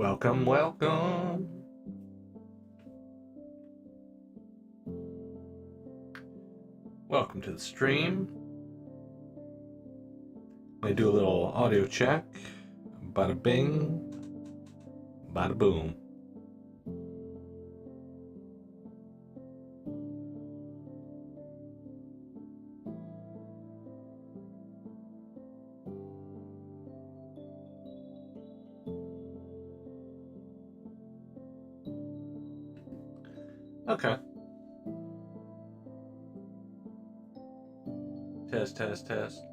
Welcome, welcome. Welcome to the stream. Let me do a little audio check. Bada bing, bada boom. Okay. Test, test, test.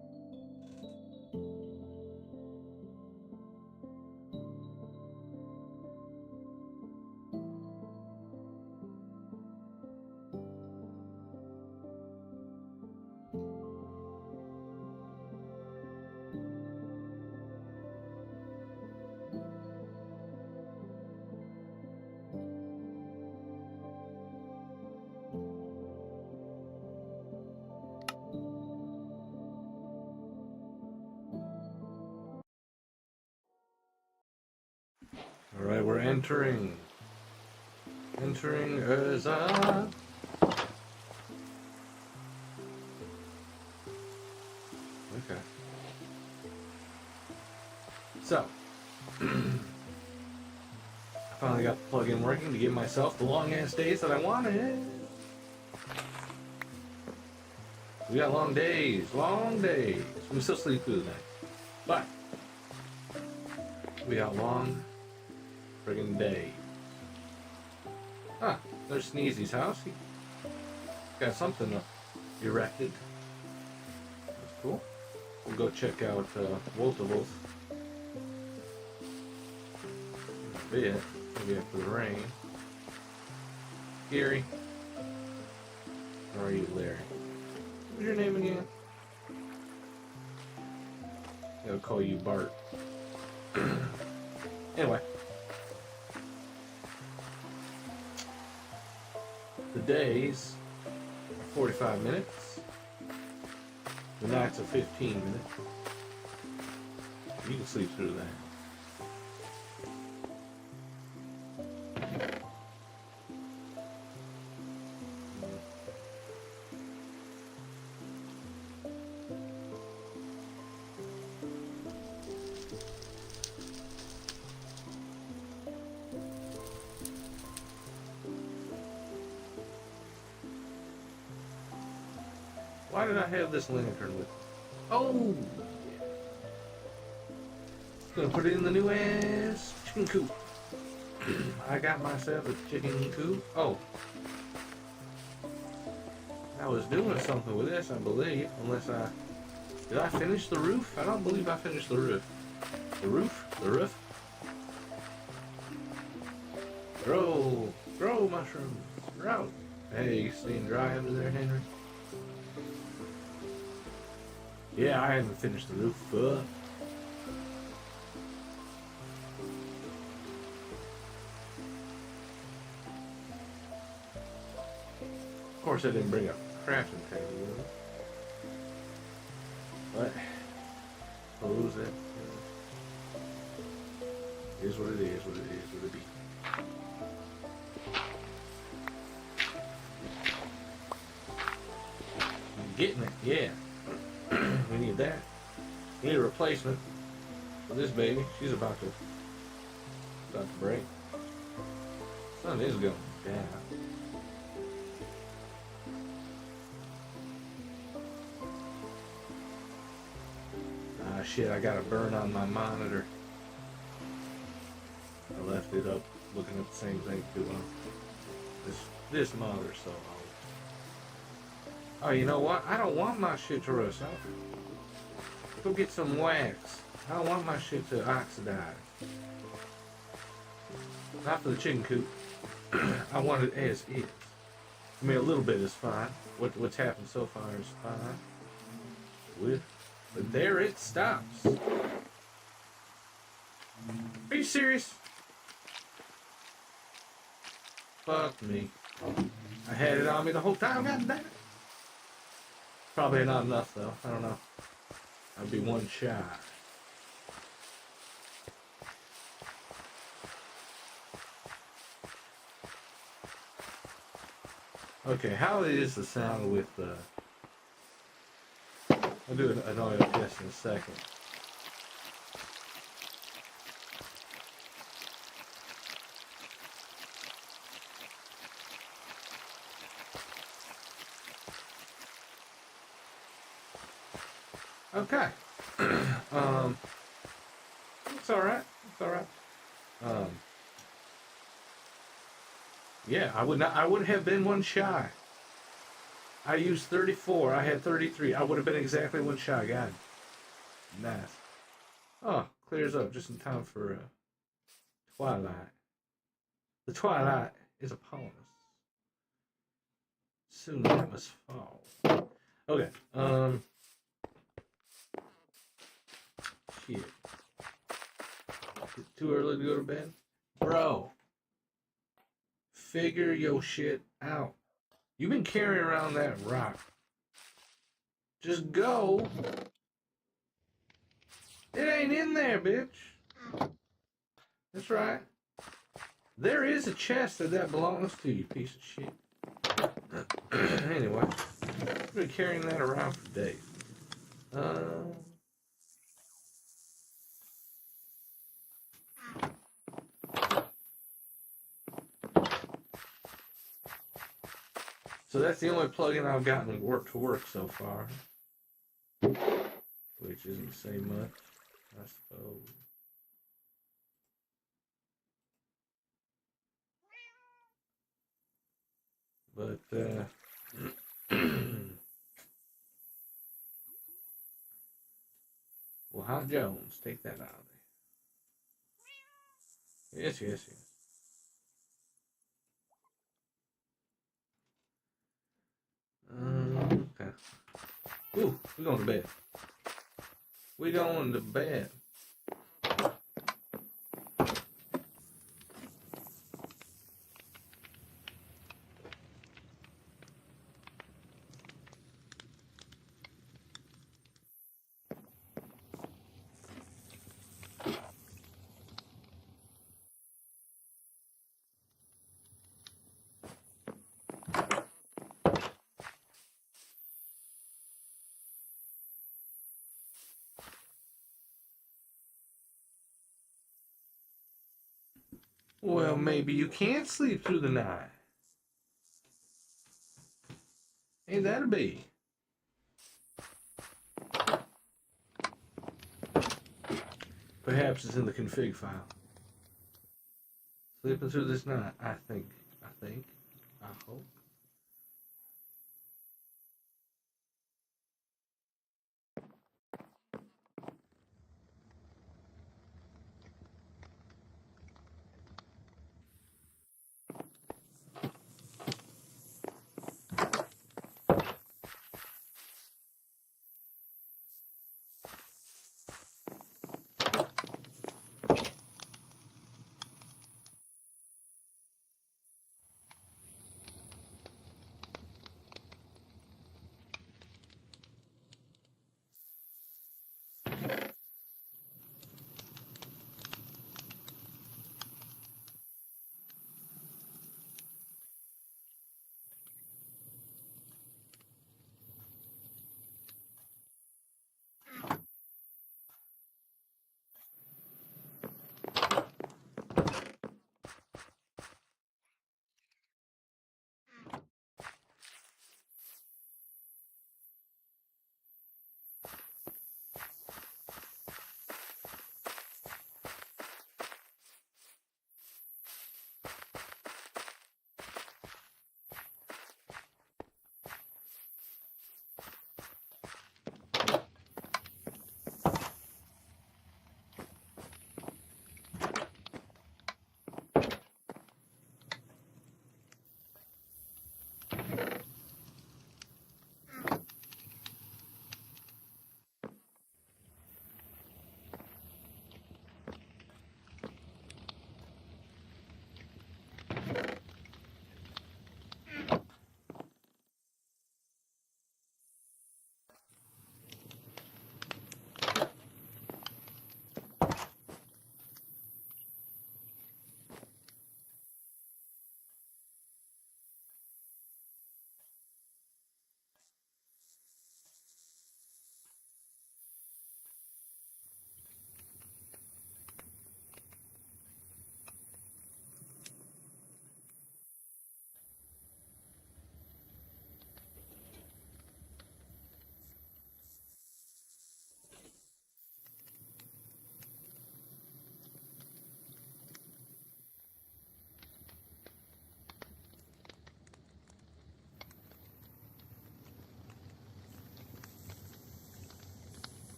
All right, we're entering Erza. Okay. So, I finally got the plug-in working to give myself the long-ass days that I wanted. We got long days. We still sleep through the night, but we got long friggin' days. There's Sneezy's house. He got something erected. That's cool. We'll go check out Wolf. Maybe after the rain. Gary. Or are you Larry? What's your name again? I'll call you Bart. Anyway. The days are 45 minutes. The nights are 15 minutes. You can sleep through that. Why did I have this lantern with me? Oh! Yeah. Gonna put it in the new ass chicken coop. I got myself a chicken coop. Oh. I was doing something with this, I believe. Did I finish the roof? I don't believe I finished the roof. The roof. Grow mushrooms. Grow. Hey, you staying dry under there, Henry? Yeah, I haven't finished the roof, but of course I didn't bring a crafting table with me. But suppose that is what it is, what it be. I'm getting it, yeah. We need that. We need a replacement for this baby. She's about to break. Sun is going down. Ah shit, I got a burn on my monitor. I left it up looking at the same thing too long. This monitor's so old. Oh, you know what? I don't want my shit to rust out. Go get some wax. I don't want my shit to oxidize. Not for the chicken coop. I want it as is. I mean, a little bit is fine. What's happened so far is fine. But there it stops. Are you serious? Fuck me. I had it on me the whole time. God damn it. Probably not enough though. I don't know. I'd be one shot. Okay, how is the sound with I'll do an audio test in a second. Okay. It's alright. It's alright. Um, yeah, I would have been one shy. I used 34. I had 33. I would have been exactly one shy. God. Nice. Oh, clears up just in time for twilight. The twilight is upon us. Soon it must fall. Okay. Shit. It's too early to go to bed? Bro. Figure your shit out. You've been carrying around that rock. Just go. It ain't in there, bitch. That's right. There is a chest that belongs to you, piece of shit. Anyway, I've been carrying that around for days. So that's the only plugin I've gotten to work so far. Which isn't saying much, I suppose. But, well, Hot Jones, take that out of there. Yes, yes, yes. Okay. Ooh, we're going to bed. We're going to bed. Well, maybe you can't sleep through the night. Ain't that a bee? Perhaps it's in the config file. Sleeping through this night, I think, I hope.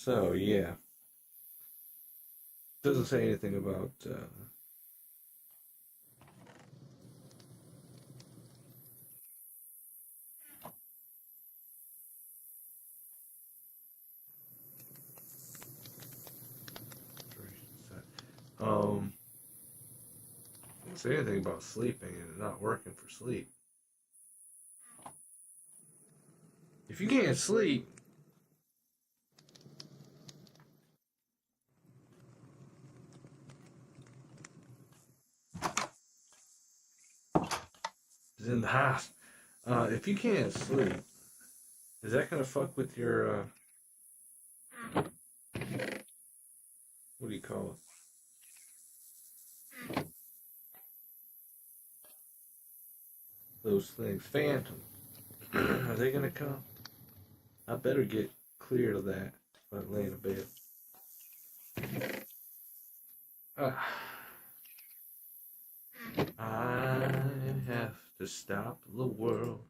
So yeah, doesn't say anything about um doesn't say anything about sleeping and it not working for sleep. If you can't sleep, it's in the house. If you can't sleep, is that gonna fuck with your what do you call it? Those things, phantom. Are they gonna come? I better get clear of that if I lay in a bed. I have to stop the world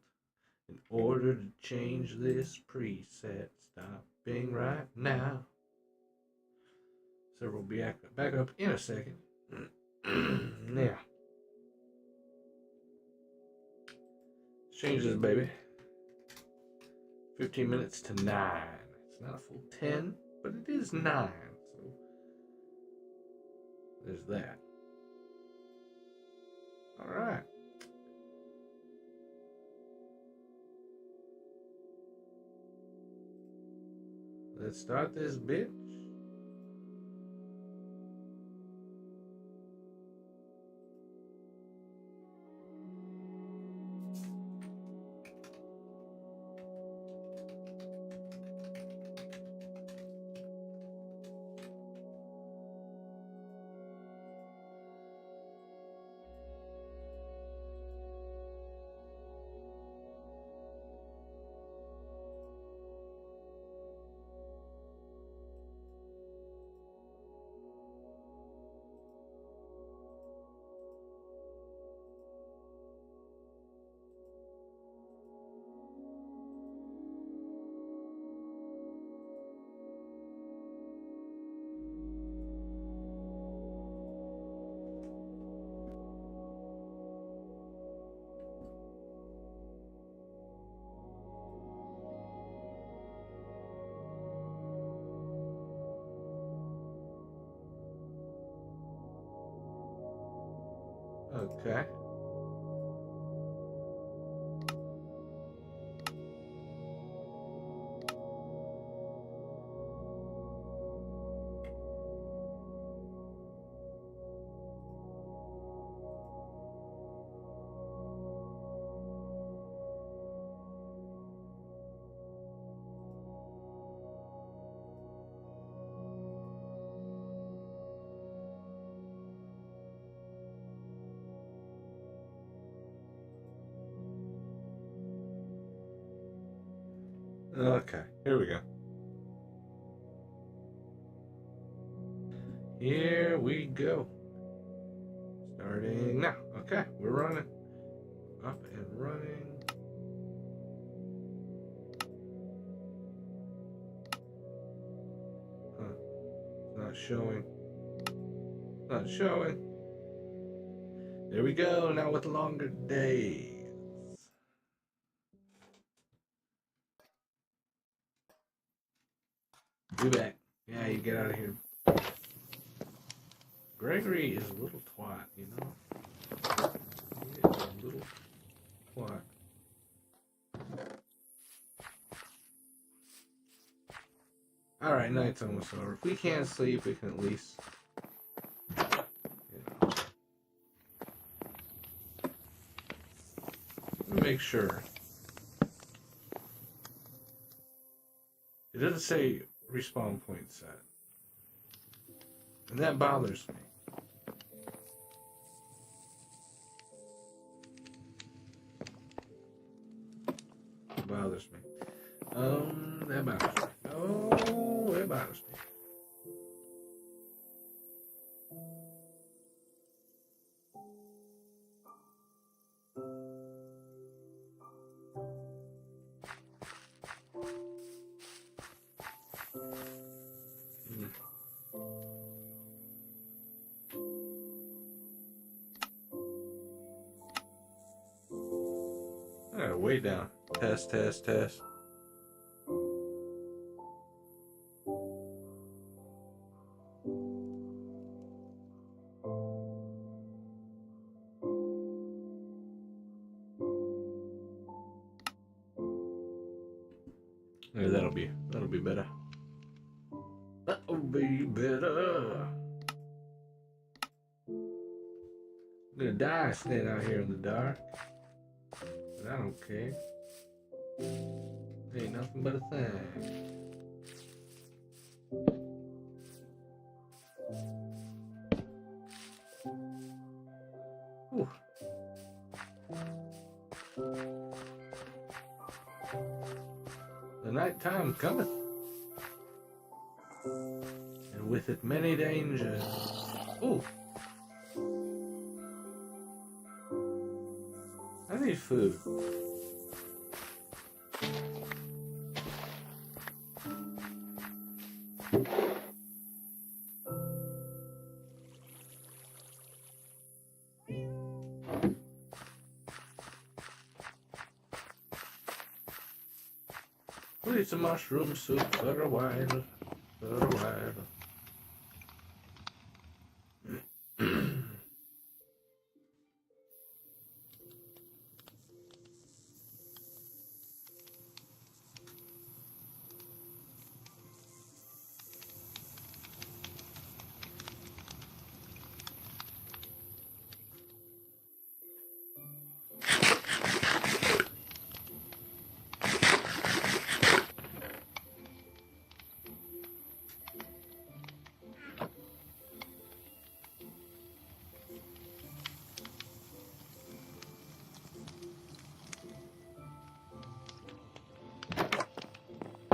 in order to change this preset. Stopping right now. So we'll be back up in a second. Now, let's change this baby. 15 minutes to 9. It's not a full 10, but it is 9. So there's that. All right. Let's start this bitch. Okay. Okay, here we go. Here we go. Starting now. Okay, we're running. Up and running. Huh. It's not showing. It's not showing. There we go. Now with longer days. Be back. Yeah, you get out of here. Gregory is a little twat, you know? He is a little twat. Alright, night's almost over. If we can't sleep, we can at least, you know, make sure. It doesn't say respawn point set. And that bothers me. It bothers me. That bothers me. Oh, it bothers me. it way down. Test, test, test. Yeah, that'll be better. That'll be better. I'm gonna die standing out here in the dark. But I don't care. Ain't nothing but a thing. Ooh. The nighttime cometh, and with it many dangers. Ooh. I need food. We'll eat some mushroom soup for a while. For a while.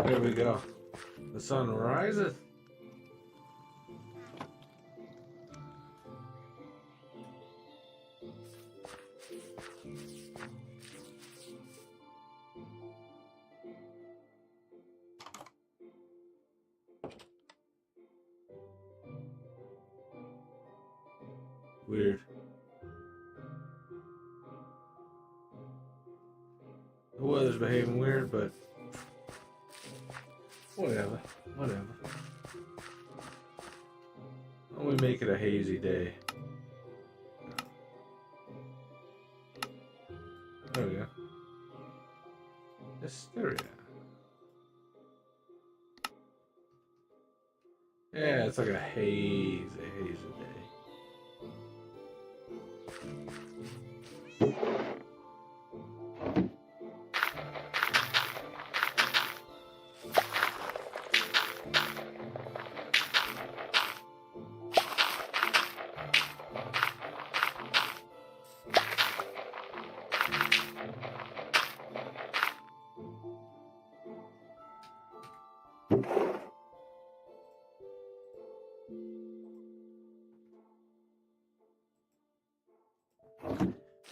There we go. The sun rises. Weird. The weather's behaving weird, but whatever. Whatever. Why don't we make it a hazy day? There we go. Hysteria. Yeah, it's like a hazy day.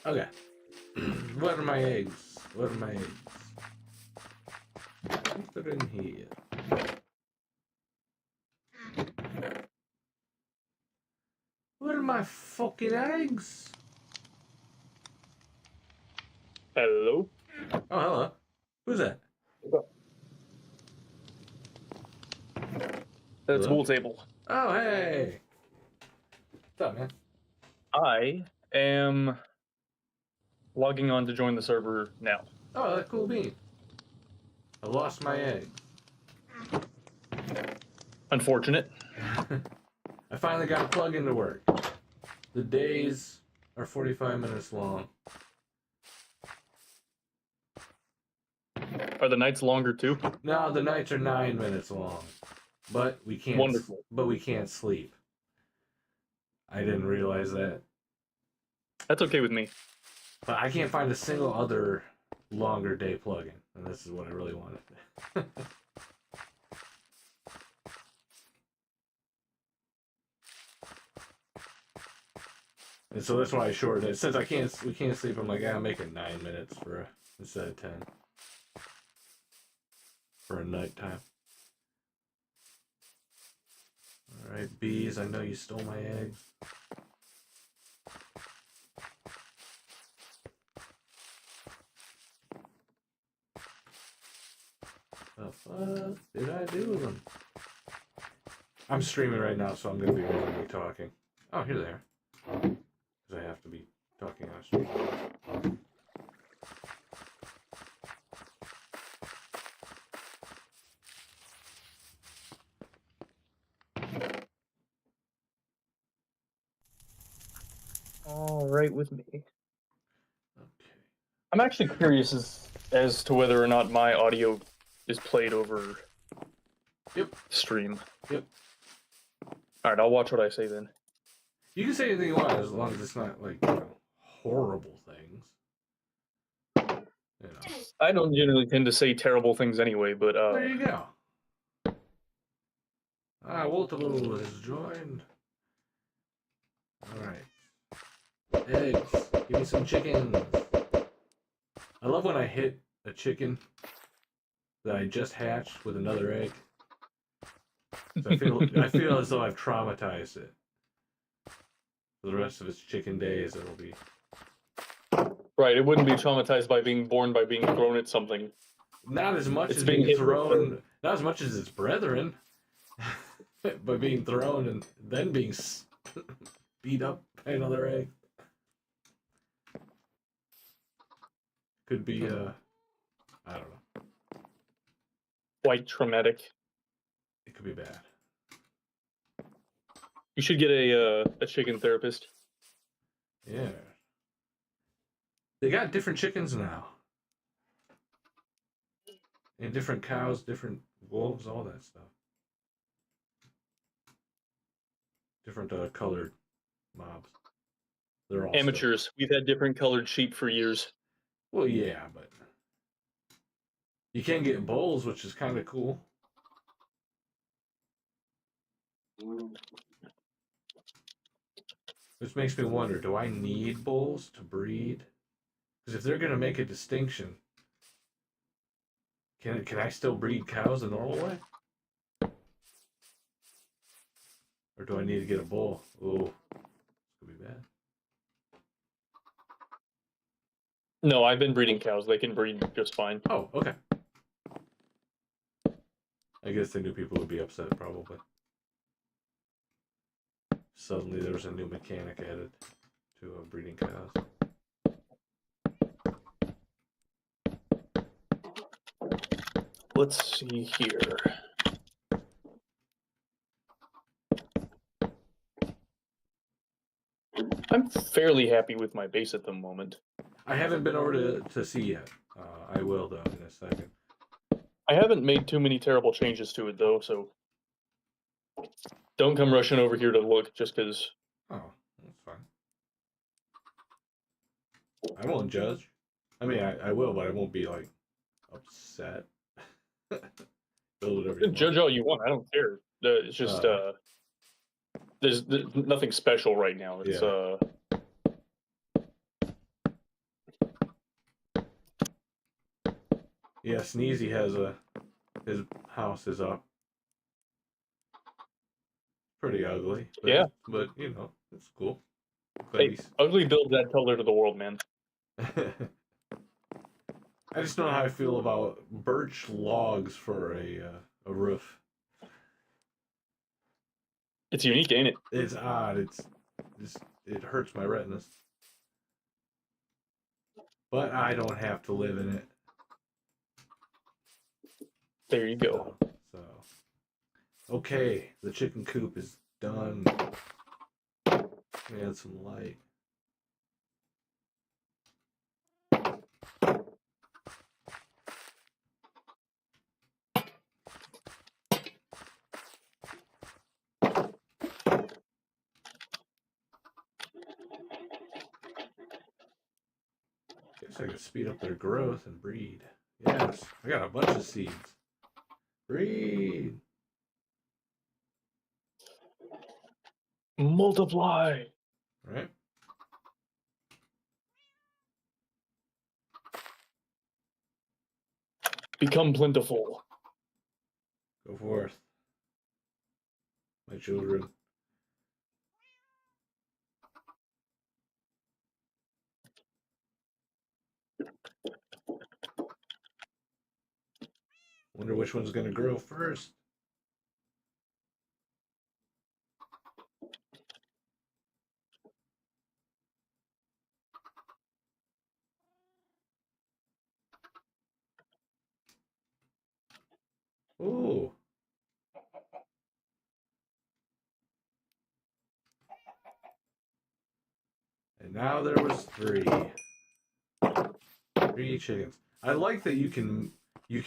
Okay. What are my eggs? What are my eggs? Put it in here. What are my fucking eggs? Hello? Oh, hello. Who's that? That's Hello? Wool Table. Oh, hey. What's up, man? I am logging on to join the server now. Oh, that cool bean. I lost my egg. Unfortunate. I finally got a plug-in to work. The days are 45 minutes long. Are the nights longer too? No, the nights are 9 minutes long. But we can't. Wonderful. But we can't sleep. I didn't realize that. That's okay with me. But I can't find a single other longer day plugin, and this is what I really wanted. And so that's why I shortened it. Since we can't sleep, I'm like, I'll make it 9 minutes instead of 10 for a nighttime. All right, bees. I know you stole my eggs. The fuck did I do with them? I'm streaming right now, so I'm gonna be overly talking. Oh, here they are. Because I have to be talking on stream. All right with me. Okay. I'm actually curious as to whether or not my audio is played over stream. Yep. All right, I'll watch what I say then. You can say anything you want as long as it's not like horrible things. You know. I don't generally tend to say terrible things anyway, but There you go. Walterloo has joined. Alright. Eggs. Give me some chickens. I love when I hit a chicken that I just hatched with another egg. So I feel as though I've traumatized it. For the rest of its chicken days, it'll be. right, it wouldn't be traumatized by being born by being thrown at something. Not as much It's as being being hit thrown. Not as much as its brethren. By being thrown and then being beat up by another egg. Could be, I don't know. Quite traumatic. It could be bad. You should get a chicken therapist. Yeah. They got different chickens now. And different cows, different wolves, all that stuff. Different colored mobs. They're all Amateurs. Still... We've had different colored sheep for years. Well, yeah, but you can get bulls, which is kind of cool. Which makes me wonder, do I need bulls to breed? Because if they're going to make a distinction, can I still breed cows the normal way? Or do I need to get a bull? Oh, this could be bad. No, I've been breeding cows. They can breed just fine. Oh, okay. I guess they knew people would be upset, probably. Suddenly there was a new mechanic added to breeding cows. Let's see here. I'm fairly happy with my base at the moment. I haven't been over to see yet. I will, though, in a second. I haven't made too many terrible changes to it, though, so don't come rushing over here to look just because. Oh, that's fine. I won't judge. I mean, I will, but I won't be, like, upset. Build whatever you Judge want. all you want. I don't care. It's just there's nothing special right now. It's Yeah, Sneezy has his house is up. Pretty ugly. But, yeah. But you know, it's cool. Hey, ugly builds that color to the world, man. I just don't know how I feel about birch logs for a roof. It's unique, ain't it? It's odd. It hurts my retinas. But I don't have to live in it. There you go. So okay, the chicken coop is done. We add some light. Guess I could speed up their growth and breed. Yes, I got a bunch of seeds. Breed. Multiply. Right? Become plentiful. Go forth, my children. Wonder which one's gonna grow first. Ooh. And now there was 3. 3 chickens. I like that you can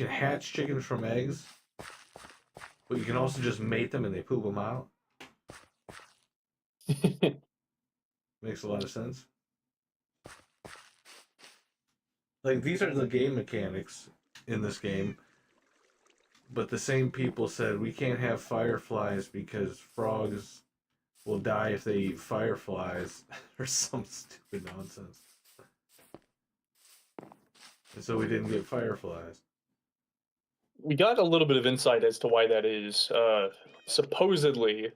hatch chickens from eggs, but you can also just mate them and they poop them out. Makes a lot of sense. Like, these are the game mechanics in this game, but the same people said we can't have fireflies because frogs will die if they eat fireflies or some stupid nonsense. And so we didn't get fireflies. We got a little bit of insight as to why that is. Supposedly,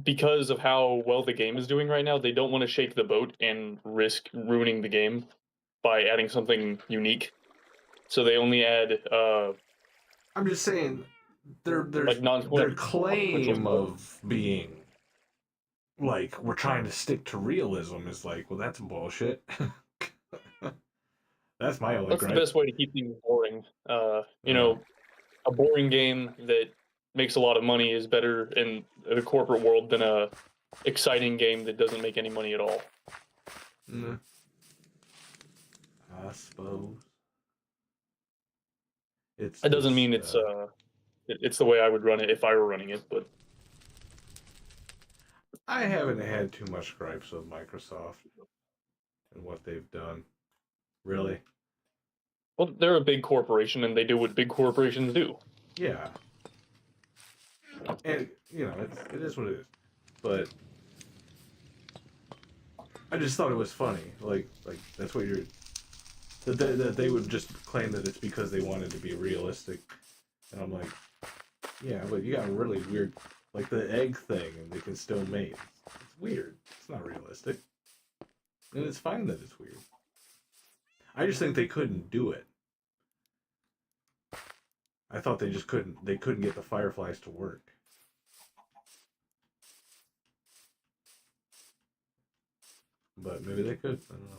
because of how well the game is doing right now, they don't want to shake the boat and risk ruining the game by adding something unique. So they only add I'm just saying their non-spoiler claim of being like we're trying to stick to realism is like, well, that's bullshit. That's my only That's gripe. the best way to keep things boring. You know, a boring game that makes a lot of money is better in the corporate world than a exciting game that doesn't make any money at all. I suppose. It doesn't mean it's the way I would run it if I were running it, but I haven't had too much gripes with Microsoft and what they've done. Really? well, they're a big corporation and they do what big corporations do. Yeah. And you know, it is what it is. But I just thought it was funny. Like that's what you're. That they would just claim that it's because they wanted to be realistic, and I'm like, yeah, but you got really weird, like the egg thing, and they can still mate. It's weird. It's not realistic, and it's fine that it's weird. I just think they couldn't do it. I thought they just couldn't. They couldn't get the fireflies to work. But maybe they could. I don't know.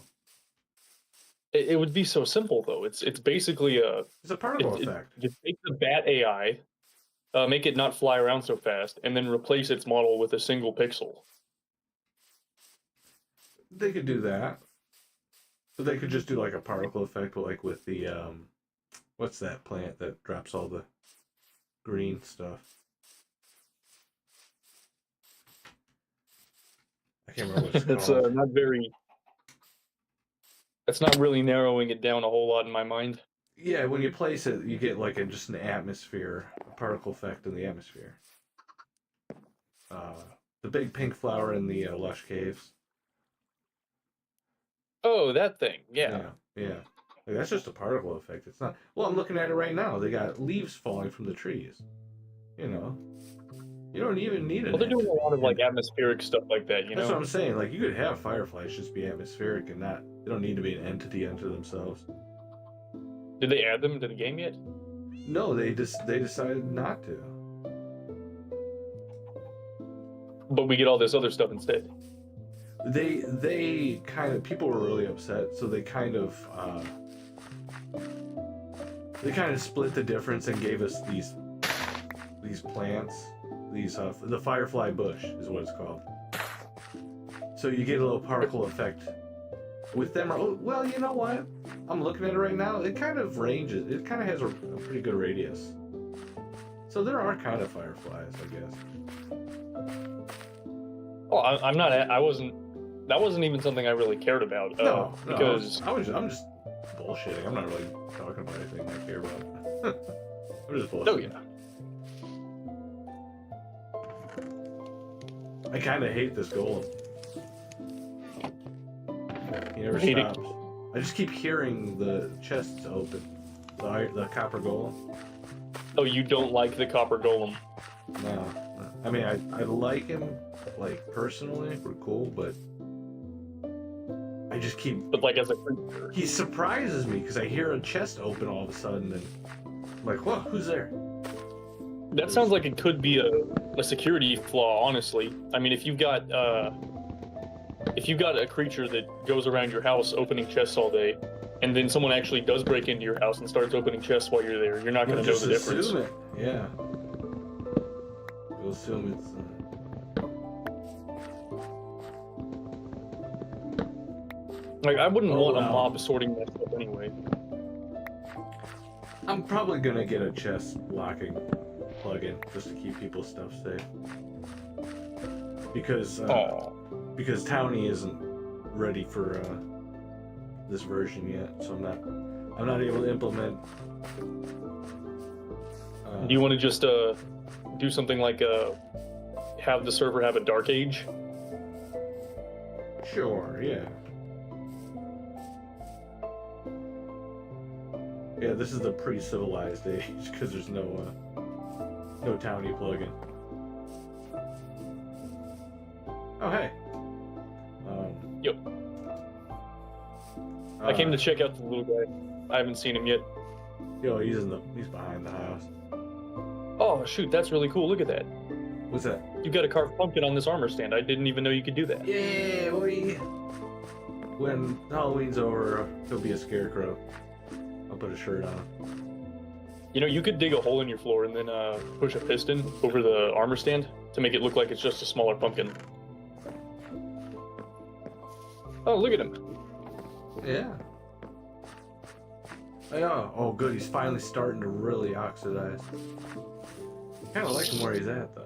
It would be so simple though. It's basically It's a particle effect. Just take the bat AI, make it not fly around so fast, and then replace its model with a single pixel. They could do that. But they could just do like a particle effect, but like with the what's that plant that drops all the green stuff? I can't remember what it's That's called. not very. That's not really narrowing it down a whole lot in my mind. Yeah, when you place it, you get like just an atmosphere, a particle effect in the atmosphere. The big pink flower in the lush caves. Oh, that thing. Yeah. Yeah. Like, that's just a particle effect. It's not. Well, I'm looking at it right now. They got leaves falling from the trees. You know, you don't even need it. Well, they're doing a lot of like atmospheric stuff like that. You know. That's what I'm saying. Like you could have fireflies just be atmospheric and not. They don't need to be an entity unto themselves. Did they add them to the game yet? No, they decided not to. But we get all this other stuff instead. They kind of, people were really upset, so they kind of split the difference and gave us these plants, the firefly bush is what it's called. So you get a little particle effect with them. Well, you know what? I'm looking at it right now. It kind of ranges. It kind of has a pretty good radius. So there are kind of fireflies, I guess. Oh, I'm not. I wasn't. That wasn't even something I really cared about. No, because I'm just bullshitting. I'm not really talking about anything I care about. I'm just bullshitting. Oh yeah. I kind of hate this golem. He never Hate stops. I just keep hearing the chests open. The copper golem. Oh, you don't like the copper golem? No. I mean, I like him, like, personally. We're cool, but I just keep. But like as a creature. He surprises me because I hear a chest open all of a sudden, and I'm like, whoa, who's there? That sounds like it could be a security flaw, honestly. I mean, if you've got a creature that goes around your house opening chests all day, and then someone actually does break into your house and starts opening chests while you're there, you're not going to know the difference. Assume it. Yeah. You'll assume it's. Like, I wouldn't want a mob sorting that stuff anyway. I'm probably gonna get a chest locking plugin just to keep people's stuff safe. Because Townie isn't ready for this version yet, so I'm not able to implement. Do you want to just do something like have the server have a dark age? Sure, yeah. Yeah, this is the pre-civilized age because there's no Townie plugin. Oh hey. Yep. I came to check out the little guy. I haven't seen him yet. Yo, he's behind the house. Oh shoot, that's really cool. Look at that. What's that? You've got a carved pumpkin on this armor stand. I didn't even know you could do that. Yeah, boy. When Halloween's over, he'll be a scarecrow. I'll put a shirt on. You know, you could dig a hole in your floor and then push a piston over the armor stand to make it look like it's just a smaller pumpkin. Oh, look at him. Yeah. Oh, good. He's finally starting to really oxidize. Kind of like him where he's at, though.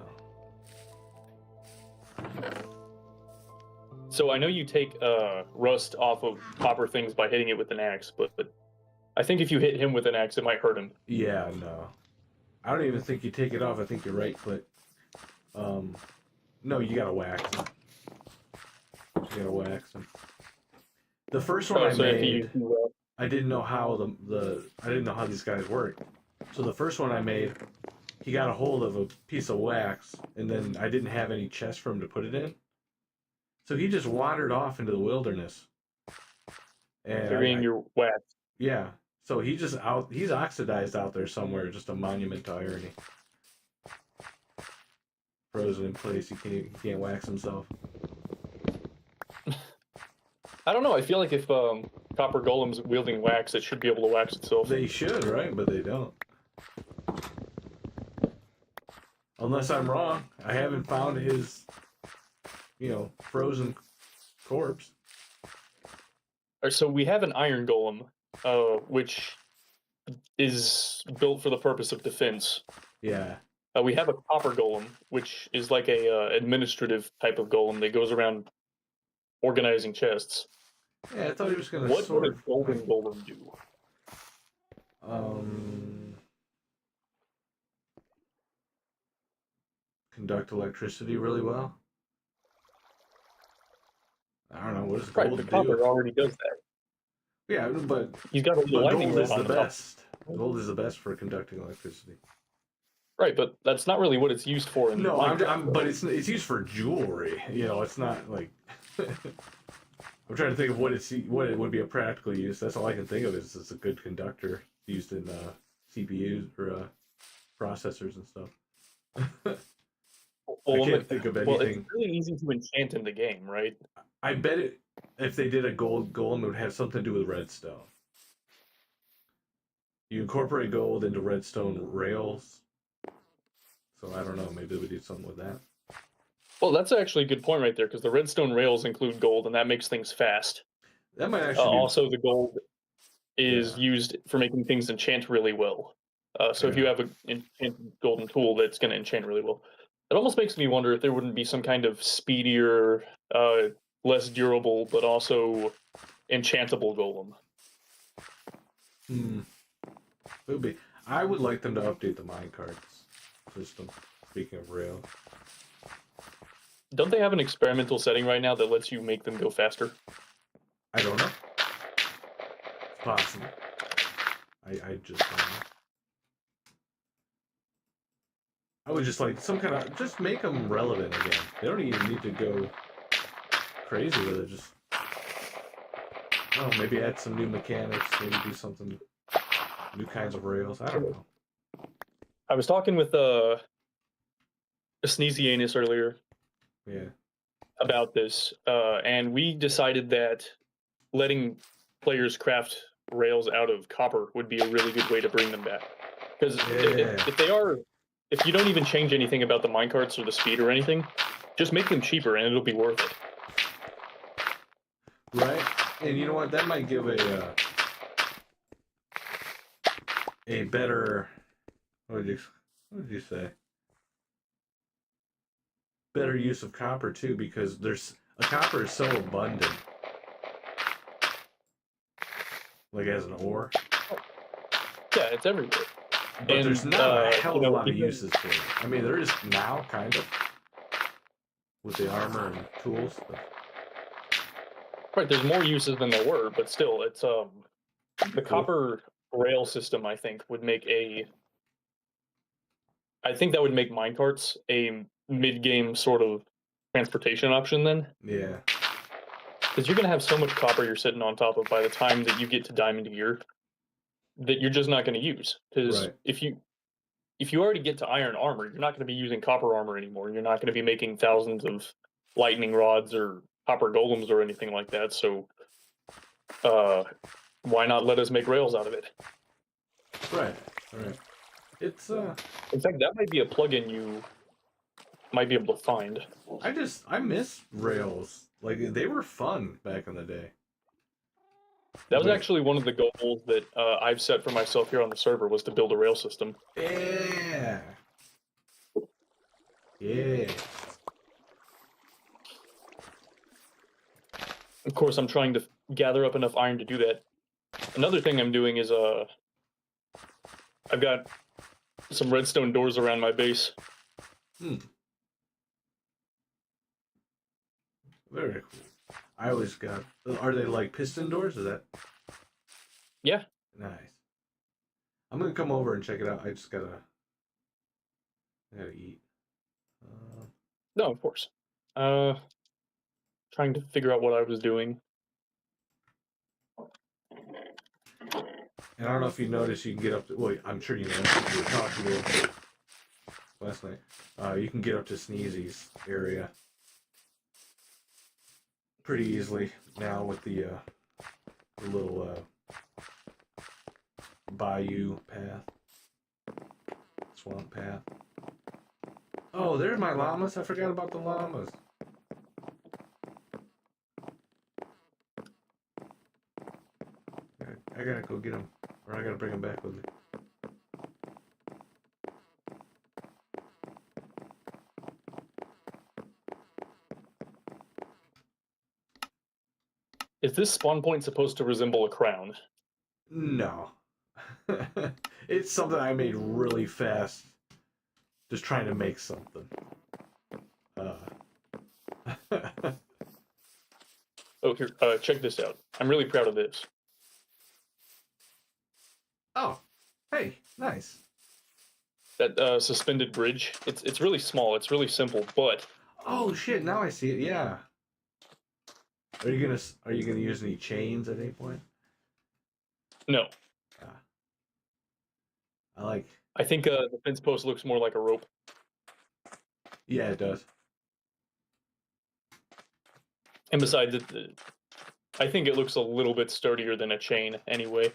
So I know you take rust off of copper things by hitting it with an axe, but I think if you hit him with an axe, it might hurt him. Yeah, no. I don't even think you take it off. I think you right click. No, you gotta wax him. You gotta wax him. The first one I made, I didn't know how I didn't know how these guys work. So the first one I made, he got a hold of a piece of wax, and then I didn't have any chest for him to put it in. So he just wandered off into the wilderness. And carrying your wax. Yeah. So he's oxidized out there somewhere, just a monument to irony. Frozen in place, he can't wax himself. I don't know, I feel like if Copper Golem's wielding wax, it should be able to wax itself. They should, right? But they don't. Unless I'm wrong. I haven't found his, frozen corpse. So we have an Iron Golem, which is built for the purpose of defense. Yeah. We have a Copper Golem, which is like a administrative type of golem that goes around organizing chests. Yeah, I thought he was going to What would a Golden Golem do? Conduct electricity really well. I don't know, what does Right, gold the do? copper already does that. Yeah, but He's got a little lightning gold is rod the on the top. best. Gold is the best for conducting electricity. Right, but that's not really what it's used for. In No, Minecraft, but it's used for jewelry. It's not like. I'm trying to think of what it would be a practical use. That's all I can think of is it's a good conductor used in CPUs or processors and stuff. I can't think of anything. Well, it's really easy to enchant in the game, right? I bet if they did a gold golem, it would have something to do with redstone. You incorporate gold into redstone rails. So I don't know, maybe we do something with that. Well, that's actually a good point right there, because the redstone rails include gold, and that makes things fast. That might actually also, the gold is used for making things enchant really well. So if you have an enchanted golden tool, that's going to enchant really well. It almost makes me wonder if there wouldn't be some kind of speedier, less durable, but also enchantable golem. Would be. I would like them to update the minecarts system. Speaking of rail, don't they have an experimental setting right now that lets you make them go faster? I don't know. It's possible. I just don't know. I would just like some kind of just make them relevant again. They don't even need to go crazy with it. Just Oh, maybe add some new mechanics. Maybe do something, new kinds of rails. I don't know. I was talking with Sneezy earlier Yeah. about this, and we decided that letting players craft rails out of copper would be a really good way to bring them back. Because Yeah. if you don't even change anything about the minecarts or the speed or anything, just make them cheaper and it'll be worth it. Right. And you know what? That might give a better. What did you say? Better use of copper too, because copper is so abundant, like as an ore. Yeah, it's everywhere. But there's not a hell of a lot of because- uses for it. I mean, there is now, kind of, with the armor and tools. But... Right, there's more uses than there were, but still, it's the Cool. copper rail system. I think would make minecarts a mid-game sort of transportation option then. Yeah. Because you're going to have so much copper you're sitting on top of by the time that you get to diamond gear that you're just not going to use. Because Right. if you already get to iron armor, you're not going to be using copper armor anymore. You're not going to be making thousands of lightning rods or copper golems or anything like that. So why not let us make rails out of it? Right. Right. It's In fact, that might be a plugin you might be able to find. I miss rails. Like they were fun back in the day. That was But- actually one of the goals that I've set for myself here on the server, was to build a rail system. Yeah. Yeah. Of course, I'm trying to gather up enough iron to do that. Another thing I'm doing is I've got some redstone doors around my base. Very cool. I always got. Are they like piston doors? Is that? Yeah. Nice. I'm gonna come over and check it out. I gotta eat. No, of course. Trying to figure out what I was doing. And I don't know if you noticed, you can get up to. Well, I'm sure you know. We were talking to last night. You can get up to Sneezy's area pretty easily now with the little bayou path, swamp path. Oh, there's my llamas. I forgot about the llamas. I gotta go get them, or I gotta bring them back with me. Is this spawn point supposed to resemble a crown? No. It's something I made really fast. Just trying to make something. Oh, here, check this out. I'm really proud of this. Oh, hey, nice. That suspended bridge. It's really small. It's really simple, but Oh shit! Now I see it. Yeah. Are you gonna use any chains at any point? no. I think the fence post looks more like a rope. Yeah, it does. And besides, I think it looks a little bit sturdier than a chain anyway.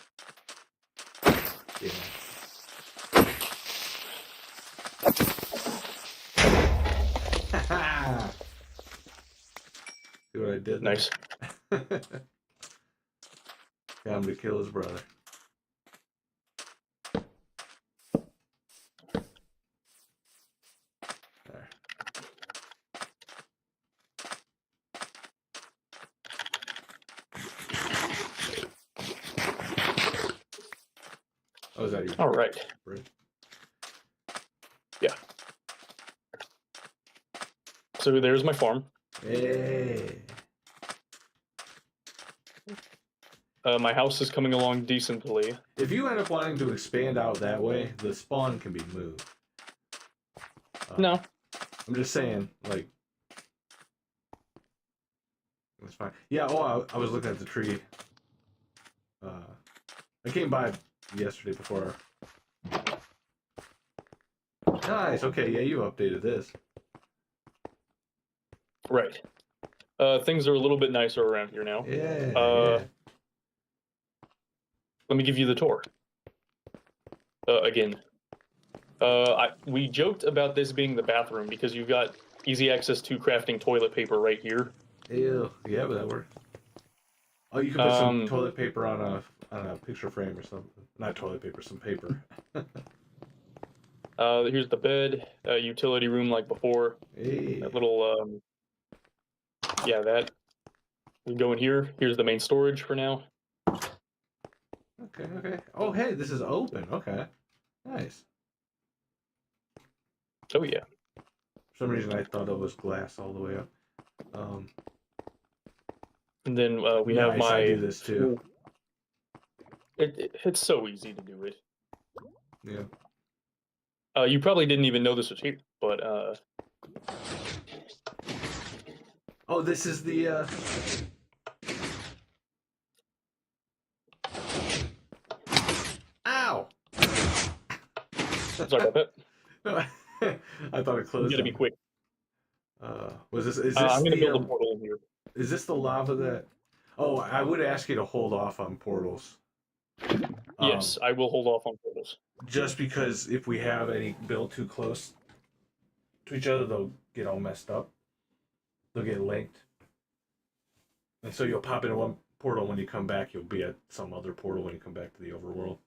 Yeah. See what I did? Nice. Got him to kill his brother. There. Oh, is that your? All right. Bridge? Yeah. So there's my farm. Hey. My house is coming along decently. If you end up wanting to expand out that way, the spawn can be moved. No. I'm just saying, like, that's fine. Yeah. Oh, I was looking at the tree I came by yesterday before. Nice. Okay, yeah, you updated this. Right. Things are a little bit nicer around here now. Yeah. Let me give you the tour. Again. We joked about this being the bathroom because you've got easy access to crafting toilet paper right here. Ew. Yeah, but that works. Oh, you can put some toilet paper on a picture frame or something. Not toilet paper, some paper. Here's the bed, utility room like before. Hey. That little, yeah, that. We go in here. Here's the main storage for now. Okay. Oh, hey, this is open. Okay. Nice. Oh, yeah. For some reason, I thought it was glass all the way up. And then we nice, have my... I do this too. It's so easy to do it. Yeah. You probably didn't even know this was here, but... Oh, this is the... Ow! Sorry about that. No, I thought it closed. You gotta be quick. Was this? Is this I'm gonna the? build a portal in here. Is this the lava that? Oh, I would ask you to hold off on portals. Yes, I will hold off on portals. Just because if we have any built too close to each other, they'll get all messed up. They'll get linked, and so you'll pop into one portal when you come back. You'll be at some other portal when you come back to the overworld.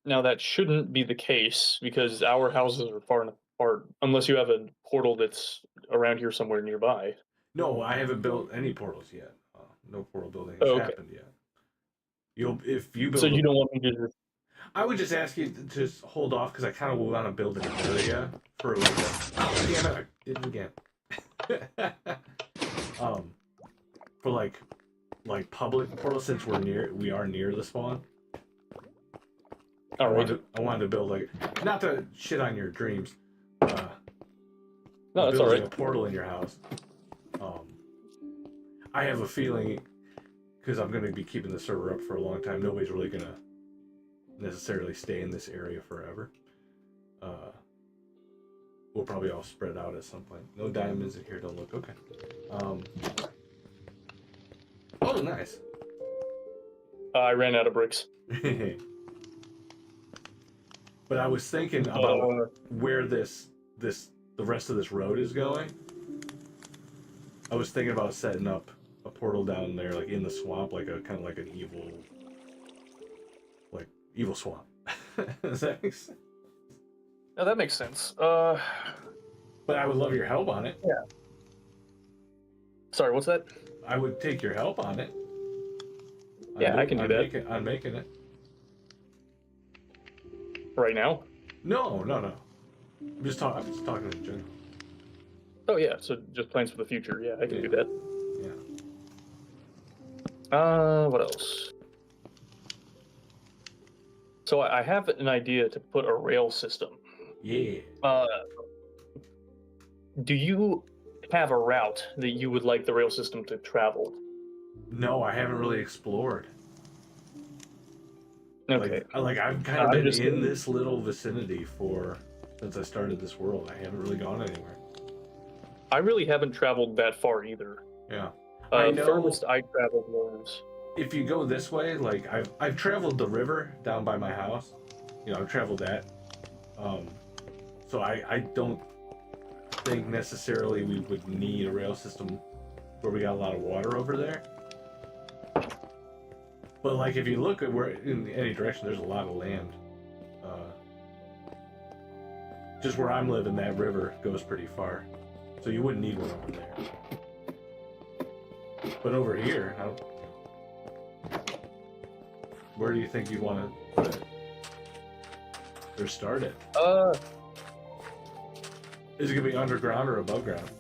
Now that shouldn't be the case because our houses are far enough apart, unless you have a portal that's around here somewhere nearby. No, I haven't built any portals yet. No portal building has happened yet. If you build. So you don't want me to? I would just ask you to just hold off because I kind of want to build an area for like a. Oh, damn it! I did it again. For like public portals since we are near the spawn. I wanted to build like, not to shit on your dreams. No, that's all right. A portal in your house. I have a feeling, because I'm going to be keeping the server up for a long time, nobody's really going to necessarily stay in this area forever. We'll probably all spread out at some point. No diamonds in here, don't look. Okay. Oh, nice. I ran out of bricks. But I was thinking about where the rest of this road is going. I was thinking about setting up a portal down there, like in the swamp, like a kind of like an evil swamp. Does that make sense? No, that makes sense. But I would love your help on it. Yeah. Sorry, what's that? I would take your help on it. Yeah, I can do that. I'm making it. Right now? No. I'm just talking in general. Oh yeah, so just plans for the future. Yeah, I can do that. Yeah. What else? So I have an idea to put a rail system. Yeah. Do you have a route that you would like the rail system to travel? No, I haven't really explored. Okay. Like I've kind of been in this little vicinity since I started this world. I haven't really gone anywhere. I really haven't traveled that far either. Yeah. I know. Furthest I traveled was. If you go this way, like I've traveled the river down by my house. You know, I've traveled that. So I don't think necessarily we would need a rail system where we got a lot of water over there. But like if you look at where in any direction, there's a lot of land. Just where I'm living, that river goes pretty far, so you wouldn't need one over there. But over here, where do you think you'd want to put it or start it? Is it gonna be underground or above ground?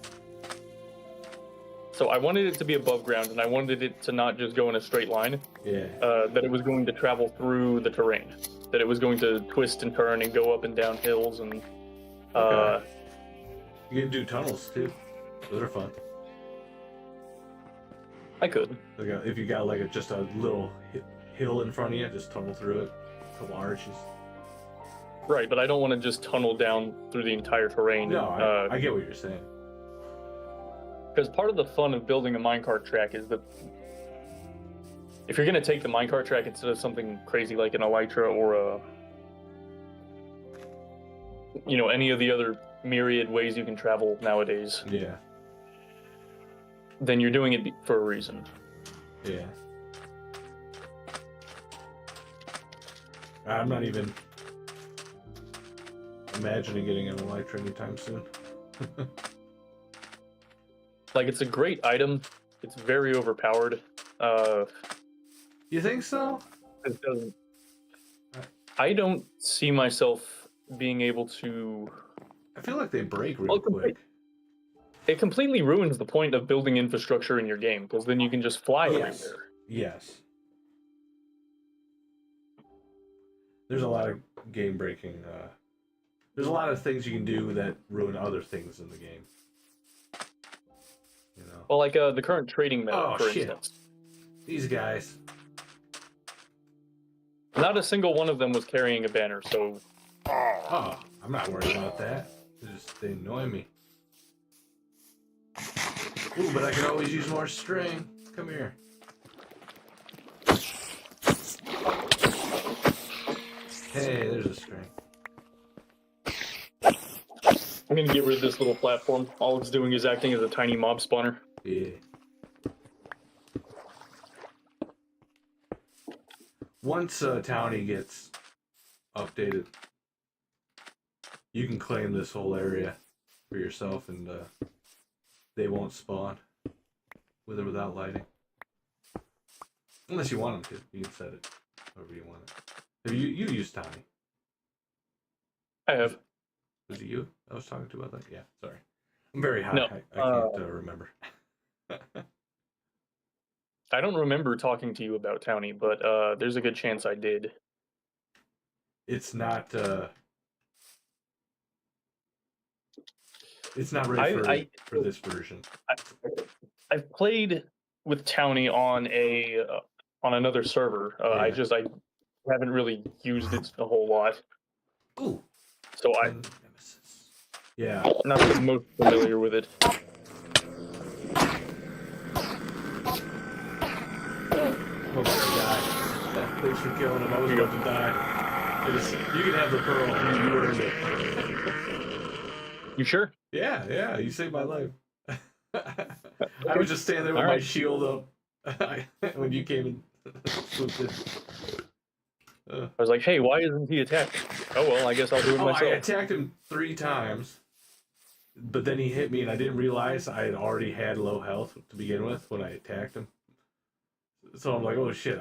So I wanted it to be above ground, and I wanted it to not just go in a straight line. Yeah. That it was going to travel through the terrain. That it was going to twist and turn and go up and down hills and. Okay. You can do tunnels too. Those are fun. I could. If you got like just a little hill in front of you, just tunnel through it. A couple arches. Right, but I don't want to just tunnel down through the entire terrain. No, I get what you're saying. Because part of the fun of building a minecart track is that if you're going to take the minecart track instead of something crazy like an elytra or any of the other myriad ways you can travel nowadays, Yeah. then you're doing it for a reason. Yeah. I'm not even imagining getting an elytra anytime soon. Like, it's a great item. It's very overpowered. You think so? It doesn't. I don't see myself being able to. I feel like they break real quick. It completely ruins the point of building infrastructure in your game, because then you can just fly everywhere. Yes. There's a lot of game breaking. There's a lot of things you can do that ruin other things in the game. You know. Well, like the current trading meta, for instance. These guys. Not a single one of them was carrying a banner, so. Oh, I'm not worried about that. They annoy me. Ooh, but I can always use more string. Come here. Hey, there's a string. I'm gonna get rid of this little platform. All it's doing is acting as a tiny mob spawner. Yeah. Once Townie gets updated, you can claim this whole area for yourself, and they won't spawn with or without lighting. Unless you want them to, you can set it however you want it. Have you used Townie? I have. Was it you I was talking to about that? Yeah, sorry. I'm very high. No, I can't remember. I don't remember talking to you about Townie, but there's a good chance I did. It's not. It's not ready for this version. I've played with Townie on another server. I haven't really used it a whole lot. Ooh. So Yeah. Not the most familiar with it. Oh my god. Thanks for killing him. I was about to die. You can have the pearl. You earned it. You sure? Yeah. You saved my life. I was just standing there with my shield up when you came and swooped in. I was like, hey, why isn't he attacked? Oh, well, I guess I'll do it myself. I attacked him 3 times, but then he hit me, and I didn't realize I had already had low health to begin with when I attacked him. So I'm like, oh shit,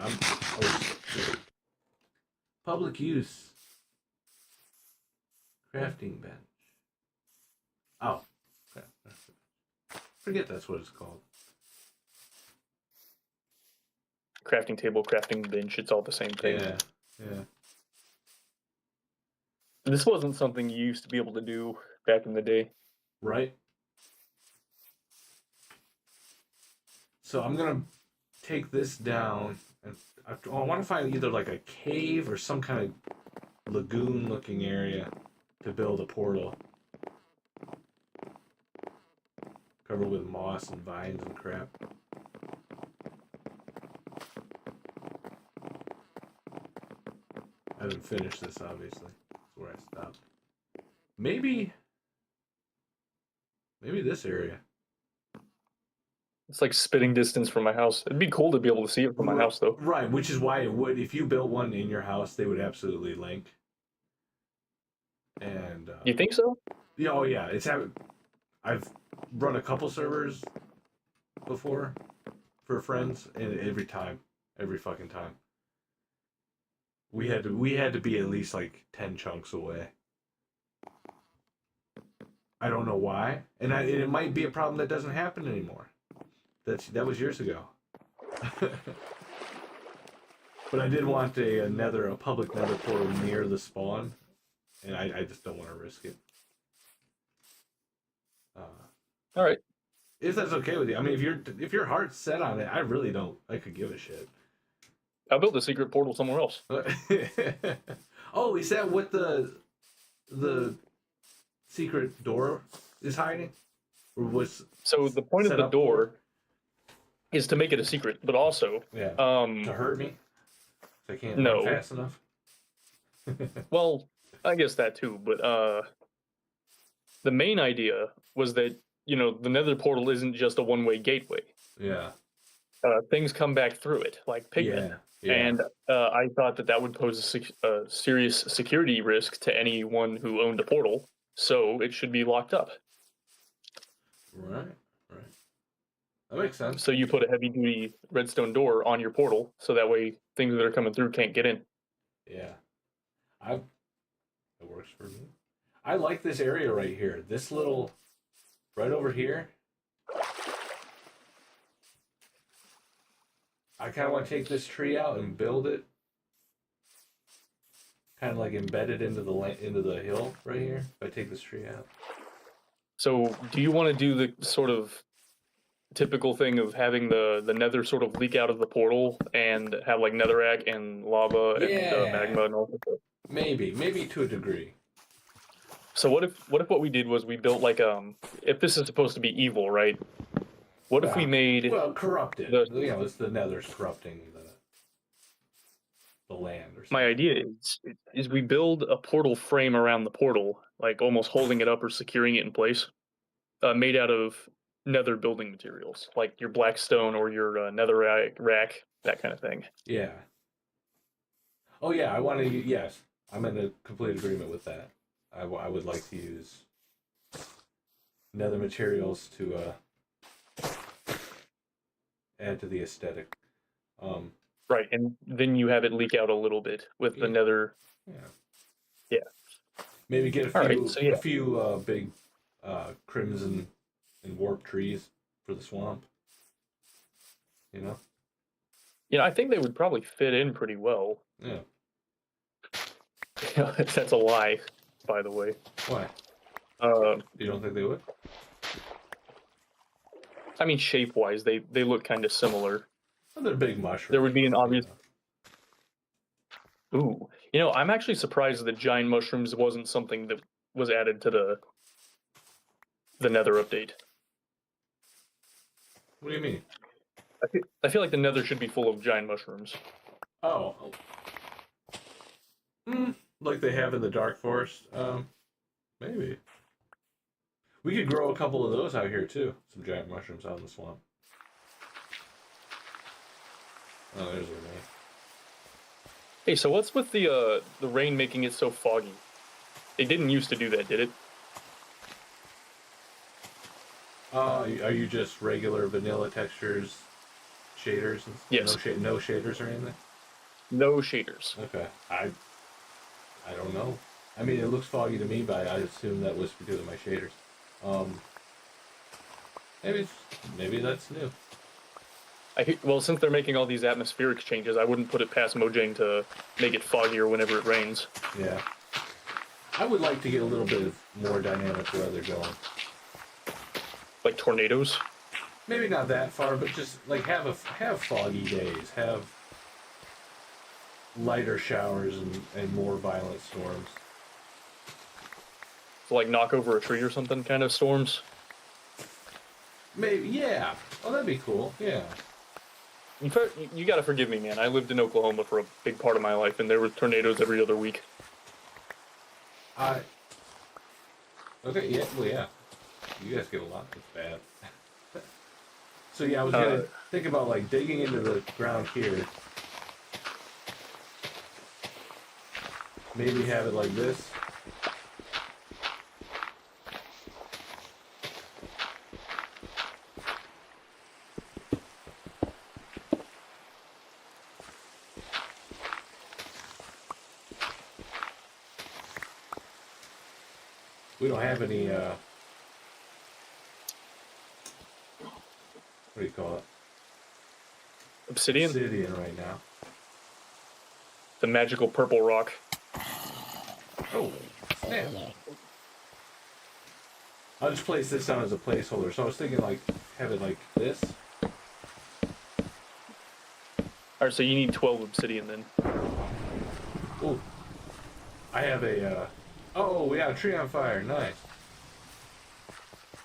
shit. Public use. Crafting bench. Oh. Forget that's what it's called. Crafting table, crafting bench, it's all the same thing. Yeah. This wasn't something you used to be able to do back in the day. Right? So I'm going to take this down, and I want to find either like a cave or some kind of lagoon-looking area to build a portal. Covered with moss and vines and crap. I haven't finished this, obviously. That's where I stopped. Maybe this area. It's like spitting distance from my house. It'd be cool to be able to see it from my house, though. Right, which is why it would, if you built one in your house, they would absolutely link. And you think so? Yeah, oh yeah. I've run a couple servers before for friends, and every fucking time, we had to be at least like 10 chunks away. I don't know why, and it might be a problem that doesn't happen anymore. That was years ago. But I did want a public nether portal near the spawn, and I just don't want to risk it. All right. If that's okay with you. I mean, if your heart's set on it, I really don't. I could give a shit. I'll build a secret portal somewhere else. Oh, is that what the secret door is hiding? Or was So the point of set the up for? door is to make it a secret, but also, Yeah. To hurt me? So I can't run no. fast enough? Well, I guess that too, but the main idea was that the Nether portal isn't just a one-way gateway. Yeah. Things come back through it, like pigmen. Yeah. And I thought that would pose a serious security risk to anyone who owned a portal, so it should be locked up. Right. That makes sense. So you put a heavy-duty redstone door on your portal, so that way things that are coming through can't get in. Yeah. It works for me. I like this area right here. This little, right over here. I kind of want to take this tree out and build it. Kind of like embedded into the hill right here. If I take this tree out. So do you want to do the sort of typical thing of having the nether sort of leak out of the portal and have like netherrack and lava and magma and all that stuff? Maybe to a degree. So what if what we did was we built like if this is supposed to be evil, right? What if we made corrupted? It's the nether's corrupting the land or something. My idea is we build a portal frame around the portal, like almost holding it up or securing it in place, made out of nether building materials, like your black stone or your nether rack, that kind of thing. Yeah. Oh yeah, I want to. Yes, I'm in a complete agreement with that. I would like to use nether materials to add to the aesthetic. Right, and then you have it leak out a little bit with the nether. Yeah. Maybe get a few big crimson and warp trees for the swamp. I think they would probably fit in pretty well. Yeah. That's a lie, by the way. Why? You don't think they would? I mean, shape-wise, they look kind of similar. Well, they're big mushrooms. There would be an obvious. Ooh, I'm actually surprised that giant mushrooms wasn't something that was added to the Nether update. What do you mean? I feel like the Nether should be full of giant mushrooms. Oh. Like they have in the Dark Forest. Maybe. We could grow a couple of those out here too. Some giant mushrooms out in the swamp. Oh, there's the rain. Hey, so what's with the rain making it so foggy? It didn't used to do that, did it? Are you just regular vanilla textures, shaders? Yes. No shaders or anything? No shaders. Okay. I don't know. I mean, it looks foggy to me, but I assume that was because of my shaders. Maybe that's new. Well, since they're making all these atmospheric changes, I wouldn't put it past Mojang to make it foggier whenever it rains. Yeah. I would like to get a little bit more dynamic weather going. Like tornadoes? Maybe not that far, but just like have foggy days, have lighter showers and more violent storms. So like knock over a tree or something kind of storms? Maybe, yeah. Oh, that'd be cool, yeah. You gotta forgive me, man. I lived in Oklahoma for a big part of my life, and there were tornadoes every other week. Okay, yeah, well, yeah. You guys get a lot. That's bad. So yeah, I was gonna think about like digging into the ground here. Maybe have it like this. We don't have any, what do you call it? Obsidian? Obsidian right now. The magical purple rock. Oh, snap. I'll just place this down as a placeholder. So I was thinking like, have it like this. Alright, so you need 12 obsidian then. Ooh. I have a, oh, we got a tree on fire. Nice.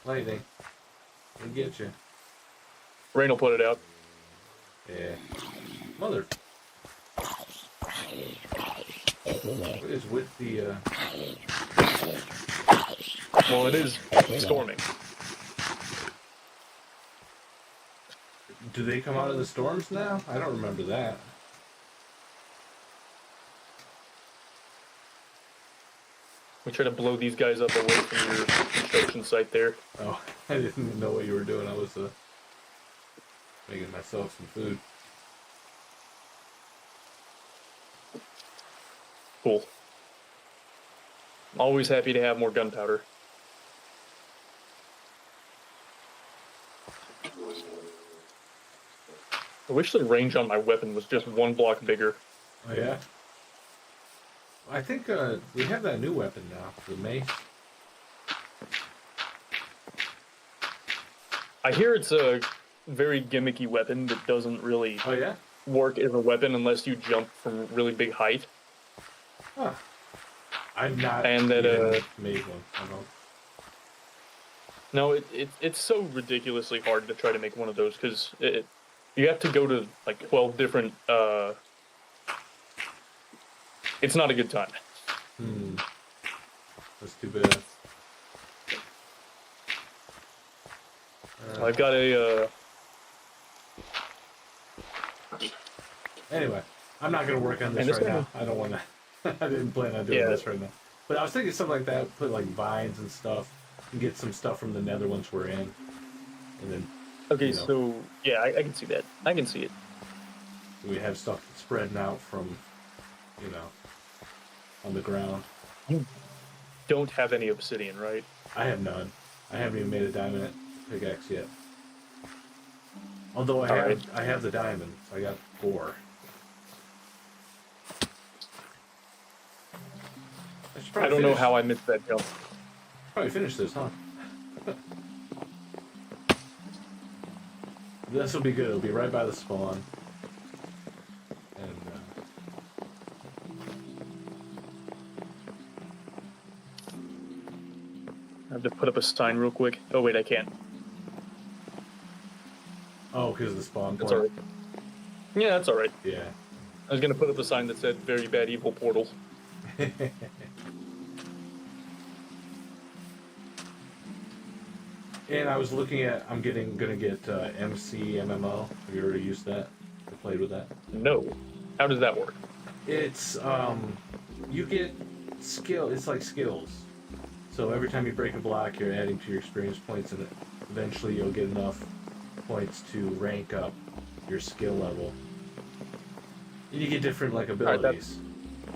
Lightning. We'll get you. Rain will put it out. Yeah. Mother. What is with the, Well, it is storming. Do they come out of the storms now? I don't remember that. We try to blow these guys up away from your construction site there. Oh, I didn't even know what you were doing. I was making myself some food. Cool. Always happy to have more gunpowder. I wish the range on my weapon was just 1 block bigger. Oh, yeah? I think we have that new weapon now, the mace. I hear it's a very gimmicky weapon that doesn't really Oh, yeah? work as a weapon unless you jump from really big height. Huh. I've not And that, even made one. I don't. No, it's so ridiculously hard to try to make one of those because you have to go to like 12 different. It's not a good time. That's too bad. I've got a. Anyway, I'm not going to work on this right now. I don't want to. I didn't plan on doing this right now. But I was thinking something like that, put like vines and stuff, and get some stuff from the nether once we're in. And then. Okay, so, yeah, I can see that. I can see it. We have stuff spreading out from, on the ground. You don't have any obsidian, right? I have none. I haven't even made a diamond pickaxe yet. Although I have the diamond. I got 4. I don't know how I missed that jump. Probably finish this, huh? This will be good. It'll be right by the spawn. And, I have to put up a sign real quick. Oh, wait, I can't. oh, because of the spawn That's point. alright. Yeah, that's alright. Yeah. I was going to put up a sign that said, very bad evil portal. And I was looking at, I'm gonna get MC MMO. Have you already used that? Or played with that? No. How does that work? It's, you get skill, it's like skills. So every time you break a block, you're adding to your experience points, and eventually you'll get enough points to rank up your skill level. And you get different, like, abilities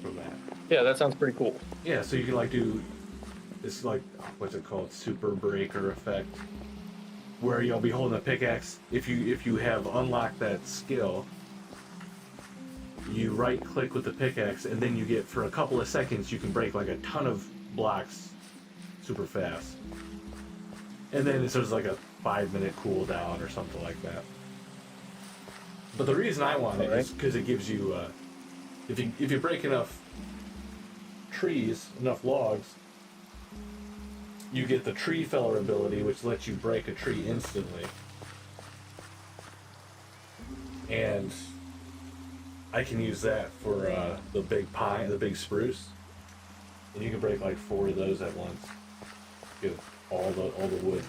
from that. Yeah, that sounds pretty cool. Yeah, so you can, like, do this, like, what's it called? Super breaker effect. Where you'll be holding a pickaxe. If you have unlocked that skill, you right click with the pickaxe, and then you get, for a couple of seconds, you can break like a ton of blocks super fast. And then it's sort of like a 5-minute cooldown or something like that. But the reason I want it is because it gives you, if you break enough trees, enough logs, you get the tree feller ability, which lets you break a tree instantly. And I can use that for the big pine, the big spruce, and you can break like 4 of those at once. Get all the wood.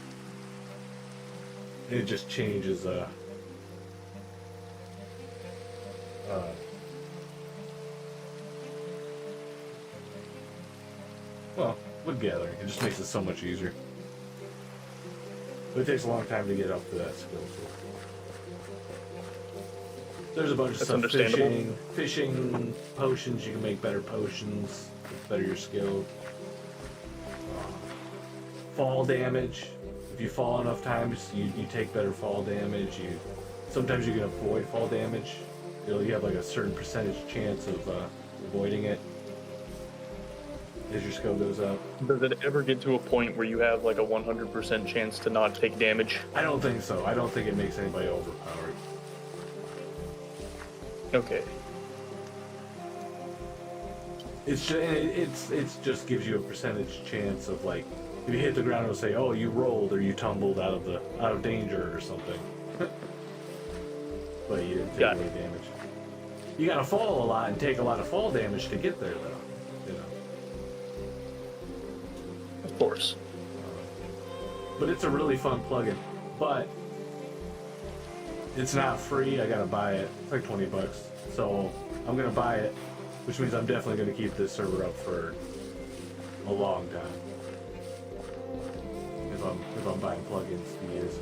And it just changes. Well, wood gathering. It just makes it so much easier. But it takes a long time to get up to that skill. There's a bunch of stuff. Fishing potions. You can make better potions. Better your skill. Fall damage. If you fall enough times, you take better fall damage. Sometimes you can avoid fall damage. You have like a certain percentage chance of avoiding it as your skill goes up. Does it ever get to a point where you have like a 100% chance to not take damage? I don't think so. I don't think it makes anybody overpowered. Okay. It's just gives you a percentage chance of like if you hit the ground, it'll say, "Oh, you rolled or you tumbled out of danger or something," but you didn't take any damage. You gotta fall a lot and take a lot of fall damage to get there, though. You know. Of course. But it's a really fun plugin. But it's not free. I gotta buy it. It's like $20. So I'm gonna buy it, which means I'm definitely gonna keep this server up for a long time. If I'm buying plugins to use.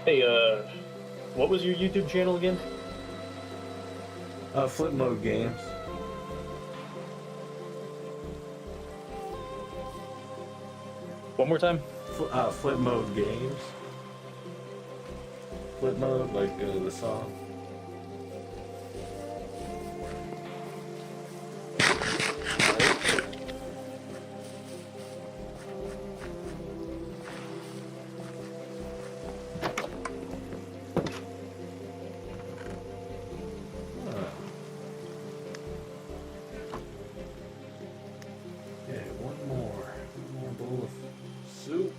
Hey, what was your YouTube channel again? Flip Mode Games. One more time? Flip Mode Games. Flip Mode, like the song. One more bowl of soup.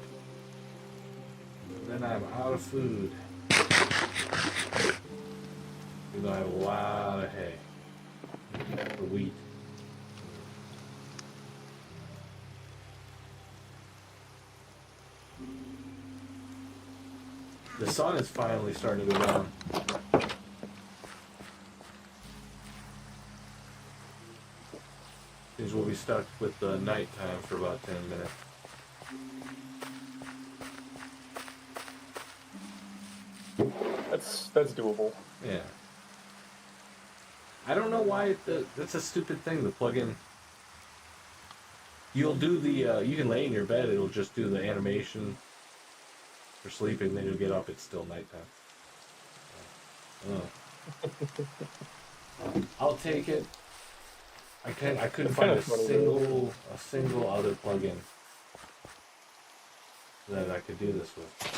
Then I'm out of food. Even though I have a lot of hay. For wheat. The sun is finally starting to go down. Means we'll be stuck with the nighttime for about 10 minutes. That's doable. Yeah. I don't know why that's a stupid thing. The plugin. You'll do the. You can lay in your bed. It'll just do the animation for sleeping. Then you'll get up. It's still nighttime. I'll take it. I couldn't find a single other plugin that I could do this with.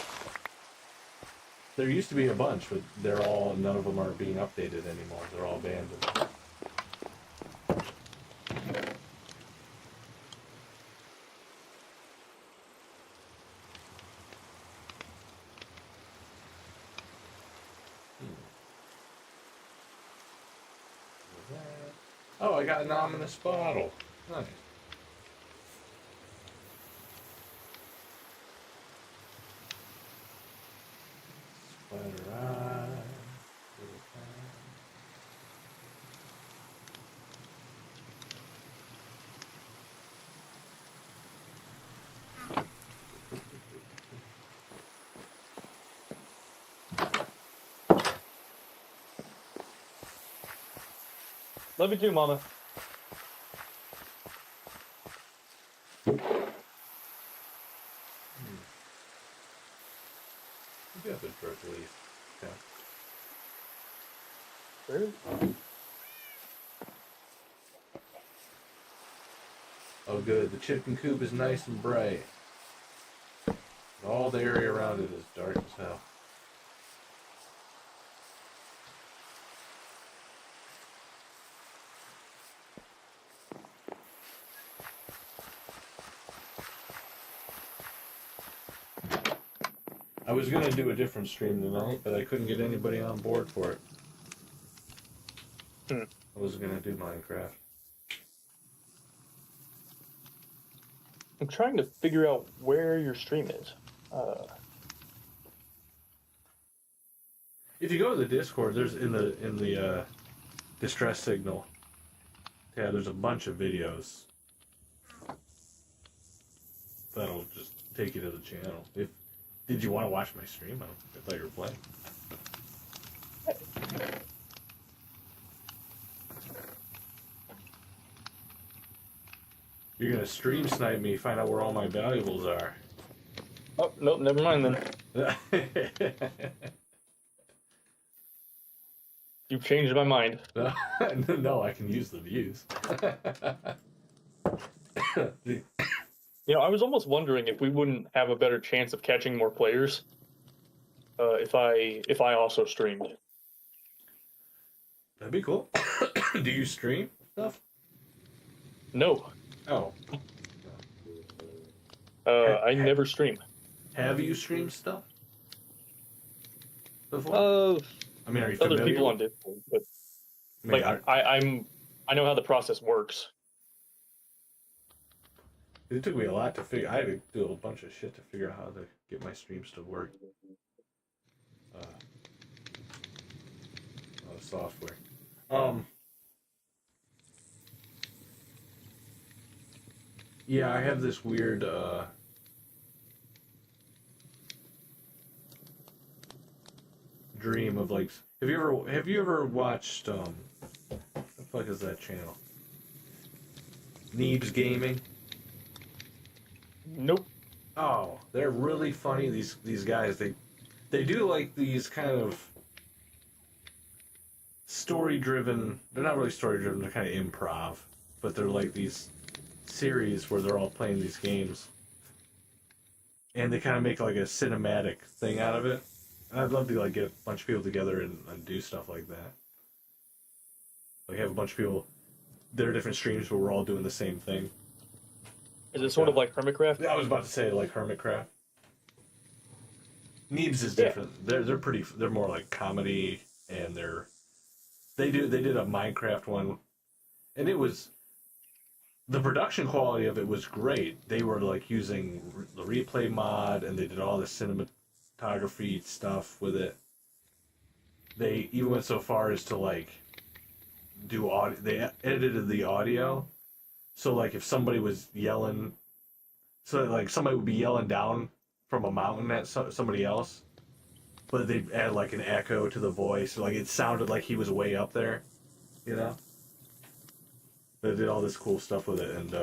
There used to be a bunch, but none of them aren't being updated anymore. They're all abandoned. Oh, I got an ominous bottle. Nice. Spider eye. Love you too, Mama. You got the drug leaf. Okay. Really? Oh, good. The chicken coop is nice and bright. All the area around it is dark as hell. I was going to do a different stream tonight, but I couldn't get anybody on board for it. I was going to do Minecraft. I'm trying to figure out where your stream is. If you go to the Discord, there's in the distress signal. Yeah, there's a bunch of videos. That'll just take you to the channel. Did you want to watch my stream? I thought you were playing. You're gonna stream snipe me, find out where all my valuables are. Oh, nope, never mind then. You've changed my mind. No, I can use the views. You know, I was almost wondering if we wouldn't have a better chance of catching more players if I also streamed. That'd be cool. Do you stream stuff? No, Oh. I never stream. Have you streamed stuff before? I mean, are you Other familiar? people on Discord, but I mean, like I know how the process works. it took me a lot to figure. I had to do a bunch of shit to figure out how to get my streams to work. Software. Yeah, I have this weird dream of like. Have you ever watched what the fuck is that channel? Neebs Gaming. Nope. Oh, they're really funny. These guys, they do like these kind of story-driven. They're not really story-driven. They're kind of improv, but they're like these series where they're all playing these games, and they kind of make like a cinematic thing out of it. And I'd love to like get a bunch of people together and do stuff like that. Like have a bunch of people. There are different streams where we're all doing the same thing. Is it sort of like Hermitcraft? I was about to say like Hermitcraft. Neebs is different. Yeah. They're more like comedy, and they did a Minecraft one, and it was the production quality of it was great. They were like using the replay mod, and they did all the cinematography stuff with it. They even went so far as to like do audio. They edited the audio. So, like, if somebody was yelling, so, like, somebody would be yelling down from a mountain at somebody else, but they'd add, like, an echo to the voice. Like, it sounded like he was way up there, you know? They did all this cool stuff with it, and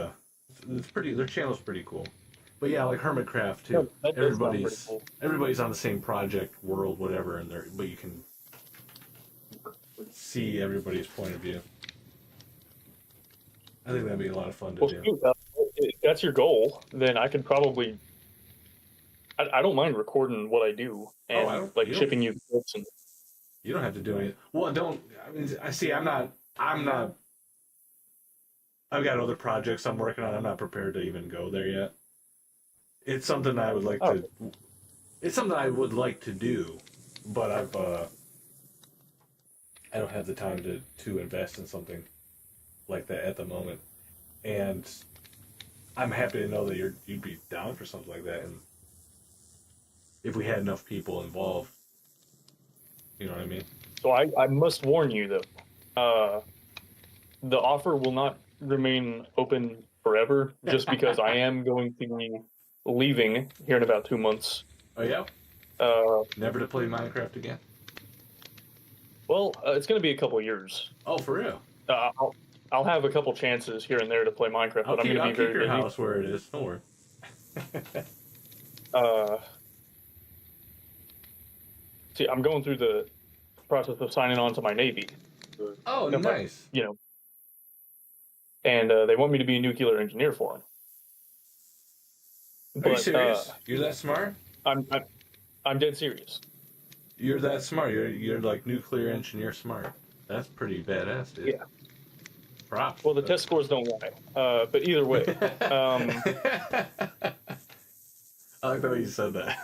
it's pretty, their channel's pretty cool. But, yeah, like Hermitcraft, too. Yeah, everybody's on the same project, world, whatever, but you can see everybody's point of view. I think that'd be a lot of fun to do. If that's your goal, then I could probably. I don't mind recording what I do and shipping you the clips and. You don't have to do anything. Well, don't. I mean, I see. I'm not. I've got other projects I'm working on. I'm not prepared to even go there yet. It's something I would like to. It's something I would like to do, but I don't have the time to invest in something like that at the moment, and I'm happy to know that you'd be down for something like that, and if we had enough people involved, you know what I mean. So I must warn you though, the offer will not remain open forever, just because I am going to be leaving here in about 2 months. Oh yeah. Never to play Minecraft again. Well, it's going to be a couple years. Oh, for real. I'll have a couple chances here and there to play Minecraft, but I'm going to be very busy. Your house where it is. Don't worry. See, I'm going through the process of signing on to my Navy. Oh, nice. You know, and they want me to be a nuclear engineer for them. Are you serious? You're that smart? I'm dead serious. You're that smart. You're like nuclear engineer smart. That's pretty badass, dude. Yeah. Props. Well, the test scores don't lie. But either way. I like the way you said that.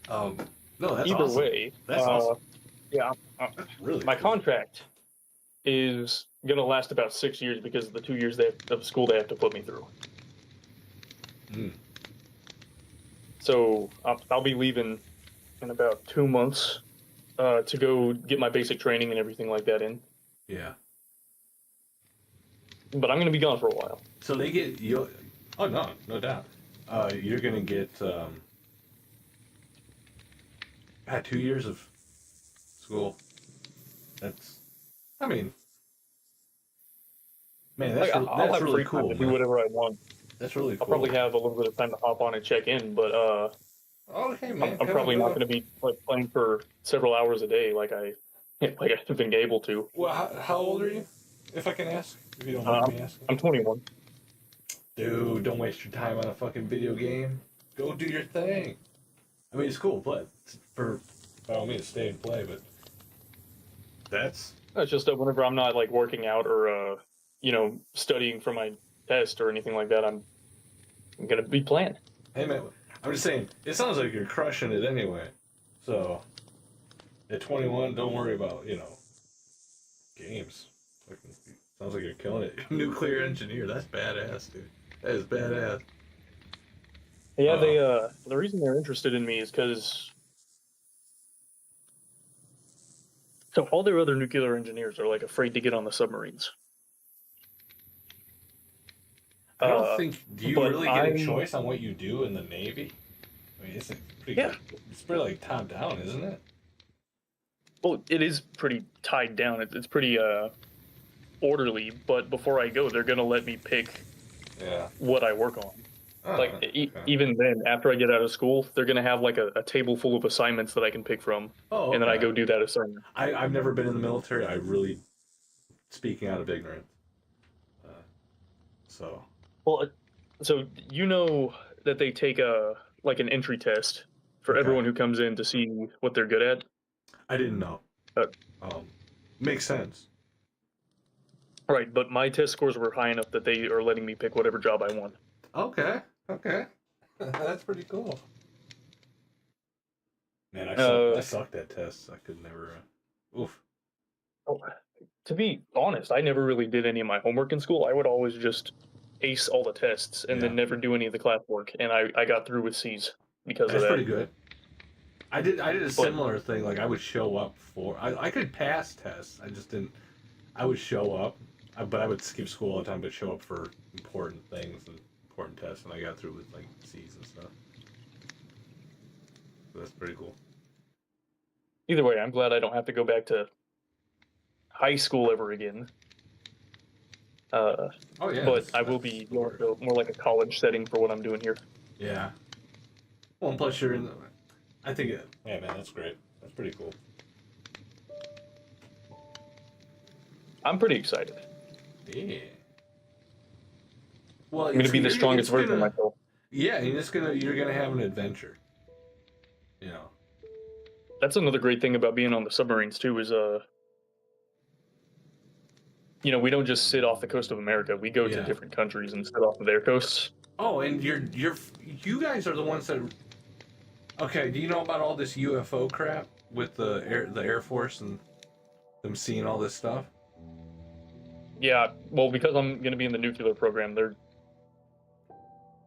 No, that's either awesome. way. That's awesome. Yeah. Really my cool. Contract is going to last about 6 years because of the 2 years of school they have to put me through. Mm. So I'll be leaving in about 2 months to go get my basic training and everything like that in. Yeah. But I'm going to be gone for a while. So they get you. Oh no doubt. You're going to get 2 years of school. That's. I mean, man, that's I'll have really free cool. time to do whatever I want. That's really cool. I'll probably have a little bit of time to hop on and check in, but okay, man. I'm probably not going to be like playing for several hours a day like I've been able to. Well, how old are you, if I can ask? If you don't mind me asking. I'm 21. Dude, don't waste your time on a fucking video game. go do your thing. I mean, it's cool, but for by all means, stay and play. But that's It's just that whenever I'm not like working out or studying for my test or anything like that, I'm gonna be playing. hey man. I'm just saying. It sounds like you're crushing it anyway. So at 21, don't worry about games. Sounds like you're killing it. Nuclear engineer. That's badass, dude. That is badass. Yeah, the reason they're interested in me is because so all their other nuclear engineers are like afraid to get on the submarines. I don't think. Do you but really get a choice on what you do in the Navy? I mean, it's pretty. Yeah. It's pretty like top down, isn't it? Well, it is pretty tied down. It's pretty orderly. But before I go, they're gonna let me pick what I work on. Okay. Even then, after I get out of school, they're gonna have like a table full of assignments that I can pick from, and then I go do that assignment. I've never been in the military. I really, speaking out of ignorance. Well, so you know that they take an entry test for everyone who comes in to see what they're good at. I didn't know. Makes sense. Right, but my test scores were high enough that they are letting me pick whatever job I want. Okay. That's pretty cool. Man, I sucked at tests. I could never. Oof. Oh, to be honest, I never really did any of my homework in school. I would always just ace all the tests and then never do any of the classwork, and I got through with C's because of that. That's pretty good. I did a similar thing. Like I would show up for. I could pass tests. I just didn't. I would show up, but I would skip school all the time. But show up for important things and important tests, and I got through with like C's and stuff. So that's pretty cool. Either way, I'm glad I don't have to go back to high school ever again. But I will be more like a college setting for what I'm doing here. Yeah. Well, and plus you're in the. I think yeah, man, that's great. That's pretty cool. I'm pretty excited. Yeah. Well, I'm gonna be the strongest version of myself. Yeah, you're gonna have an adventure. You know. That's another great thing about being on the submarines too. Is we don't just sit off the coast of America. We go to different countries and sit off of their coasts. Oh, and you guys are the ones that. Okay, do you know about all this UFO crap with the Air Force and them seeing all this stuff? Yeah, well, because I'm going to be in the nuclear program,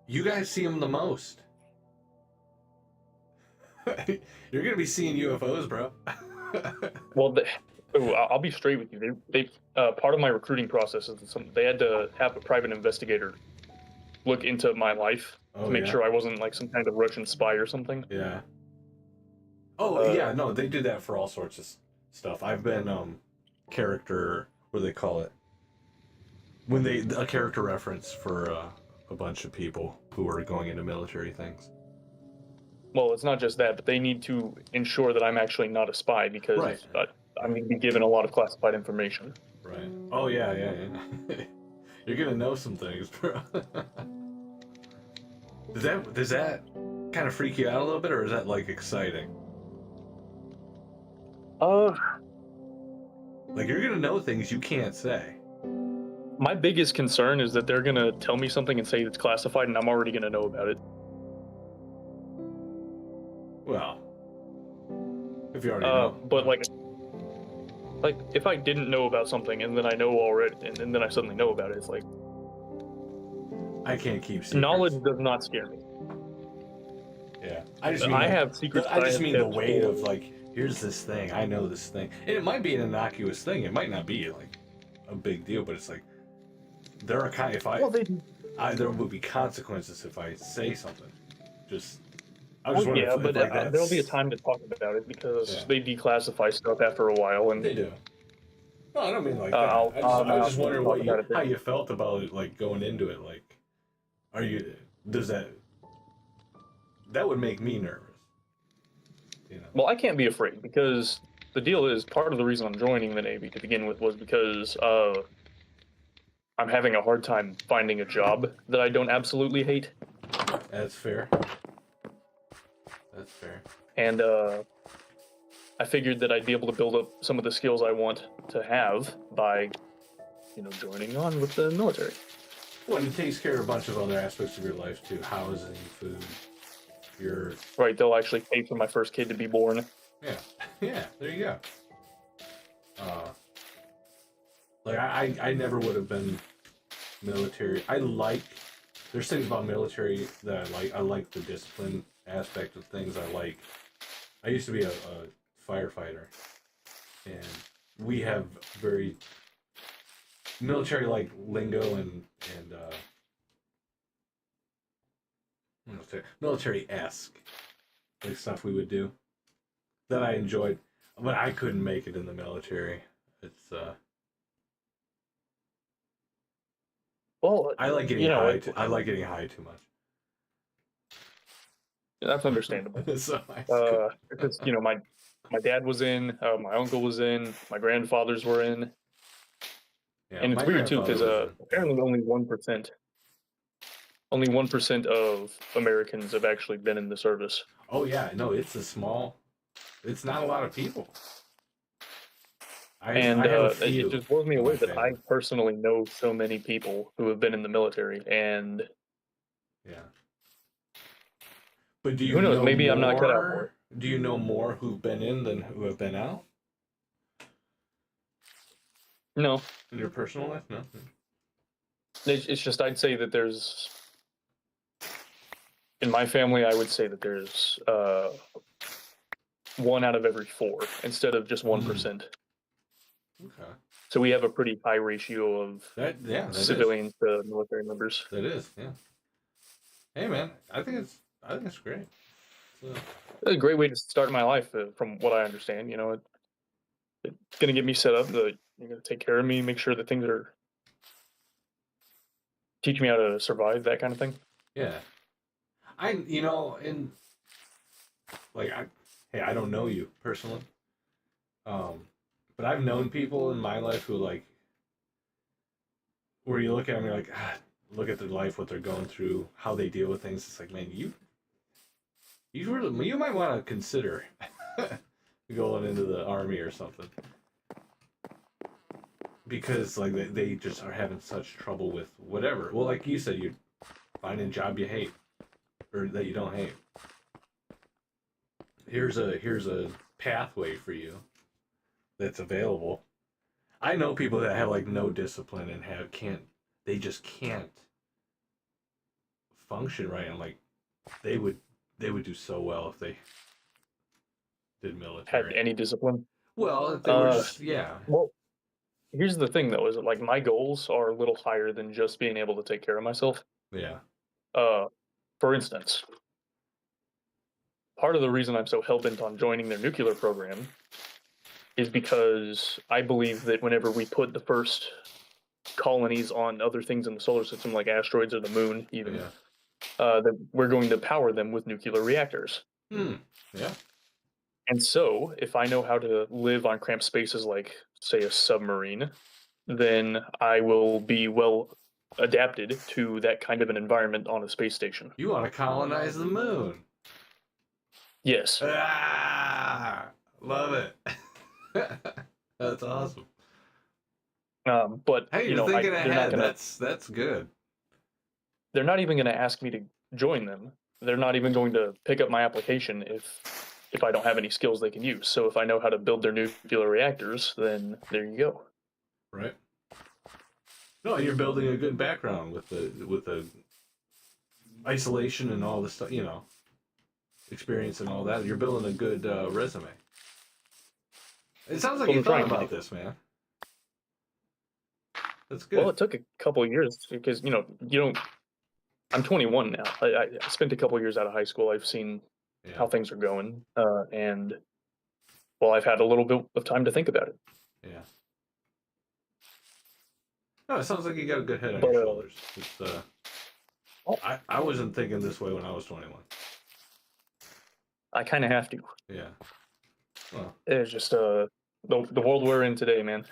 You guys see them the most. You're going to be seeing UFOs, bro. Well, I'll be straight with you. They part of my recruiting process is they had to have a private investigator look into my life to make sure I wasn't like some kind of Russian spy or something. Yeah. Oh, yeah, no, they do that for all sorts of stuff. I've been character, what do they call it? A character reference for a bunch of people who are going into military things. Well, it's not just that, but they need to ensure that I'm actually not a spy because I'm going to be given a lot of classified information. Right. Oh, yeah. You're going to know some things, bro. Does that kind of freak you out a little bit, or is that, like, exciting? Like, you're going to know things you can't say. My biggest concern is that they're going to tell me something and say it's classified, and I'm already going to know about it. Well, if you already know. But, like, if I didn't know about something, and then I know already, and then I suddenly know about it, it's like... I can't keep secrets. Knowledge does not scare me. Yeah. I have secrets. I just mean the weight of, like, here's this thing, I know this thing. And it might be an innocuous thing, it might not be, like, a big deal, but it's like, there are kind of, there would be consequences if I say something. There'll be a time to talk about it because they declassify stuff after a while, and they do. No, I don't mean like that. I was just wondering how you felt about it, like going into it. Like, that would make me nervous. You know. Well, I can't be afraid because the deal is part of the reason I'm joining the Navy to begin with was because I'm having a hard time finding a job that I don't absolutely hate. That's fair. That's fair. And I figured that I'd be able to build up some of the skills I want to have by, joining on with the military. Well, and it takes care of a bunch of other aspects of your life too: housing, food, your. Right, they'll actually pay for my first kid to be born. Yeah, yeah. There you go. Like I never would have been military. There's things about military that I like. I like the discipline aspect of things. I used to be a firefighter, and we have very military like lingo and military-esque like stuff we would do that I enjoyed, but I couldn't make it in the military. It's Well, I like getting high. I like getting high too much. That's understandable. So because my dad was in, my uncle was in, my grandfathers were in, yeah, and it's weird too because apparently only 1% of Americans have actually been in the service. Oh yeah, no, it's not a lot of people. It just blows me away that I personally know so many people who have been in the military, and yeah. But do you who knows? know Maybe more, I'm not cut out for it. Do you know more who've been in than who have been out? No. In your personal life, no. It's just I'd say that there's, in my family, I would say that there's 1 out of every 4 instead of just 1%. Okay. So we have a pretty high ratio of civilians to military members. That is, yeah. Hey man, I think it's great. It's a great way to start my life, from what I understand. It's gonna get me set up. You're gonna take care of me, make sure that things are, teach me how to survive, that kind of thing. Yeah, I don't know you personally, but I've known people in my life who where you look at them, you're like, look at their life, what they're going through, how they deal with things. It's like, man, you might want to consider going into the army or something, because they just are having such trouble with whatever. Well, like you said, you're finding a job you hate or that you don't hate. Here's a pathway for you that's available. I know people that have no discipline and they just can't function right. And they would do so well if they did military. Had any discipline? Well, if they were just, yeah. Well, here's the thing though, is that my goals are a little higher than just being able to take care of myself. Yeah. For instance, part of the reason I'm so hell-bent on joining their nuclear program is because I believe that whenever we put the first colonies on other things in the solar system, like asteroids or the moon even, that we're going to power them with nuclear reactors. Yeah. And so, if I know how to live on cramped spaces like, say, a submarine, then I will be well adapted to that kind of an environment on a space station. You want to colonize the moon? Yes. Love it. That's awesome. But hey, you're thinking ahead. That's good. They're not even going to ask me to join them. They're not even going to pick up my application if I don't have any skills they can use. So if I know how to build their nuclear reactors, then there you go. Right. No, you're building a good background with the isolation and all the stuff, experience and all that. You're building a good resume. It sounds like you thought about this, man. That's good. Well, it took a couple of years because you don't. I'm 21 now. I spent a couple of years out of high school. I've seen how things are going, and I've had a little bit of time to think about it. Yeah. No, it sounds like you got a good head on your shoulders. I wasn't thinking this way when I was 21. I kind of have to. Yeah. Well. It's just the world we're in today, man.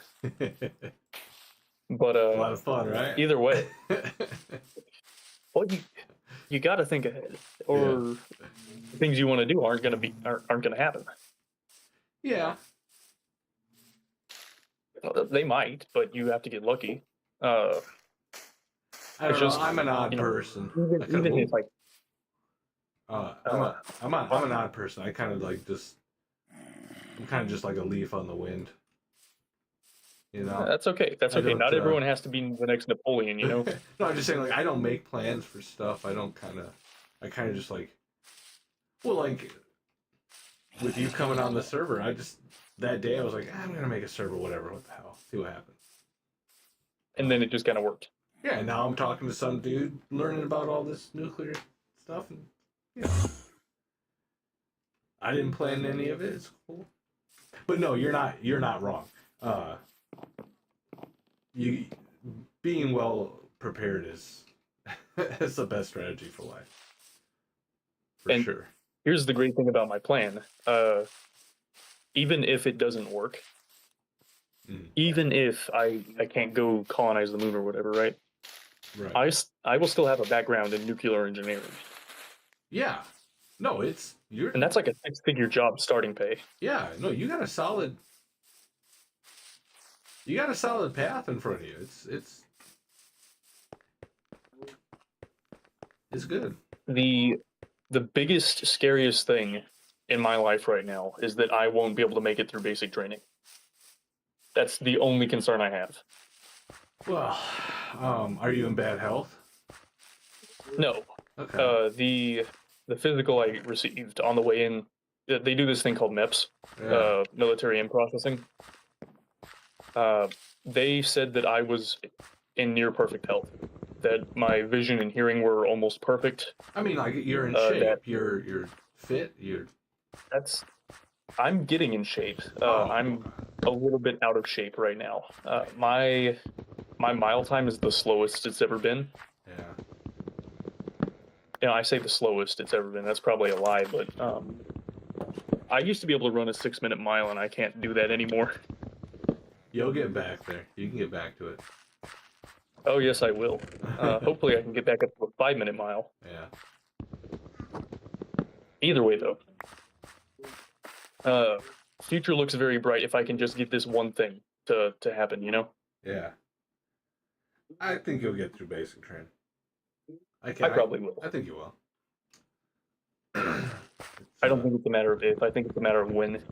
But a lot of fun, right? Either way, well, you got to think ahead, or things you want to do aren't gonna happen. Yeah. They might, but you have to get lucky. I don't It's know. just, I'm an odd you know, person. even if like I'm an odd person. I kind of like just. I'm kind of just like a leaf on the wind. You know. that's okay. That's I okay. don't. Not everyone has to be the next Napoleon, you know. No, I'm just saying. Like, I don't make plans for stuff. I don't kind of. I kind of just like. Well, like with you coming on the server, I just that day I was like, I'm gonna make a server, whatever. What the hell? See what happens. And then it just kind of worked. Yeah, and now I'm talking to some dude, learning about all this nuclear stuff, and you know, I didn't plan any of it. It's cool, but no, you're not wrong. You being well prepared is is the best strategy for life, for And sure. here's the great thing about my plan. Even if it doesn't work, even if I can't go colonize the moon or whatever, right? Right. I will still have a background in nuclear engineering. Yeah. No, And that's like a 6-figure job starting pay. Yeah, no, you got a solid path in front of you. It's good. The biggest, scariest thing in my life right now is that I won't be able to make it through basic training. That's the only concern I have. Well, are you in bad health? No. Okay. The physical I received on the way in, they do this thing called MEPS, military in processing. They said that I was in near perfect health, that my vision and hearing were almost perfect. I mean, like you're in shape. You're fit. I'm getting in shape. I'm a little bit out of shape right now. My mile time is the slowest it's ever been. Yeah. You know, I say the slowest it's ever been. That's probably a lie, but I used to be able to run a 6-minute mile, and I can't do that anymore. You'll get back there. You can get back to it. Oh yes, I will. Hopefully, I can get back up to a 5-minute mile. Yeah. Either way, though, future looks very bright if I can just get this one thing to happen. You know. Yeah. I think you'll get through basic training. I probably will. I think you will. I don't think it's a matter of if. I think it's a matter of when.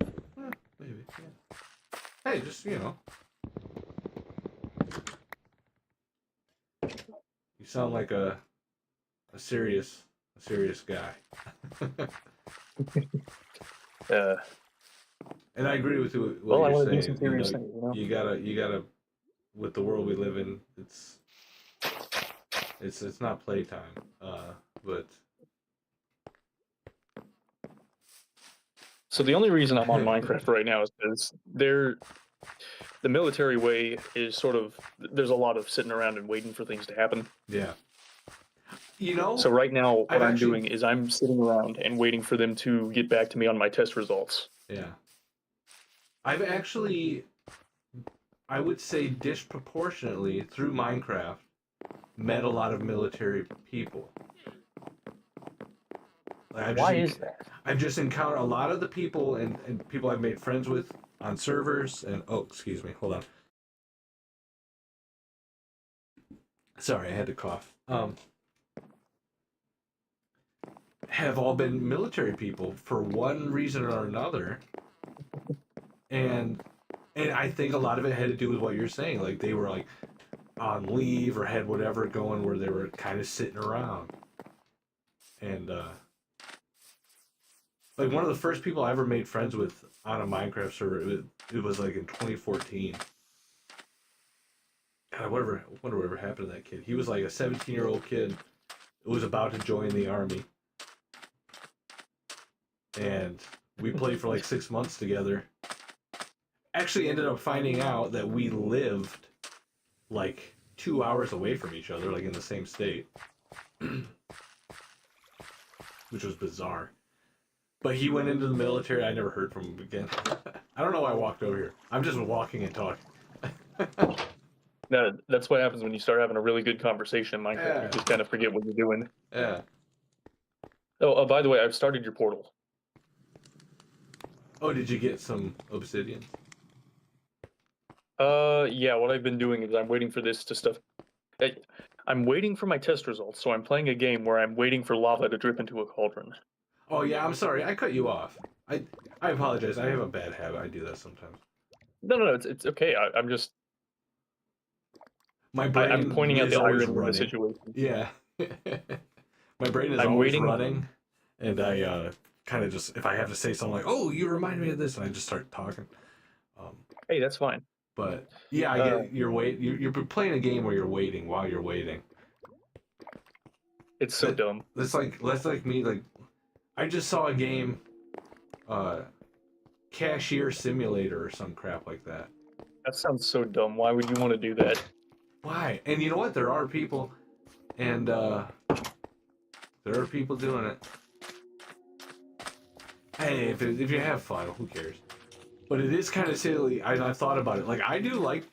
Maybe. Yeah. Hey, just you sound like a serious guy. And I agree with you. What you're saying. Do some serious things. You gotta. With the world we live in, it's not playtime. But. So the only reason I'm on Minecraft right now is because the military way is sort of, there's a lot of sitting around and waiting for things to happen. Yeah. So right now, what I'm doing is I'm sitting around and waiting for them to get back to me on my test results. Yeah. I've actually, I would say disproportionately through Minecraft, met a lot of military people. Why is that? I've just encountered a lot of the people and people I've made friends with on servers and excuse me, hold on. Sorry, I had to cough. Have all been military people for one reason or another. And I think a lot of it had to do with what you're saying. Like they were like on leave or had whatever going where they were kind of sitting around. And like one of the first people I ever made friends with on a Minecraft server, it was like in 2014. God, wonder whatever happened to that kid. He was like a 17-year-old kid who was about to join the army. And we played for like 6 months together. Actually ended up finding out that we lived like 2 hours away from each other, like in the same state. Which was bizarre. But he went into the military. I never heard from him again. I don't know why I walked over here. I'm just walking and talking. No, that's what happens when you start having a really good conversation in Minecraft. You just kind of forget what you're doing. Yeah. Oh, by the way, I've started your portal. Oh, did you get some obsidian? Yeah, what I've been doing is I'm waiting for this to stuff. I'm waiting for my test results, so I'm playing a game where I'm waiting for lava to drip into a cauldron. Oh yeah, I'm sorry, I cut you off. I apologize. I have a bad habit. I do that sometimes. No, it's okay. I'm just My I'm brain pointing out is the always irony of the running. situation. Yeah. My brain is I'm always waiting. running, and I kind of just, if I have to say something like, "Oh, you remind me of this," and I just start talking. Hey, that's fine. But yeah, I get you're playing a game where you're waiting while you're waiting. It's so dumb. That's like me. Like I just saw a game, Cashier Simulator or some crap like that. That sounds so dumb. Why would you want to do that? Why? And you know what? There are people, and there are people doing it. Hey, if you have fun, who cares? But it is kind of silly. I've thought about it. Like I like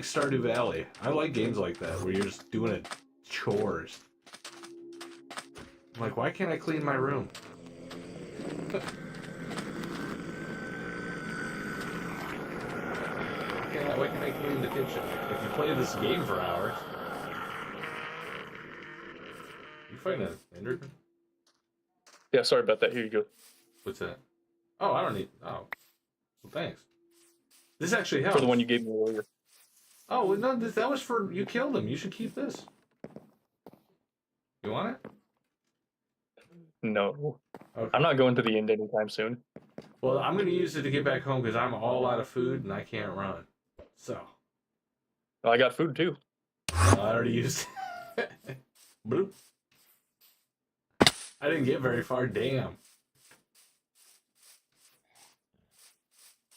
Stardew Valley. I like games like that where you're just doing it chores. I'm like, why can't I clean my room? Why can't I clean the kitchen? If you play this game for hours, you find an Enderman. Yeah, sorry about that. Here you go. What's that? Oh, I don't need. Oh, well, thanks. This actually helps. For the one you gave me earlier. Oh well, no, that was for you killed him. You should keep this. You want it? No. Okay. I'm not going to the end anytime soon. Well, I'm going to use it to get back home because I'm all out of food and I can't run. So. I got food too. I already used it. Bloop. I didn't get very far. Damn.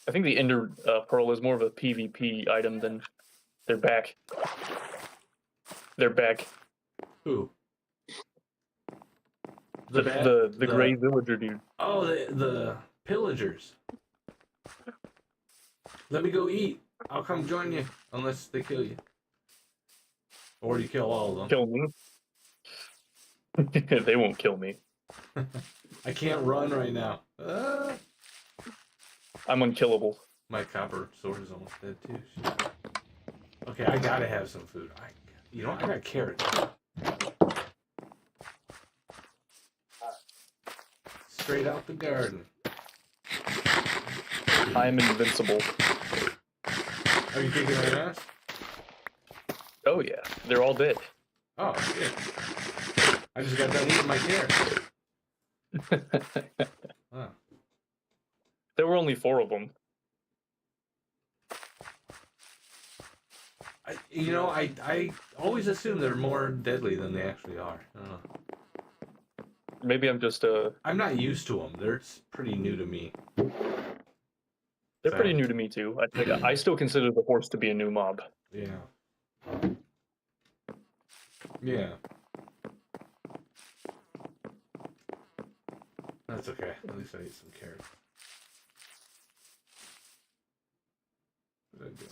I think the Ender Pearl is more of a PvP item than they're back. They're back. Who? The gray villager dude. Oh, the pillagers. Let me go eat. I'll come join you unless they kill you. Or you kill all of them. Kill me? They won't kill me. I can't run right now. I'm unkillable. My copper sword is almost dead too. Shit. Okay, I gotta have some food. You know what? I got carrots. Straight out the garden. I'm invincible. Are you kicking my ass? Oh yeah, they're all dead. Oh shit! I just got done eating my carrots. Wow. There were only 4 of them. I always assume they're more deadly than they actually are. I don't know. Maybe I'm just I'm not used to them. They're pretty new to me. They're pretty new to me too. I still consider the horse to be a new mob. Yeah. Yeah. That's okay. At least I ate some carrots. What did I do?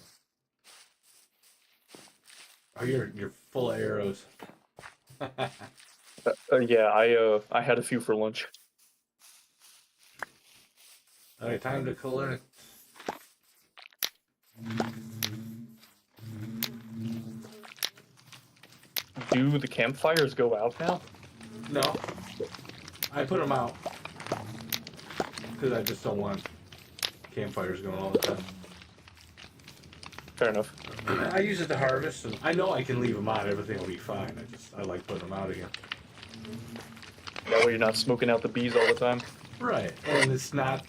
Oh, you're full of arrows. Yeah, I had a few for lunch. All right, time to collect. Do the campfires go out now? No, I put them out because I just don't want campfires going all the time. Fair enough. I use it to harvest, and I know I can leave them out. Everything will be fine. I like putting them out again. That way you're not smoking out the bees all the time. Right, and it's not.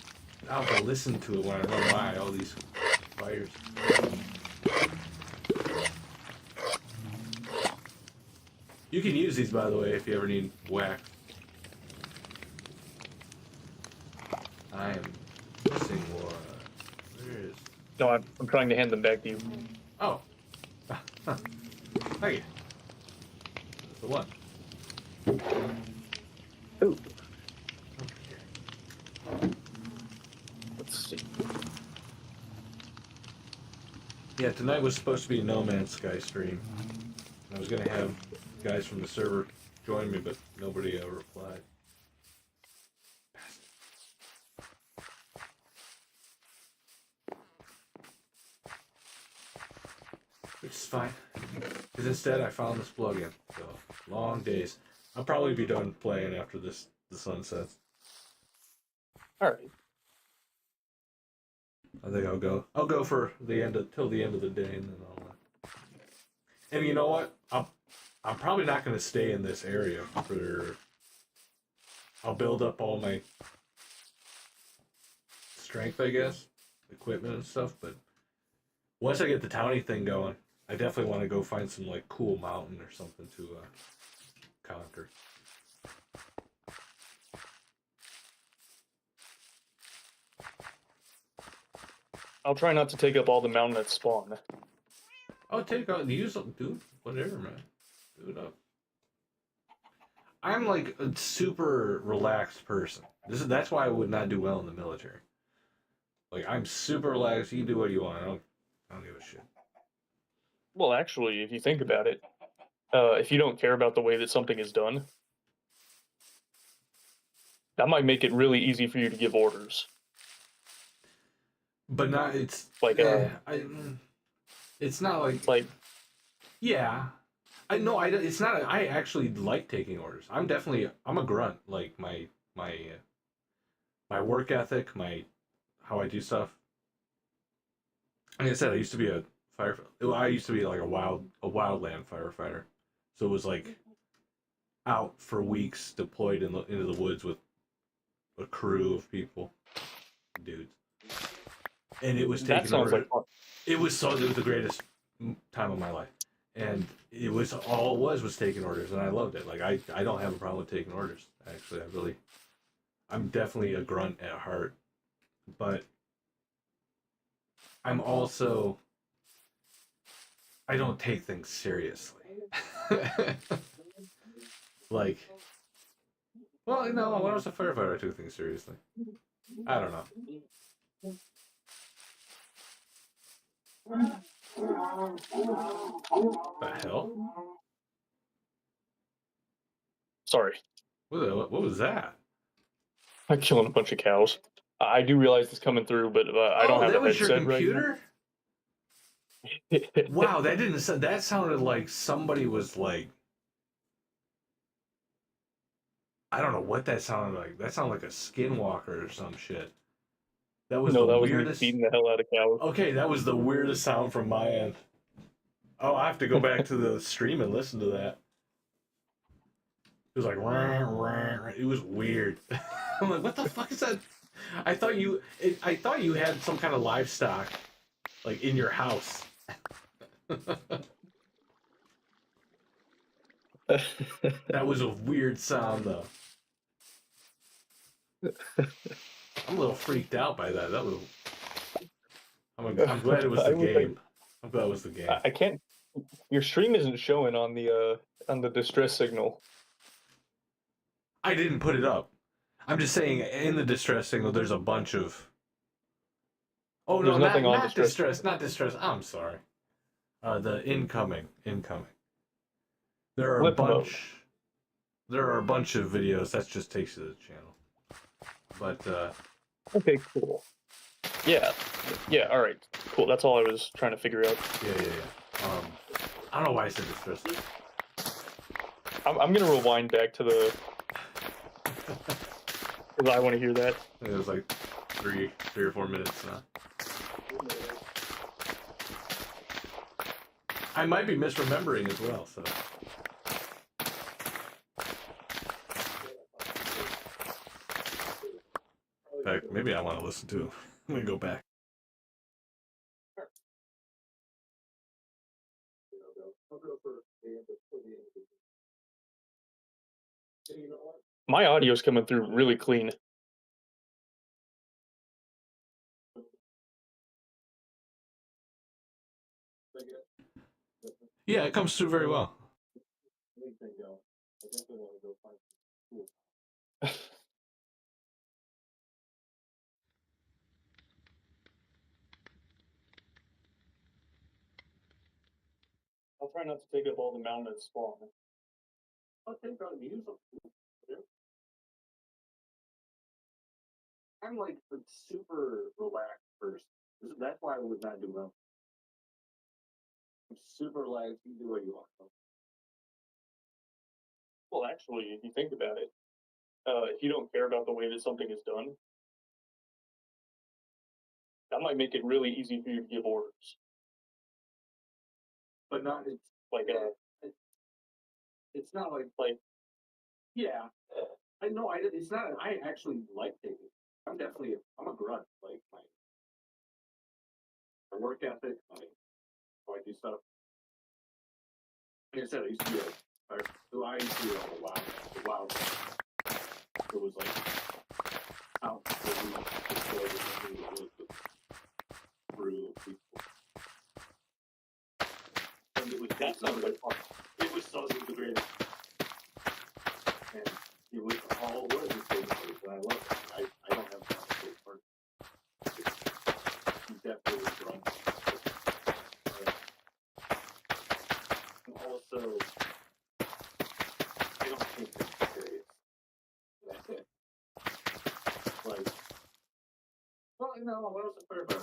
I'll have to listen to it when I run by all these fires. You can use these, by the way, if you ever need wax. I am missing one. Where is? No, I'm trying to hand them back to you. Oh. Thank you. That's the one. Ooh. Okay. Let's see. Yeah, tonight was supposed to be a No Man's Sky stream. I was gonna have guys from the server join me, but nobody replied. which is fine. Because instead I found this plugin. So, long days. I'll probably be done playing after the sun sets. Alright. I think I'll go for till the end of the day, and then I'll. And you know what? I'm probably not going to stay in this area for. I'll build up all my strength, I guess, equipment and stuff. But once I get the townie thing going, I definitely want to go find some like cool mountain or something to conquer. I'll try not to take up all the mountain at spawn. I'll take out use them, dude. Whatever, man. Do it up. I'm like a super relaxed person. That's why I would not do well in the military. Like I'm super relaxed. You do what you want. I don't give a shit. Well, actually, if you think about it, if you don't care about the way that something is done, that might make it really easy for you to give orders. But not it's like it's not like yeah. It's not. I actually like taking orders. I'm a grunt. Like my work ethic, how I do stuff. Like I said, I used to be a firefighter. I used to be like a wildland firefighter. So it was like out for weeks, deployed into the woods with a crew of people, dudes. And it was taking sounds orders. like fun. It was the greatest time of my life. And it was all it was taking orders, and I loved it. Like I don't have a problem with taking orders. Actually, I'm definitely a grunt at heart, but I'm also I don't take things seriously. Like, well, no, when I was a firefighter, I took things seriously. I don't know. The hell? Sorry. What was that? I'm killing a bunch of cows. I do realize it's coming through, but I don't have that a was your headset computer? right now. Wow, that sounded like somebody was like, I don't know what that sounded like. That sounded like a skinwalker or some shit. That was No, the that was me weirdest. beating the hell out of cows. Okay, that was the weirdest sound from my end. Oh, I have to go back to the stream and listen to that. It was like, rah, rah, rah. It was weird. I'm like, what the fuck is that? I thought you had some kind of livestock, like in your house. That was a weird sound, though. I'm a little freaked out by that. That was. I'm glad it was the game. I'm glad it was the game. I can't. Your stream isn't showing on the distress signal. I didn't put it up. I'm just saying, in the distress signal, there's a bunch of. Oh no, There's nothing on not distress, not distress. I'm sorry. The incoming. There are a Flip mode. bunch. There are a bunch of videos that just takes you to the channel. But Okay, cool. Yeah. All right, cool. That's all I was trying to figure out. yeah. I don't know why I said distress. I'm gonna rewind back to the. Because I want to hear that. It was like 3 or 4 minutes now. I might be misremembering as well, so. In fact, maybe I want to listen to it. I'm gonna go back. My audio's coming through really clean. Yeah, it comes through very well. I'll try not to take up all the mountain at spawn. I'll take on use them. I'm like a super relaxed person. That's why I would not do well. super light. You do what you want. Well, actually, if you think about it, if you don't care about the way that something is done, that might make it really easy for you to give orders. But not it's Like, it's not like yeah. I know. It's not. I actually like taking. I'm definitely. I'm a grunt. Like my work ethic. How I do stuff. Like I said, I used to be I used to be on the wild. It was like out through people. And it was that sounds like fun. It was so the greatest. And it was all over the same place, and I love it. I don't have time to take part. Definitely drunk. And also, I don't think it's serious. That's it. Like, well, no, what was the third part?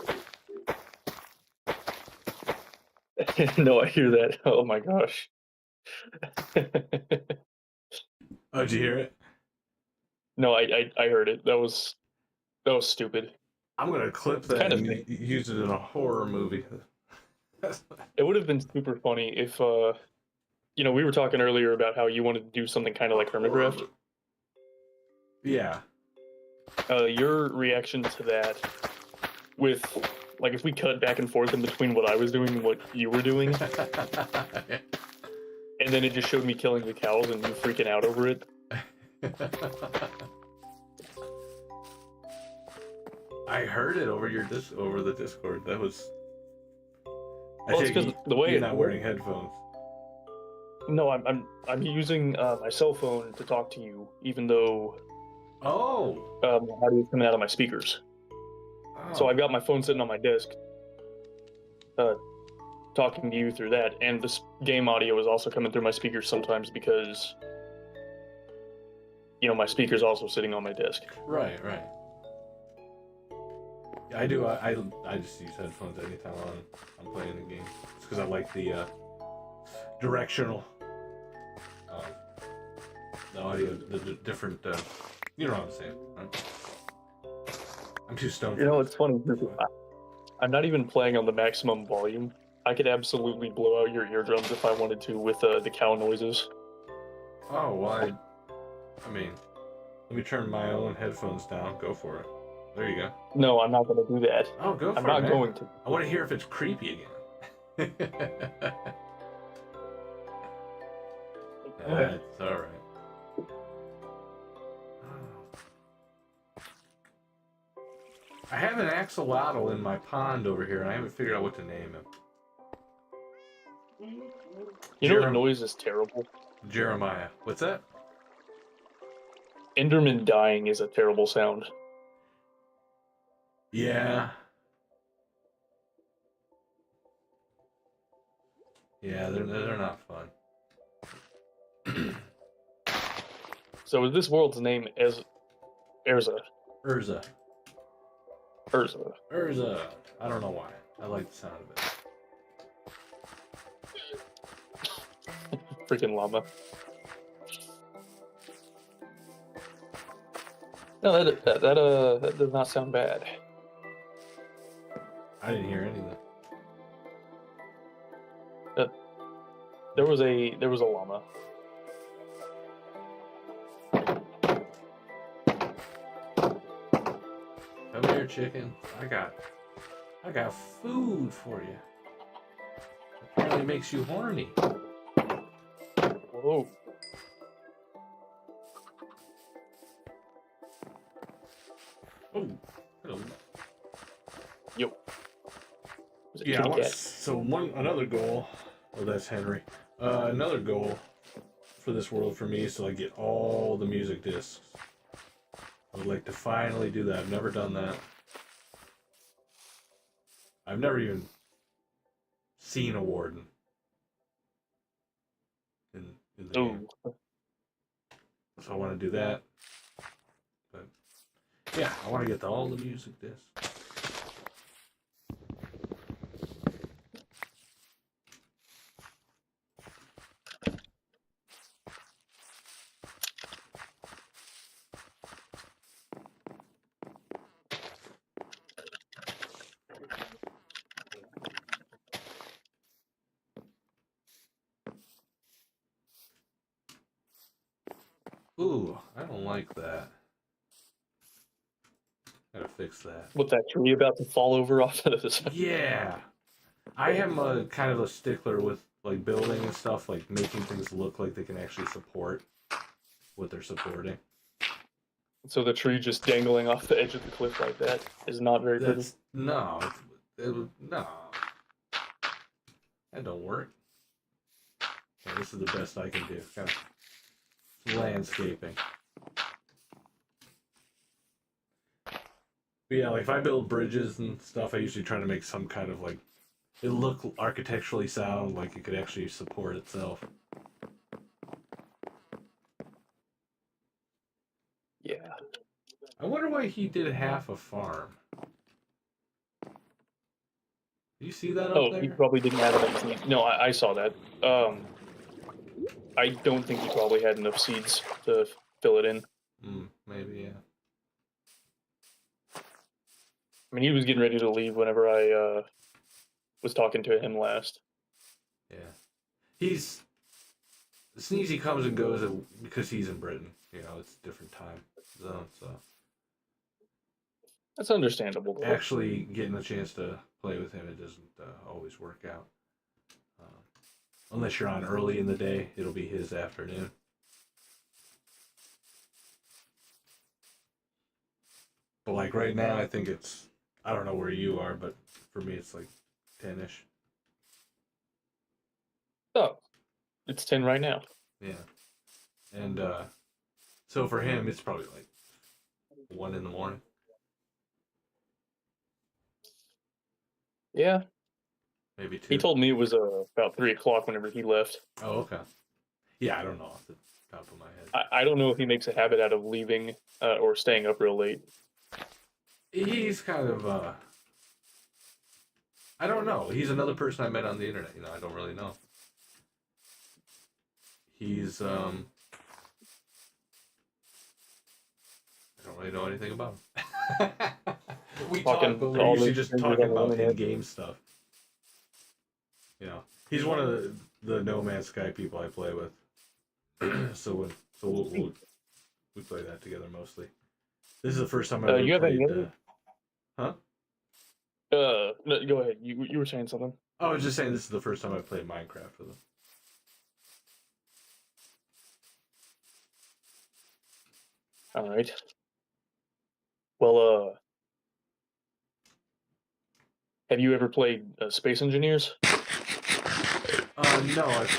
No, I hear that. Oh my gosh. Oh, did you hear it? No, I heard it. That was stupid. I'm gonna clip that Kind of and use it in a horror movie. It would have been super funny if we were talking earlier about how you wanted to do something kind of like Hermitcraft. Yeah. Your reaction to that with like if we cut back and forth in between what I was doing and what you were doing, and then it just showed me killing the cows and you freaking out over it. I heard it over over the Discord. That was. Well, it's because the way you're not wearing headphones. No, I'm using my cell phone to talk to you, even though audio is coming out of my speakers. Oh. So I've got my phone sitting on my desk, talking to you through that, and this game audio is also coming through my speakers sometimes because my speaker's also sitting on my desk. Right. I do. I just use headphones anytime I'm playing the game. It's because I like the directional, the audio, the different. You know what I'm saying? Right? I'm too stoned. It's funny. I'm not even playing on the maximum volume. I could absolutely blow out your eardrums if I wanted to with the cow noises. Oh, why? I mean, let me turn my own headphones down. Go for it. There you go. No, I'm not going to do that. Oh, go for it. I'm not going to. I want to hear if it's creepy again. That's all right. I have an axolotl in my pond over here, and I haven't figured out what to name him. You know what noise is terrible? Jeremiah. What's that? Enderman dying is a terrible sound. Yeah. Yeah, they're not fun. So is this world's name as Erza? Erza. Erza. I don't know why. I like the sound of it. Freaking llama. No, that does not sound bad. I didn't hear anything. There was a llama. Come here, chicken. I got food for you. Apparently makes you horny. Whoa. Oh, hello. Yo. Yeah, another goal. Oh, that's Henry. Another goal for this world for me is to get all the music discs. I would like to finally do that. I've never done that. I've never even seen a warden in the game. So I want to do that. But yeah, I want to get all the music discs. Ooh, I don't like that. Gotta fix that. With that tree about to fall over off of this. Yeah. I am a kind of a stickler with like building and stuff, like making things look like they can actually support what they're supporting. So the tree just dangling off the edge of the cliff like that is not very pretty. That's no, no, that don't work. Okay, this is the best I can do. Kind of landscaping. But yeah, like if I build bridges and stuff, I usually try to make some kind of like it look architecturally sound, like it could actually support itself. Yeah. I wonder why he did half a farm. Do you see that up Oh, there? he probably didn't have enough seeds. No, I saw that. I don't think he probably had enough seeds to fill it in. Maybe, yeah. I mean, he was getting ready to leave whenever I was talking to him last. Yeah. He's... Sneezy comes and goes because he's in Britain. You know, it's a different time zone, so... That's understandable. Actually getting a chance to play with him, it doesn't always work out. Unless you're on early in the day, it'll be his afternoon. But like right now, I think it's... I don't know where you are, but for me it's like 10-ish. Oh, it's 10 right now. Yeah. And so for him, it's probably like 1 in the morning. Yeah. Maybe 2. He told me it was about 3 o'clock whenever he left. Oh, okay. Yeah, I don't know off the top of my head. I don't know if he makes a habit out of leaving or staying up real late. He's kind of, I don't know. He's another person I met on the internet. You know, I don't really know. He's, I don't really know anything about him. We talk, but we're usually just talking about in-game stuff. You know, he's one of the No Man's Sky people I play with. so we play that together mostly. This is the first time I ever played. Huh? No, go ahead. You were saying something. I was just saying this is the first time I played Minecraft with him. All right. Well, have you ever played Space Engineers? No, I've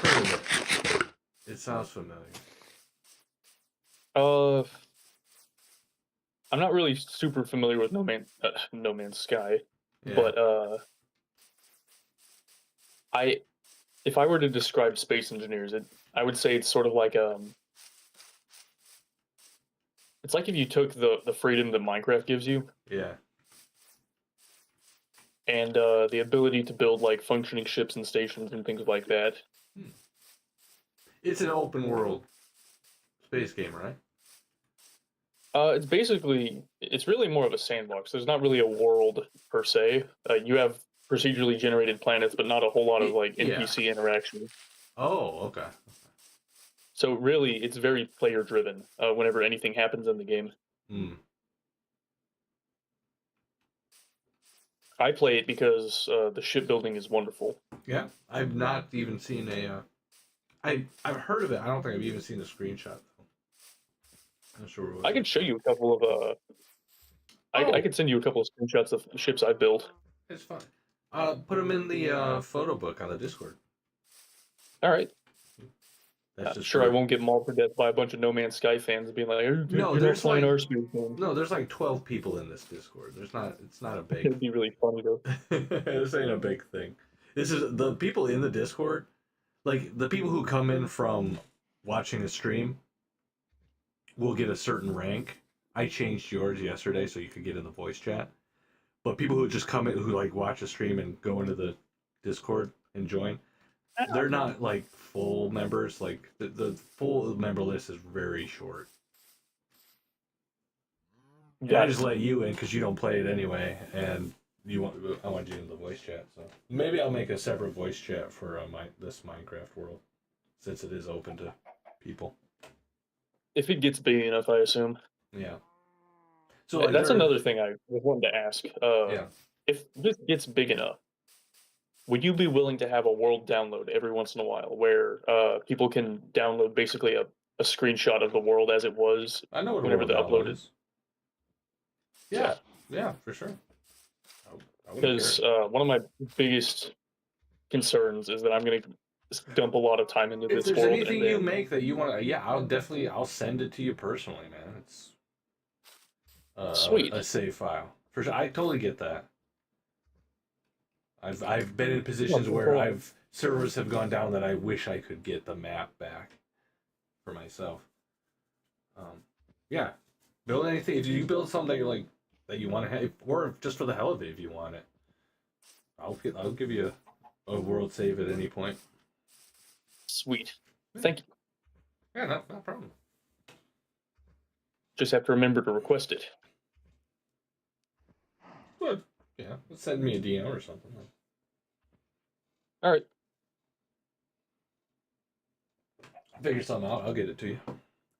heard of it. It sounds familiar. I'm not really super familiar with No Man's Sky, Yeah. but if I were to describe Space Engineers, I would say it's sort of like it's like if you took the freedom that Minecraft gives you, Yeah. and the ability to build like functioning ships and stations and things like that. It's an open world space game, right? It's really more of a sandbox. There's not really a world per se. You have procedurally generated planets, but not a whole lot of like NPC interaction. Oh, okay. So really, it's very player driven. Whenever anything happens in the game, I play it because the shipbuilding is wonderful. Yeah, I've not even seen a. I've heard of it. I don't think I've even seen a screenshot. I'm not sure. I can show you a couple of. I can send you a couple of screenshots of the ships I built. It's fine. Put them in the photo book on the Discord. All right. That's just sure I won't get mauled to death by a bunch of No Man's Sky fans being like, no, there's like our space game. No, there's like 12 people in this Discord. There's not. It's not a big. It'd be really funny though. This ain't a big thing. This is the people in the Discord, like the people who come in from watching a stream, will get a certain rank. I changed yours yesterday so you could get in the voice chat. But people who just come in, who like watch a stream and go into the Discord and join, they're not like full members. Like the full member list is very short. Yeah, I just let you in because you don't play it anyway, and I want you in the voice chat. So maybe I'll make a separate voice chat for this Minecraft world, since it is open to people. If it gets big enough, I assume. Yeah. So like That's there, another thing I was wanting to ask. yeah. If this gets big enough, would you be willing to have a world download every once in a while where people can download basically a screenshot of the world as it was I know what a whenever world they download uploaded? is. Yeah, Yeah, yeah, for sure. I wouldn't care. because one of my biggest concerns is that I'm going to dump a lot of time into If this there's world and anything you then make that you want to, yeah, I'll send it to you personally, man. It's sweet. a save file for sure. I totally get that. I've been in positions where I've servers have gone down that I wish I could get the map back for myself. Yeah, build anything. If you build something that you're like that you want to have, or just for the hell of it, if you want it, I'll give you a world save at any point. Sweet. Thank you. Yeah, no problem. Just have to remember to request it. But yeah, send me a DM or something. All right. Figure something out. I'll get it to you.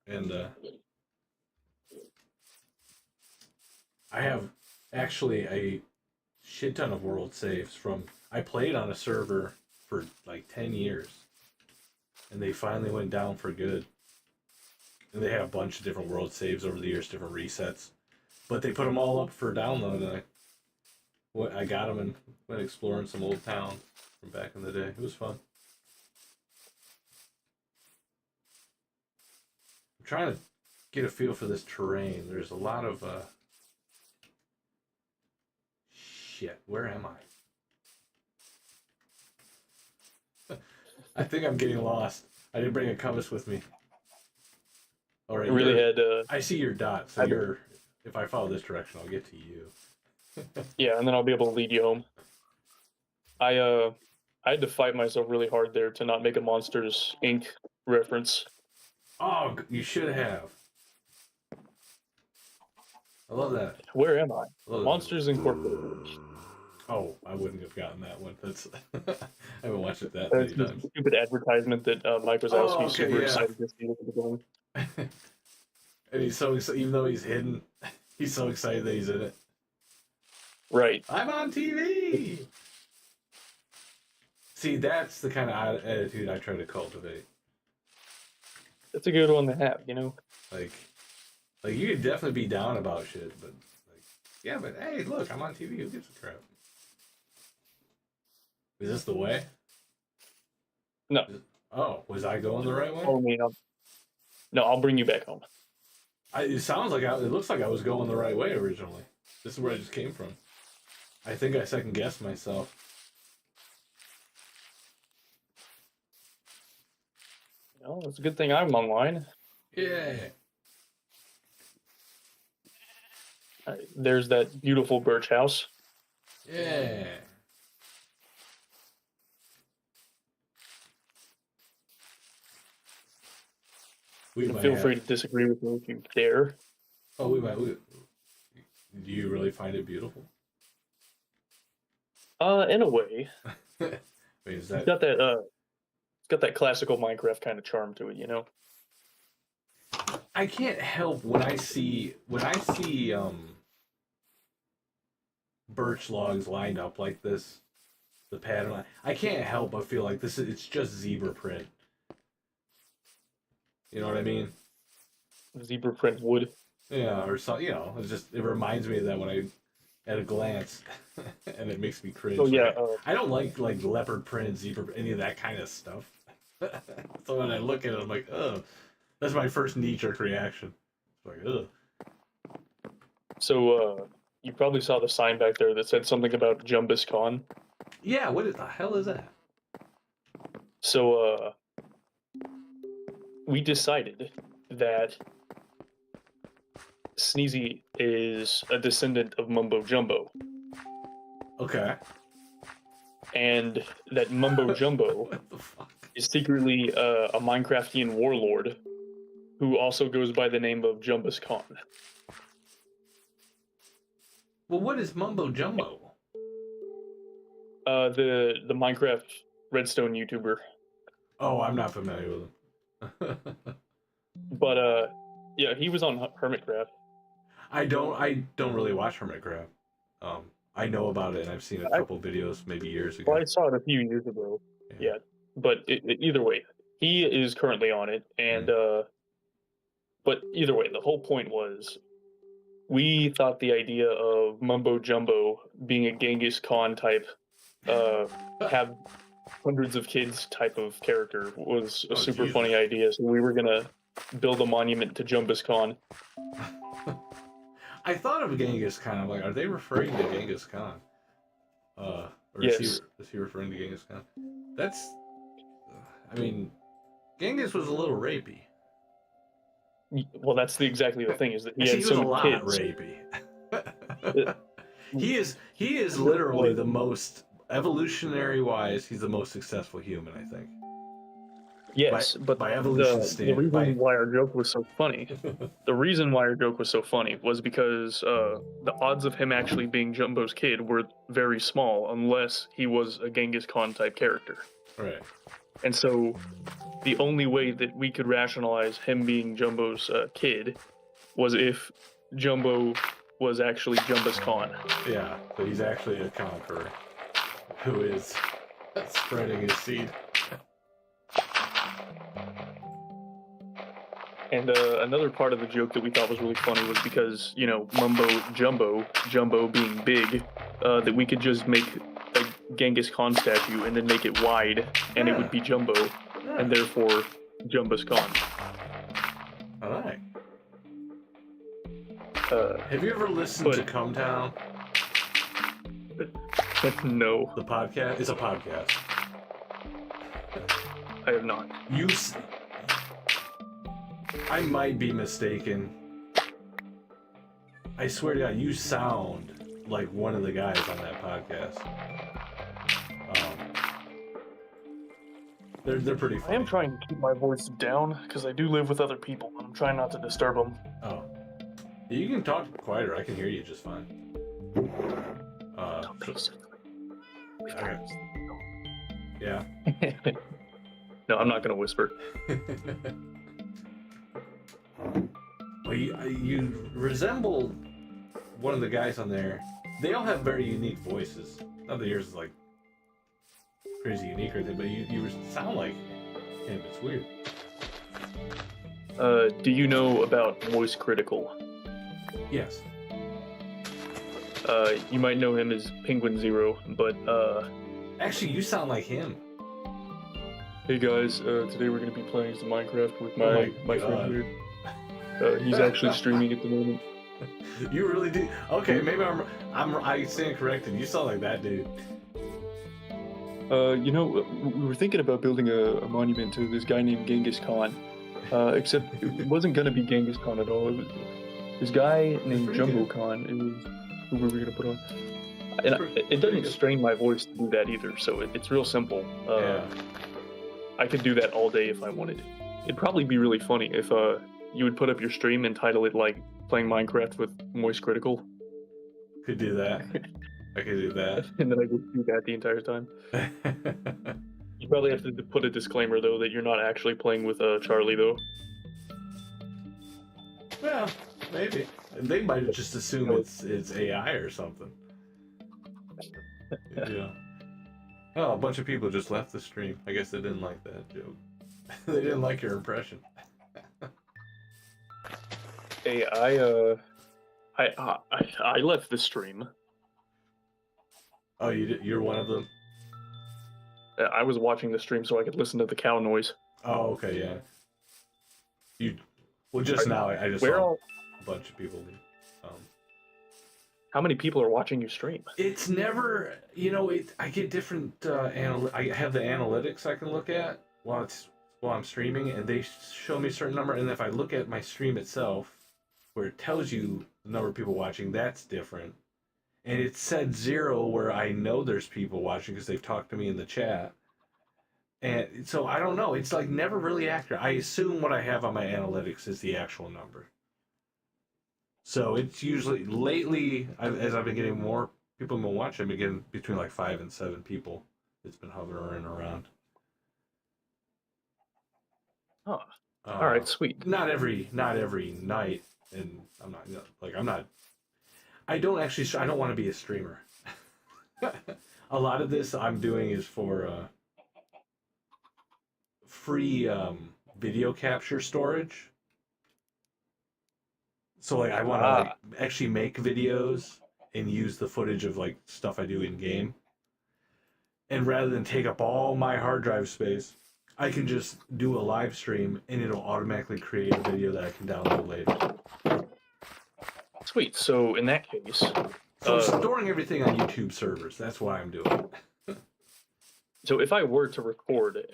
And I have actually a shit ton of world saves from. I played on a server for like 10 years, and they finally went down for good. And they had a bunch of different world saves over the years, different resets. But they put them all up for download, and I got them and went exploring some old towns from back in the day. It was fun. I'm trying to get a feel for this terrain. There's a lot of shit. Where am I? I think I'm getting lost. I didn't bring a compass with me. All right, I really had. I see your dot, so you're. If I follow this direction, I'll get to you. Yeah, and then I'll be able to lead you home. I had to fight myself really hard there to not make a Monsters Inc. reference. Oh, you should have. I love that. Where am I? Love Monsters Incorporated. Oh, I wouldn't have gotten that one. That's I haven't watched it that That's many this times. stupid advertisement that Mike Wazowski's okay, super yeah. excited to see at the beginning. And he's so excited, even though he's hidden, he's so excited that he's in it. Right. I'm on TV. See, that's the kind of attitude I try to cultivate. That's a good one to have, you know? Like you could definitely be down about shit, but like, yeah, but hey, look, I'm on TV. Who gives a crap? Is this the way? No. Oh, was I going the right way? Follow me up. No, I'll bring you back home. It sounds like it looks like I was going the right way originally. This is where I just came from. I think I second guessed myself. Well, it's a good thing I'm online. Yeah. There's that beautiful birch house. Yeah. Feel free to disagree with me if you dare. Oh, we might. Do you really find it beautiful? In a way. Wait, is that? It's got that classical Minecraft kind of charm to it, you know. I can't help when I see birch logs lined up like this, the pattern. I can't help but feel like it's just zebra print. You know what I mean? Zebra print wood. Yeah, or so, it reminds me of that when I at a glance, and it makes me cringe. Oh yeah, I don't like leopard print, zebra, any of that kind of stuff. So when I look at it, I'm like, ugh. That's my first knee-jerk reaction. It's like, ugh. So you probably saw the sign back there that said something about Jumbus Khan. Yeah, what the hell is that? So we decided that Sneezy is a descendant of Mumbo Jumbo. Okay. And that Mumbo Jumbo What the fuck? is secretly a Minecraftian warlord who also goes by the name of Jumbus Khan. Well, what is Mumbo Jumbo? The Minecraft Redstone YouTuber. Oh, I'm not familiar with him. But Yeah, he was on Hermitcraft. I don't really watch Hermitcraft. I know about it and I've seen a I couple videos maybe years Well, ago. I saw it a few years ago. Yeah. Yeah, but either way, he is currently on it, and but either way, the whole point was we thought the idea of Mumbo Jumbo being a Genghis Khan type, uh, have hundreds of kids type of character was a Oh super Jesus. funny idea. So we were gonna build a monument to Jumbus Khan. I thought of Genghis Khan. I'm like, are they referring to Genghis Khan? Or Yes. is he referring to Genghis Khan? That's, I mean, Genghis was a little rapey. Well, that's exactly the thing is that he Actually, had he was so a many lot kids. rapey. Uh, he is literally the most evolutionary wise. He's the most successful human, I think. Yes, but By evolution the standard. reason why our joke was so funny, the reason why our joke was so funny was because the odds of him actually being Jumbo's kid were very small unless he was a Genghis Khan type character. Right. And so the only way that we could rationalize him being Jumbo's kid was if Jumbo was actually Jumbus Khan. Yeah. So he's actually a conqueror who is spreading his seed. And another part of the joke that we thought was really funny was because, you know, Mumbo Jumbo being big, that we could just make a Genghis Khan statue and then make it wide, and it would be Jumbo, and therefore Jumbus Khan. All right. Have you ever listened to Come Town? No, The podcast? It's a podcast. I have not. I might be mistaken. I swear to God, you sound like one of the guys on that podcast. They're pretty funny. I am trying to keep my voice down because I do live with other people, and I'm trying not to disturb them. Oh. You can talk quieter. I can hear you just fine. Okay. Yeah. No, I'm not going to whisper. Well, you resemble one of the guys on there. They all have very unique voices. Not that yours is like crazy unique or anything, but you sound like him. It's weird. Do you know about Voice Critical? Yes. You might know him as Penguin Zero, but Actually, you sound like him. hey guys, today we're gonna be playing some Minecraft with my friend here. He's actually streaming at the moment. You really do. Okay, maybe I stand corrected. You sound like that dude. You know, we were thinking about building a monument to this guy named Genghis Khan. Except it wasn't gonna be Genghis Khan at all. It was this guy named Jumbo Khan is who we were gonna put on. And it doesn't strain my voice to do that either, so it's real simple. Yeah. I could do that all day if I wanted. It'd probably be really funny if you would put up your stream and title it like playing Minecraft with Moist Critical. Could do that. I could do that. And then I just do that the entire time. You probably have to put a disclaimer though that you're not actually playing with Charlie though. Well, maybe. They might just assume it's AI or something. Yeah. Oh, a bunch of people just left the stream. I guess they didn't like that joke. They didn't like your impression. Hey, I left the stream. Oh, you're one of them? I was watching the stream so I could listen to the cow noise. Oh, okay, yeah. Well, just now I just saw a bunch of people. How many people are watching you stream? It's never, I get different I have the analytics I can look at while I'm streaming, and they show me a certain number. And if I look at my stream itself, where it tells you the number of people watching, that's different. And it said 0 where I know there's people watching because they've talked to me in the chat. And so I don't know. It's like never really accurate. I assume what I have on my analytics is the actual number. So it's usually, lately, as I've been getting more people been watching, I've been getting between like 5 and 7 people. It's been hovering around. Huh. All right, sweet. Not every night, and I'm not like I'm not. I don't actually. I don't want to be a streamer. A lot of this I'm doing is for free video capture storage. So like I want to like actually make videos and use the footage of like stuff I do in game. And rather than take up all my hard drive space, I can just do a live stream and it'll automatically create a video that I can download later. Sweet. So in that case, so I'm storing everything on YouTube servers. That's why I'm doing it. So if I were to record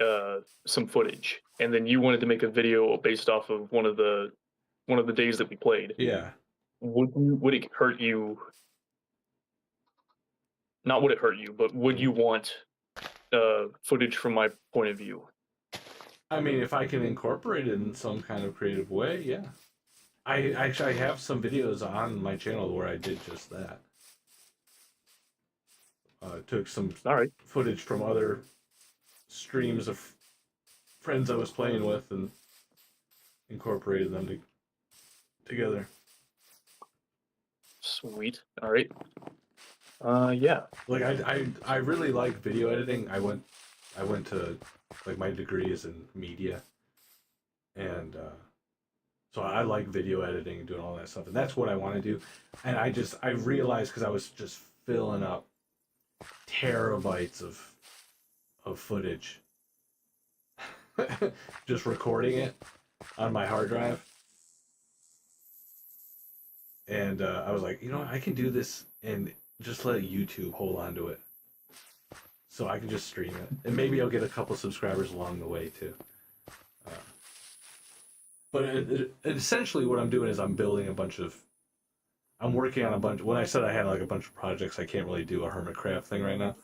some footage and then you wanted to make a video based off of one of the days that we played, yeah, would it hurt you? Not would it hurt you, but would you want footage from my point of view? I mean, if I can incorporate it in some kind of creative way, yeah. I actually have some videos on my channel where I did just that. Took some footage from other streams of friends I was playing with and incorporated them together. Sweet. All right. Yeah. Like I really like video editing. I went to like my degree is in media, and so I like video editing and doing all that stuff, and that's what I want to do. And I realized because I was just filling up terabytes of footage, just recording it on my hard drive, and I was like, you know what, I can do this and just let YouTube hold on to it, so I can just stream it, and maybe I'll get a couple subscribers along the way too. But essentially, what I'm doing is I'm working on a bunch. When I said I had like a bunch of projects, I can't really do a Hermitcraft thing right now,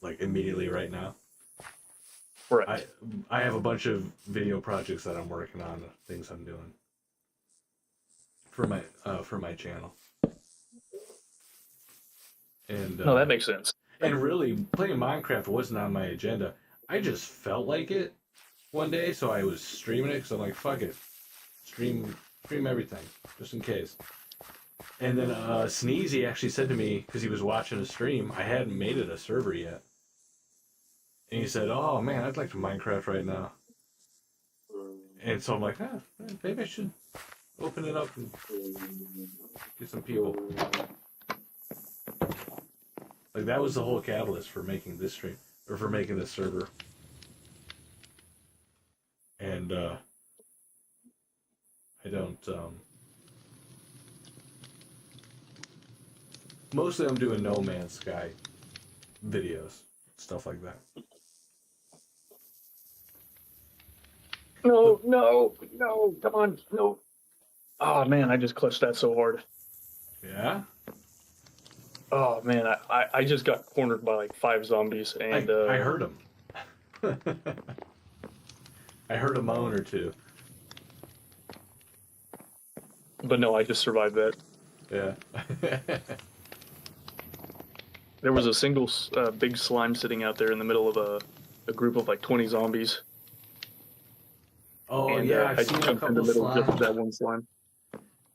like immediately right now. Right. I have a bunch of video projects that I'm working on, things I'm doing for my channel. And no, that makes sense. And really, playing Minecraft wasn't on my agenda. I just felt like it one day, so I was streaming it because I'm like, fuck it. Stream everything, just in case. And then Sneezy actually said to me, because he was watching a stream, I hadn't made it a server yet. And he said, oh man, I'd like to Minecraft right now. And so I'm like, maybe I should open it up and get some people. Like, that was the whole catalyst for making this stream, or for making this server. And I don't, mostly I'm doing No Man's Sky videos, stuff like that. No, come on, no. Oh man, I just clutched that so hard. Yeah? Oh man, I just got cornered by like 5 zombies, and I heard them. I heard a moan or two. But no, I just survived that. Yeah. There was a single big slime sitting out there in the middle of a group of like 20 zombies. Oh, and, yeah, I've seen a couple just slimes. that one slime.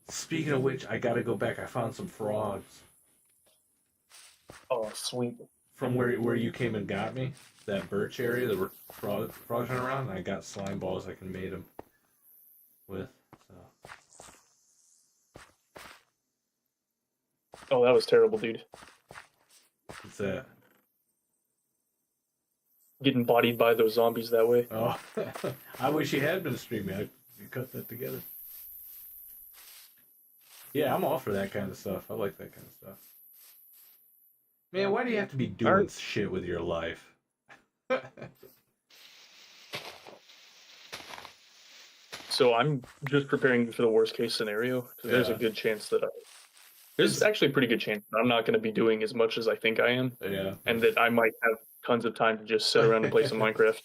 Speaking of which, I gotta go back. I found some frogs. Oh, sweet. From where you came and got me, that birch area, there were frogs running around, and I got slime balls I can mate them with. So. Oh, that was terrible, dude. What's that? Getting bodied by those zombies that way. Oh, I wish you had been streaming. I could cut that together. Yeah, I'm all for that kind of stuff. I like that kind of stuff. Man, why do you have to be doing shit with your life? So I'm just preparing for the worst case scenario. So there's a good chance that there's actually a pretty good chance that I'm not going to be doing as much as I think I am. Yeah. And that I might have tons of time to just sit around and play some Minecraft.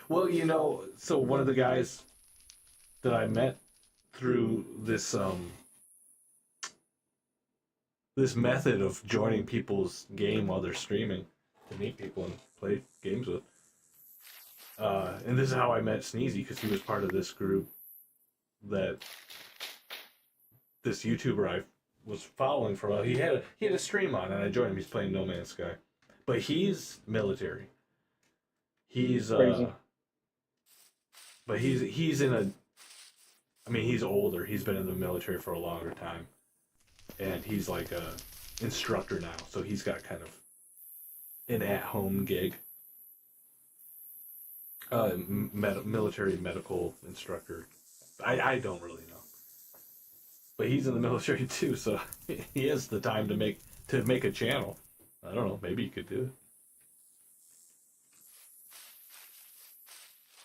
Well, you know, so one of the guys that I met through this this method of joining people's game while they're streaming to meet people and play games with. And this is how I met Sneezy, because he was part of this group that this YouTuber I was following for a while, he had a stream on, and I joined him. He's playing No Man's Sky, but he's military. He's Crazy. but he's in a. I mean, he's older. He's been in the military for a longer time, and he's like a instructor now. So he's got kind of an at-home gig. Military medical instructor. I don't really know, but he's in the military too, so he has the time to make a channel. I don't know. Maybe he could do it.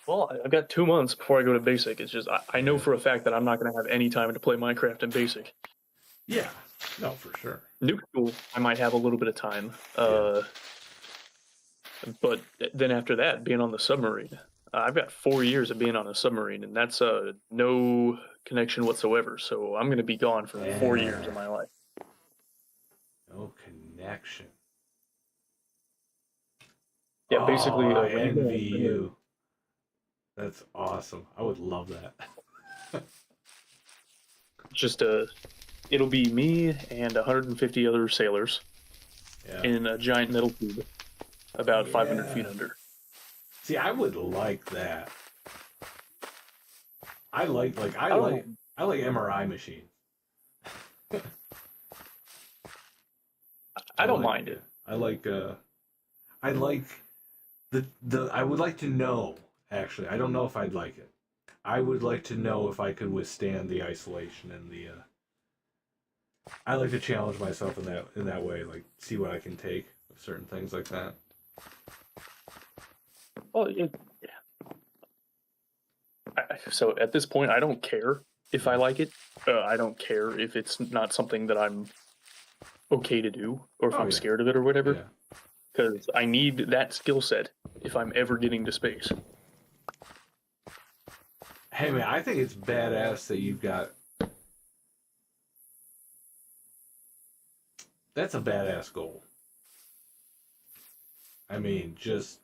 Well, I've got 2 months before I go to basic. It's just I know for a fact that I'm not going to have any time to play Minecraft in basic. Yeah, no, for sure. Nuke school, I might have a little bit of time. But then after that, being on the submarine, I've got 4 years of being on a submarine, and that's no connection whatsoever. So I'm going to be gone for 4 years of my life. No connection. Yeah, basically. I envy you. That's awesome. I would love that. Just it'll be me and 150 other sailors in a giant metal tube, about 500 feet under. See, I would like that. I like MRI machines. I don't mind it. I like the I would like to know, actually. I don't know if I'd like it. I would like to know if I could withstand the isolation and the I like to challenge myself in that way, like see what I can take of certain things like that. Well, yeah. So at this point, I don't care if I like it. I don't care if it's not something that I'm okay to do, or if I'm scared of it or whatever. Because I need that skill set if I'm ever getting to space. Hey man, I think it's badass that you've got. That's a badass goal. I mean, just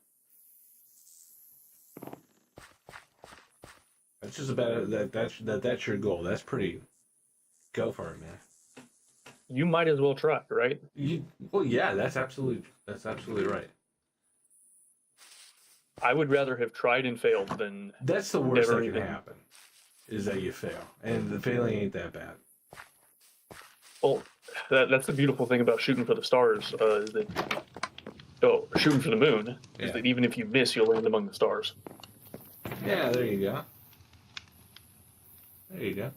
that's just about that's your goal. That's pretty. Go for it, man. You might as well try, right? Well, yeah, that's absolutely right. I would rather have tried and failed than. That's the worst that can happen, is that you fail, and the failing ain't that bad. Well, that's the beautiful thing about shooting for the stars, is that shooting for the moon is that even if you miss, you'll land among the stars. Yeah, there you go. There you go.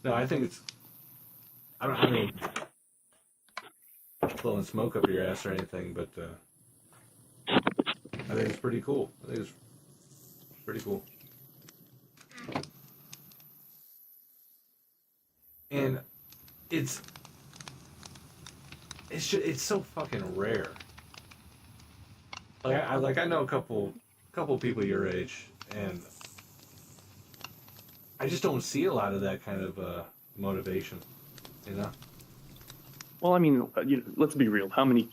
No, I think it's. I mean, blowing smoke up your ass or anything, but I think it's pretty cool. I think it's pretty cool. And it's so fucking rare. I know a couple people your age, and I just don't see a lot of that kind of motivation, you know. Well, I mean, let's be real. How many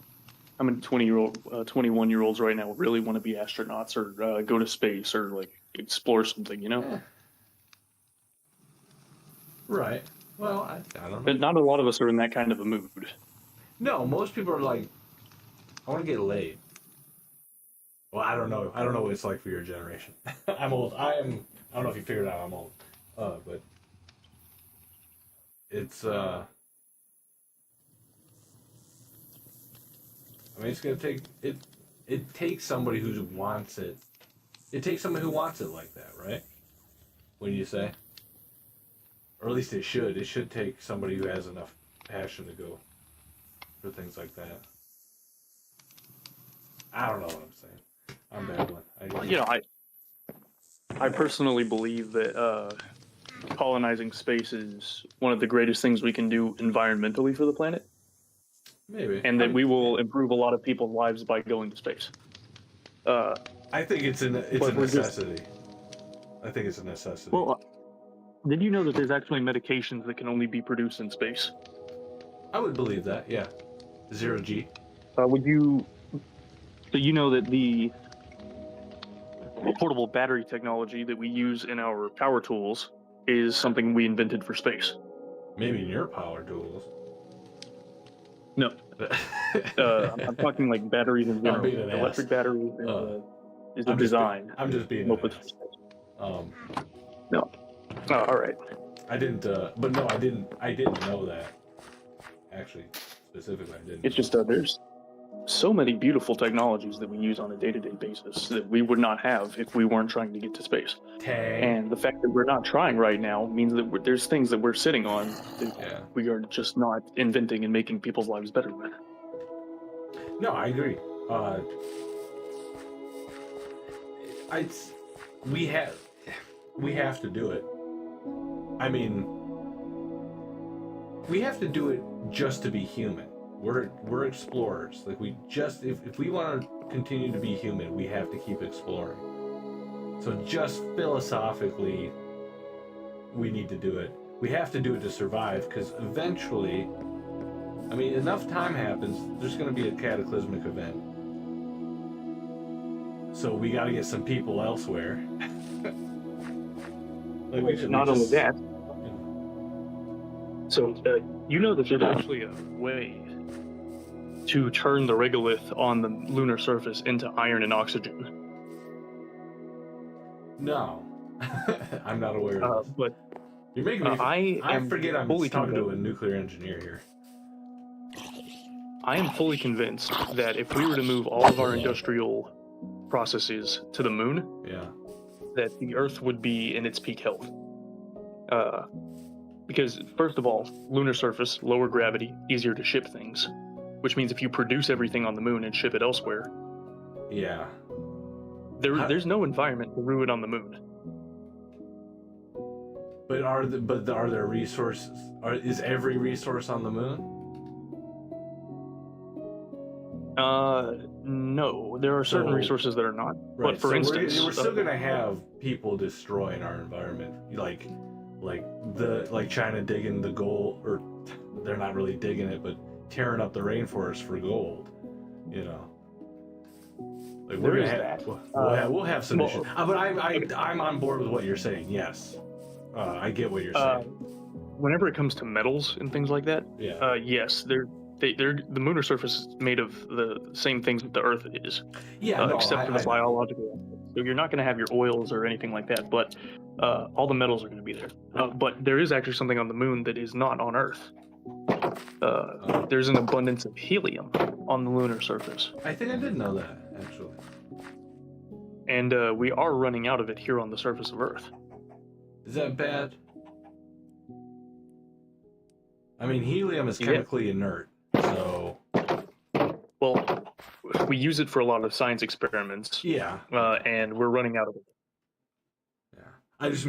21-year-olds right now really want to be astronauts or go to space or like explore something, you know? Yeah. Right. Well, I don't know. But not a lot of us are in that kind of a mood. No, most people are like, I want to get laid. Well, I don't know. I don't know what it's like for your generation. I'm old. I don't know if you figured out I'm old. But it's I mean, it's gonna take it. It takes somebody who wants it. It takes somebody who wants it like that, right? What do you say? Or at least it should. It should take somebody who has enough passion to go for things like that. I don't know what I'm saying. I'm bad one. I personally believe that colonizing space is one of the greatest things we can do environmentally for the planet. Maybe. And that we will improve a lot of people's lives by going to space. I think it's a necessity. I think it's a necessity. Well, did you know that there's actually medications that can only be produced in space? I would believe that, yeah. 0G. So you know that portable battery technology that we use in our power tools is something we invented for space. Maybe in your power tools. No, I'm talking like batteries in I'm general. being an ass. Electric batteries is the design. I'm just being an ass. No. Oh, all right. I didn't. But no, I didn't. I didn't know that. Actually, specifically, I didn't. It's just there's so many beautiful technologies that we use on a day-to-day basis that we would not have if we weren't trying to get to space. And the fact that we're not trying right now means that there's things that we're sitting on that we are just not inventing and making people's lives better with. No, I agree. We have to do it. I mean, we have to do it just to be human. We're explorers. Like if we want to continue to be human, we have to keep exploring. So just philosophically, we need to do it. We have to do it to survive, because eventually, I mean, enough time happens, there's going to be a cataclysmic event. So we got to get some people elsewhere. Not only that. So you know that there's actually a way to turn the regolith on the lunar surface into iron and oxygen. No, I'm not aware of this. But you're making me. I forget I'm talking to a nuclear engineer here. I am fully convinced that if we were to move all of our industrial processes to the moon, that the Earth would be in its peak health. Because first of all, lunar surface, lower gravity, easier to ship things, which means if you produce everything on the moon and ship it elsewhere, there's no environment to ruin on the moon. But are there resources? Is every resource on the moon? No, there are certain resources that are not. Right. But for instance, we're still gonna have people destroying our environment, like China digging the gold, or they're not really digging it, but tearing up the rainforest for gold. You know, like we're gonna have we'll have some issues. But I'm on board with what you're saying. Yes, I get what you're saying. Whenever it comes to metals and things like that, yes, the lunar surface is made of the same things that the Earth is, except for the biological aspect. So you're not going to have your oils or anything like that, but all the metals are going to be there. But there is actually something on the moon that is not on Earth. There's an abundance of helium on the lunar surface. I think I did know that, actually. And we are running out of it here on the surface of Earth. Is that bad? I mean, helium is chemically inert, so... Well, we use it for a lot of science experiments. And we're running out of it. I just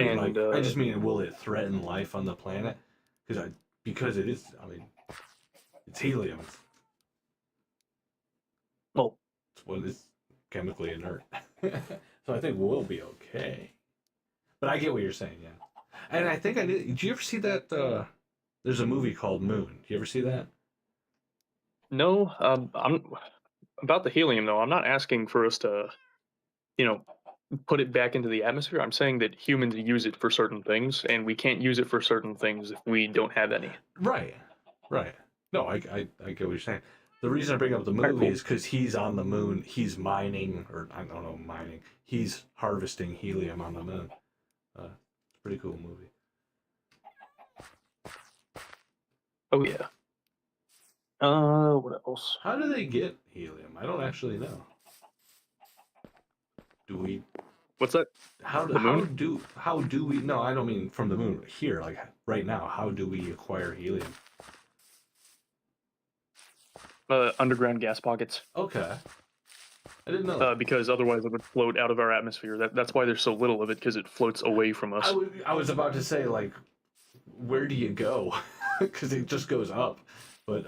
mean, will it threaten life on the planet? Because it is. I mean, it's helium. Well, it's what is chemically inert. So I think we'll be okay. But I get what you're saying, And I think I did. Did you ever see that? There's a movie called Moon. Did you ever see that? No. I'm about the helium though. I'm not asking for us to, put it back into the atmosphere. I'm saying that humans use it for certain things, and we can't use it for certain things if we don't have any. Right. No, I get what you're saying. The reason I bring up the movie is because he's on the moon. He's mining, or I don't know, He's harvesting helium on the moon. It's a pretty cool movie. Oh yeah. What else? How do they get helium? I don't actually know. Do we? What's that? How do we? No, I don't mean from the moon. Here, like right now, how do we acquire helium? Underground gas pockets. Okay. I didn't know that. Because otherwise it would float out of our atmosphere. That's why there's so little of it, because it floats away from us. I was about to say, like, where do you go? Because it just goes up. But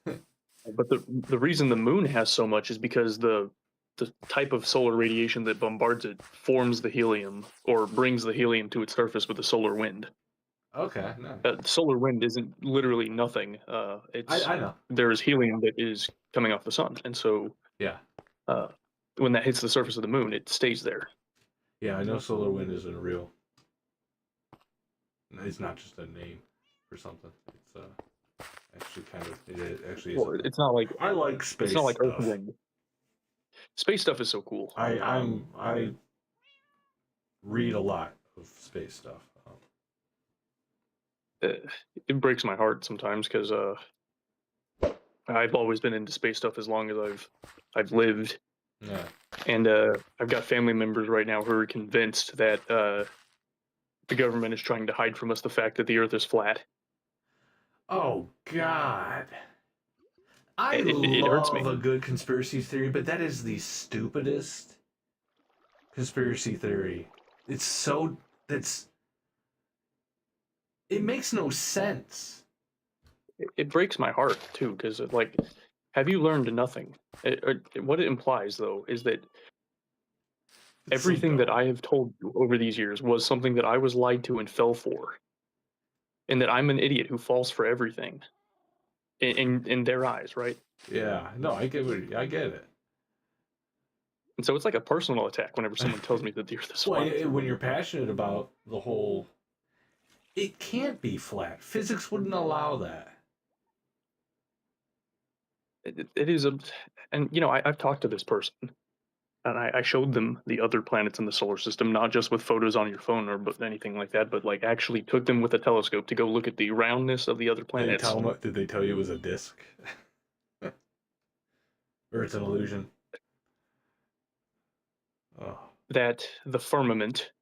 the reason the moon has so much is because the type of solar radiation that bombards it forms the helium, or brings the helium to its surface with the solar wind. Okay, no. Solar wind isn't literally nothing. I know. There is helium that is coming off the sun, and so when that hits the surface of the moon, it stays there. Yeah, I know solar wind isn't real. It's not just a name for something. It's actually kind of it actually is. Well, it's not like I like space it's not like stuff. Earthwind. Space stuff is so cool. I read a lot of space stuff. It breaks my heart sometimes because I've always been into space stuff as long as I've lived. Yeah. And I've got family members right now who are convinced that the government is trying to hide from us the fact that the Earth is flat. Oh God. I It hurts me. love a good conspiracy theory, but that is the stupidest conspiracy theory. It's so it makes no sense. It breaks my heart too because like, have you learned nothing? What it implies though is that everything that I have told you over these years was something that I was lied to and fell for, and that I'm an idiot who falls for everything. In their eyes, right? Yeah, no, I get it. And so it's like a personal attack whenever someone tells me that the Earth is flat. Well, when you're passionate about the whole, it can't be flat. Physics wouldn't allow that. It is and you know, I've talked to this person, and I showed them the other planets in the solar system, not just with photos on your phone or anything like that, but like actually took them with a telescope to go look at the roundness of the other planets. Did they tell you it was a disk? Or it's an illusion? Oh. That the firmament,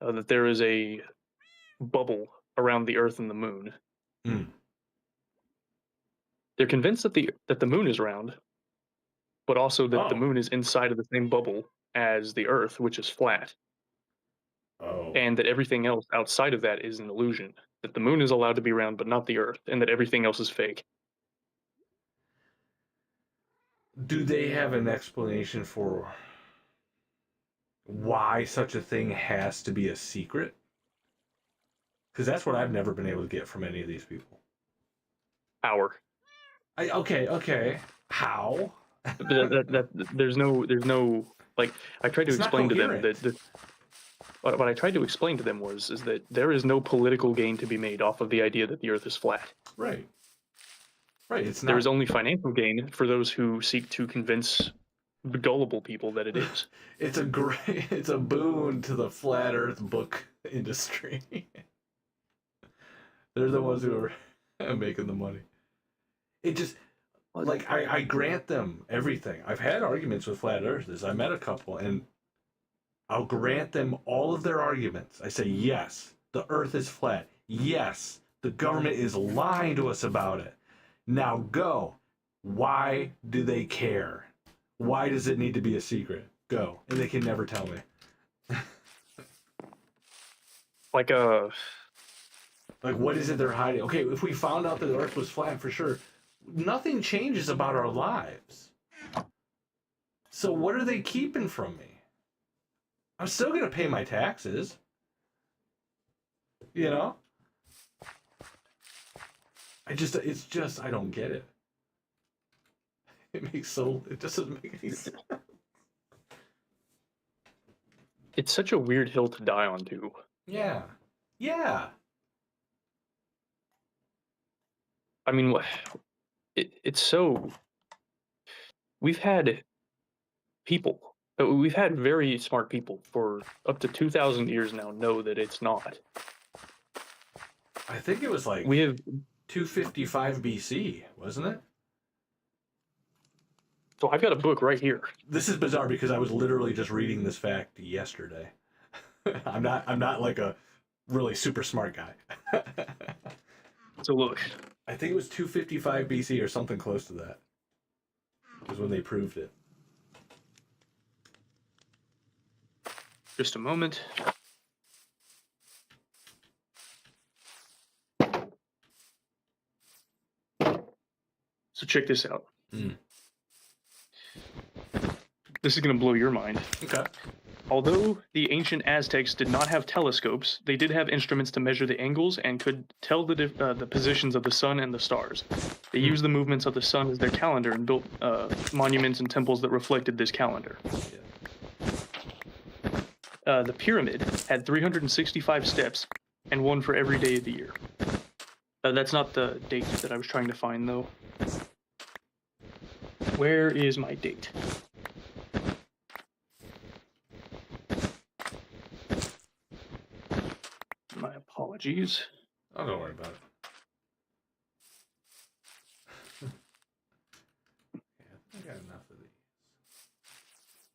that there is a bubble around the Earth and the Moon. Mm. They're convinced that the Moon is round, but also that the Moon is inside of the same bubble as the Earth, which is flat. Oh. And that everything else outside of that is an illusion. That the Moon is allowed to be round, but not the Earth, and that everything else is fake. Do they have an explanation for why such a thing has to be a secret? Because that's what I've never been able to get from any of these people. Power. Okay. How? There's no like. I tried to explain to them that what I tried to explain to them is that there is no political gain to be made off of the idea that the Earth is flat. Right. It's not. There is only financial gain for those who seek to convince gullible people that it is. It's a boon to the flat Earth book industry. They're the ones who are making the money. It just, like, I grant them everything. I've had arguments with flat earthers. I met a couple, and I'll grant them all of their arguments. I say, yes, the Earth is flat. Yes, the government is lying to us about it. Now go. Why do they care? Why does it need to be a secret? Go. And they can never tell me. Like, what is it they're hiding? Okay, if we found out that the Earth was flat for sure, nothing changes about our lives. So what are they keeping from me? I'm still going to pay my taxes. You know? I don't get it. It doesn't make any sense. It's such a weird hill to die on, too. Yeah. I mean, it's so... We've had very smart people for up to 2,000 years now know that it's not. I think it was like 255 BC, wasn't it? So I've got a book right here. This is bizarre because I was literally just reading this fact yesterday. I'm not like a really super smart guy. So look. I think it was 255 BC or something close to that. Was when they proved it. Just a moment. So check this out. This is going to blow your mind. Okay. Although the ancient Aztecs did not have telescopes, they did have instruments to measure the angles and could tell the positions of the sun and the stars. They used the movements of the sun as their calendar and built monuments and temples that reflected this calendar. the pyramid had 365 steps, and one for every day of the year. That's not the date that I was trying to find, though. Where is my date? My apologies. Oh, don't worry about it. I got enough of these.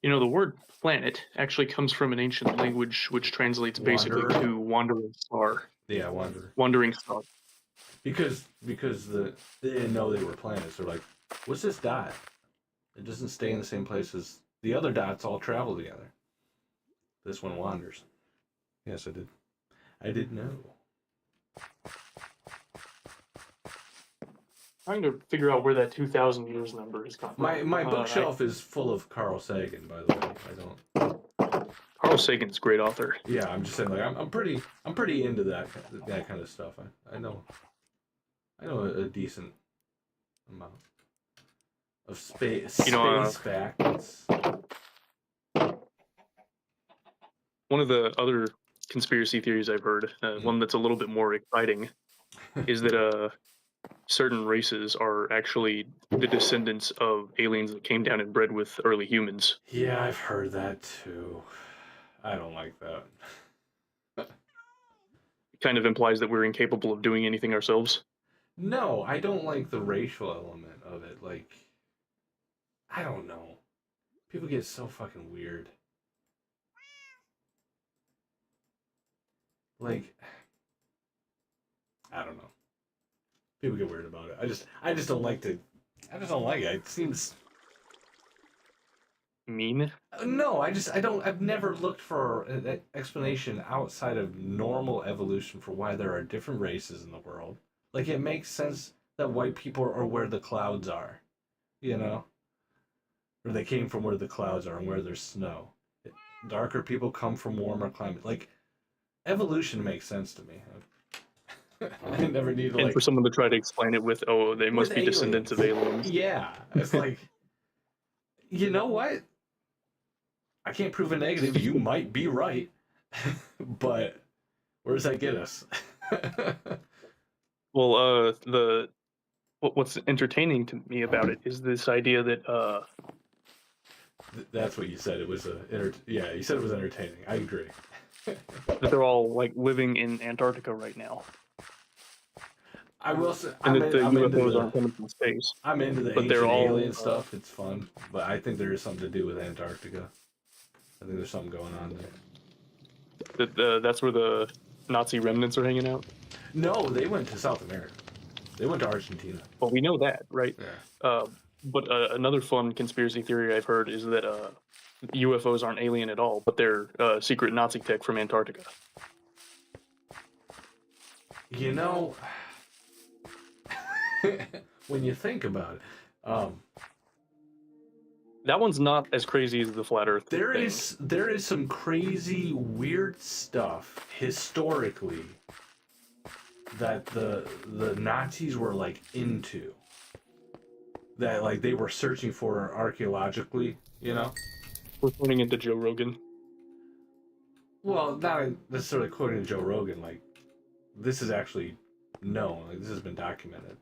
You know, the word planet actually comes from an ancient language which translates basically Wanderer? to wandering star. Yeah, Wanderer. Wandering star. Because they didn't know they were planets. They're like, what's this dot? It doesn't stay in the same place as the other dots all travel together. This one wanders. Yes, I did. I did know. Trying to figure out where that 2,000 years number is coming from. My bookshelf is full of Carl Sagan, by the way. I don't. Carl Sagan's a great author. Yeah, I'm just saying, like, I'm pretty into that kind of stuff. I know a decent amount of space facts. One of the other conspiracy theories I've heard, one that's a little bit more exciting, is that certain races are actually the descendants of aliens that came down and bred with early humans. Yeah, I've heard that too. I don't like that. It kind of implies that we're incapable of doing anything ourselves. No, I don't like the racial element of it. Like, I don't know. People get so fucking weird. Like, I don't know. People get weird about it. I just don't like it. It seems Mean? no. I've never looked for an explanation outside of normal evolution for why there are different races in the world. Like, it makes sense that white people are where the clouds are, you know, or they came from where the clouds are and where there's snow. Darker people come from warmer climate. Like, evolution makes sense to me. I never need to, and for someone to try to explain it with, oh, they must be descendants of aliens. Yeah, it's like, you know what? I can't prove a negative. You might be right, but where does that get us? Well, what's entertaining to me about it is this idea that That's what you said. It was yeah. You said it was entertaining. I agree. that they're all like living in Antarctica right now. I will say, and that the UFOs aren't coming from space. I'm into the ancient alien stuff. It's fun, but I think there is something to do with Antarctica. I think there's something going on there. That's where the Nazi remnants are hanging out? No, they went to South America. They went to Argentina. Well, we know that, right? Yeah. But another fun conspiracy theory I've heard is that UFOs aren't alien at all, but they're secret Nazi tech from Antarctica. You know, when you think about it, that one's not as crazy as the flat Earth. There is some crazy, weird stuff historically that the Nazis were like into. That like they were searching for archaeologically, you know. We're turning into Joe Rogan. Well, not necessarily quoting Joe Rogan. Like, this is actually known. Like, this has been documented.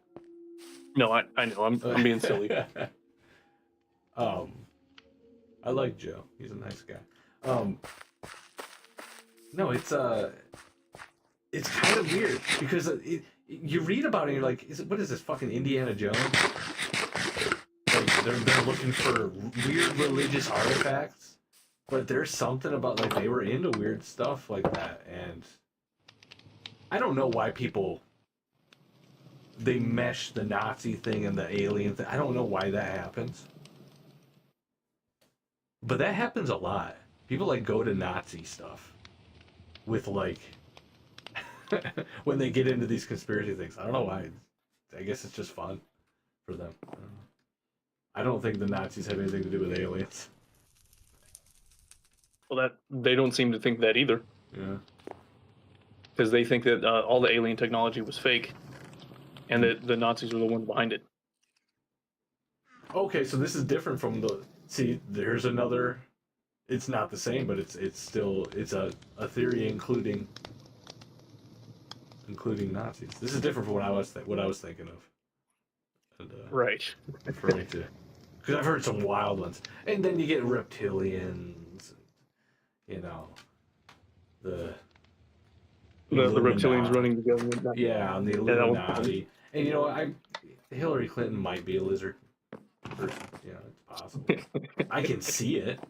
No, I know. I'm being silly. I like Joe. He's a nice guy. No, it's kind of weird because you read about it and you're like, what is this, fucking Indiana Jones? Like, they're looking for weird religious artifacts, but there's something about, like, they were into weird stuff like that, and I don't know why they mesh the Nazi thing and the alien thing. I don't know why that happens. But that happens a lot. People, like, go to Nazi stuff with, like, when they get into these conspiracy things. I don't know why. I guess it's just fun for them. I don't think the Nazis have anything to do with aliens. Well, they don't seem to think that either. Yeah. Because they think that all the alien technology was fake, and that the Nazis were the ones behind it. Okay, so this is different from the... See, there's another it's not the same, but it's still a theory including Nazis. This is different from what I was thinking of, and Right. referring to, because I've heard some wild ones, and then you get reptilians, you know, the The reptilians Illuminati. running the government. Yeah, on the Yeah, that was fun. Illuminati, and Hillary Clinton might be a lizard person. You know, it's possible. I can see it.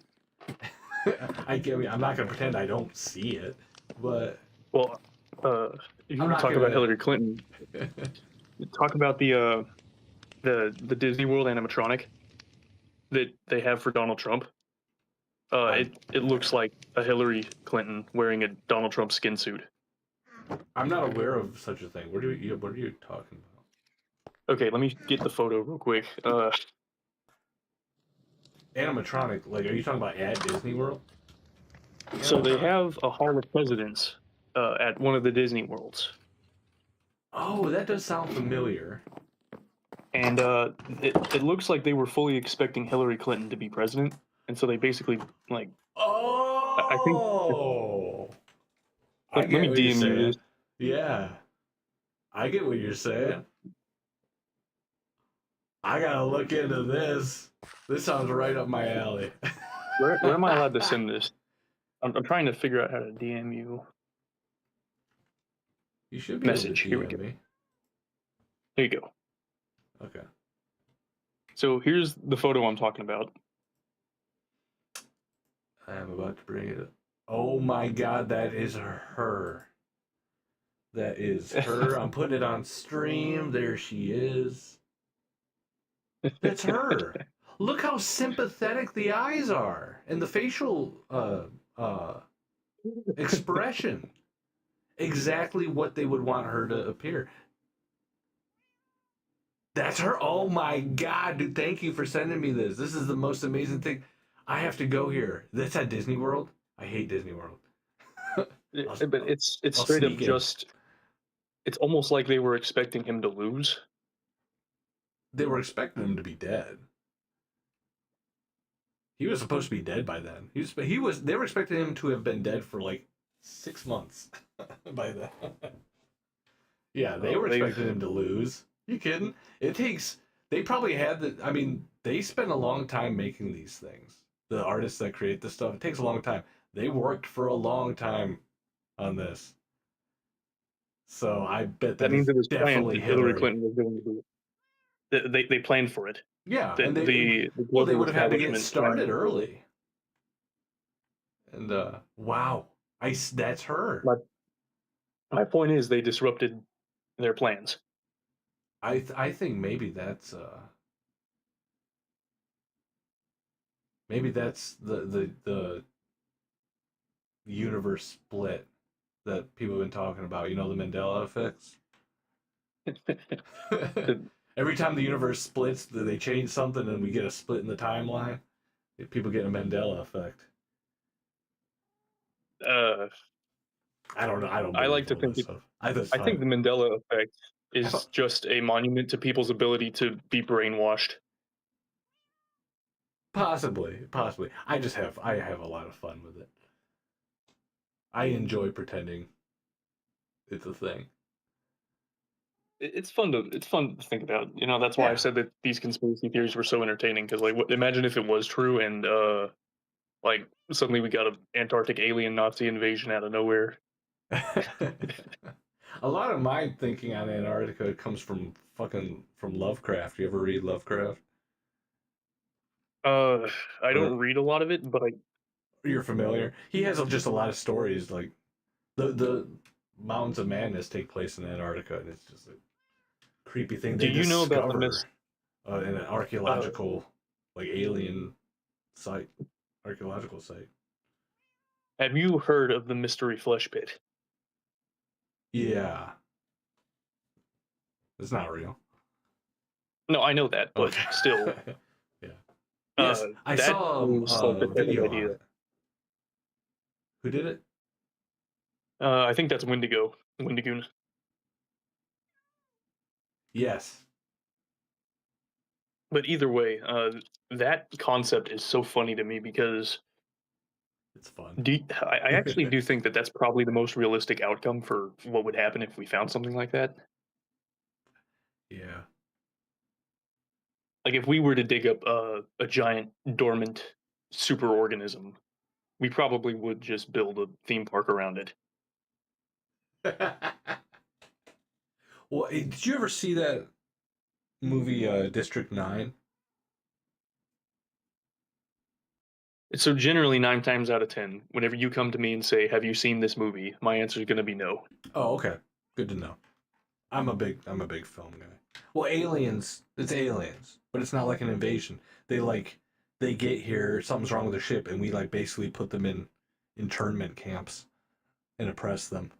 I'm not gonna pretend I don't see it, but Well, if you I'm want to not talk about gonna. Hillary Clinton, talk about the Disney World animatronic that they have for Donald Trump. It looks like a Hillary Clinton wearing a Donald Trump skin suit. I'm not aware of such a thing. What are you talking about? Okay, let me get the photo real quick. Animatronic, like, are you talking about at Disney World? So they have a Hall of Presidents at one of the Disney Worlds. Oh, that does sound familiar. And it looks like they were fully expecting Hillary Clinton to be president, and so they basically like. I think. Oh, I Let get me what you're DM you saying. this. Yeah, I get what you're saying. I gotta look into this. This sounds right up my alley. Where am I allowed to send this? I'm trying to figure out how to DM you. You should be Message. Here able we to go. DM me. There you go. Okay. So here's the photo I'm talking about. I am about to bring it up. Oh my god, that is her. That is her. I'm putting it on stream. There she is. That's her. Look how sympathetic the eyes are and the facial expression. Exactly what they would want her to appear. That's her. Oh my god, dude! Thank you for sending me this. This is the most amazing thing. I have to go here. That's at Disney World. I hate Disney World. But it's I'll straight up sneak in. just. It's almost like they were expecting him to lose. They were expecting him to be dead. He was supposed to be dead by then. He was. They were expecting him to have been dead for like 6 months by then. Yeah, they were expecting him to lose. You kidding? It takes. They probably had the. I mean, they spent a long time making these things. The artists that create this stuff. It takes a long time. They worked for a long time on this. So I bet That that means it's it was planned definitely that Hillary Hillary. Clinton was going to do it. They planned for it. Yeah, That and they the well they global would have had to get establishment started planned. early. And wow, that's her. My point is they disrupted their plans. I think maybe that's the universe split that people have been talking about. You know, the Mandela effects. Every time the universe splits, they change something, and we get a split in the timeline. People get a Mandela effect. Uh, I don't know. I don't I like believe to all think this stuff. I just I think find the Mandela effect it. is just a monument to people's ability to be brainwashed. Possibly. I have a lot of fun with it. I enjoy pretending it's a thing. It's fun to think about. You know, that's why I Yeah. said that these conspiracy theories were so entertaining. Because like, imagine if it was true and like suddenly we got an Antarctic alien Nazi invasion out of nowhere. A lot of my thinking on Antarctica comes from Lovecraft. You ever read Lovecraft? Uh, I Or don't read a lot of it, but you're familiar? He has just a lot of stories. Like the Mountains of Madness take place in Antarctica, and it's just a creepy thing. do They you know about the discover in an uh, archaeological, like alien site, archaeological site. have you heard of the mystery flesh pit? Yeah, it's not real. No, I know that, but Okay. still, Yeah. Yes, I that saw is like the a type of video on idea. it. Who did it? I think that's Wendigoon. Yes. But either way, that concept is so funny to me because It's fun. I actually do think that that's probably the most realistic outcome for what would happen if we found something like that. Yeah. Like if we were to dig up a giant dormant superorganism, we probably would just build a theme park around it. Well, did you ever see that movie District 9? So generally, 9 times out of 10, whenever you come to me and say, "Have you seen this movie?" my answer is going to be no. Oh, okay. Good to know. I'm a big film guy. Well, aliens, it's aliens, but it's not like an invasion. They like they get here, something's wrong with their ship, and we like basically put them in internment camps and oppress them.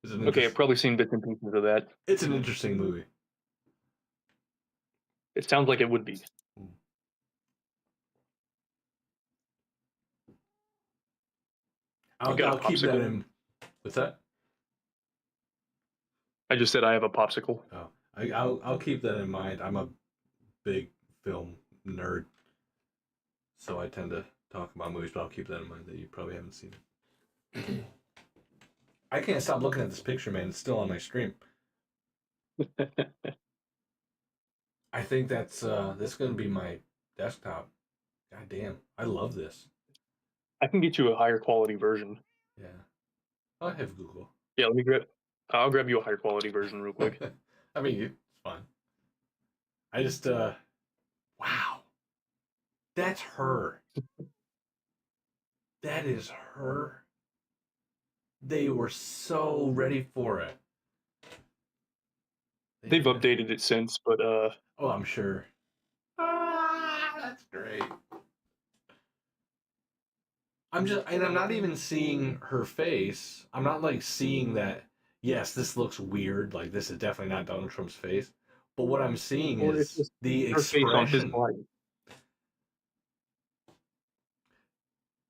It's an Okay, I've interest, probably seen bits and pieces of that. it's an interesting movie. It sounds like it would be. You got a I'll keep that popsicle? in. What's that? I just said I have a popsicle. Oh, I'll keep that in mind. I'm a big film nerd, so I tend to talk about movies, but I'll keep that in mind that you probably haven't seen it. I can't stop looking at this picture, man. It's still on my stream. I think that's gonna be my desktop. God damn, I love this. I can get you a higher quality version. Yeah, I have Google. Yeah, let me grab. I'll grab you a higher quality version real quick. I mean, it's fine. I just wow, that's her. That is her. They were so ready for it. They've updated it since, but Oh, I'm sure. Ah, that's great. I'm not even seeing her face. I'm not like seeing that. Yes, this looks weird. Like this is definitely not Donald Trump's face. But what I'm seeing or it's is just the her face on his expression. body.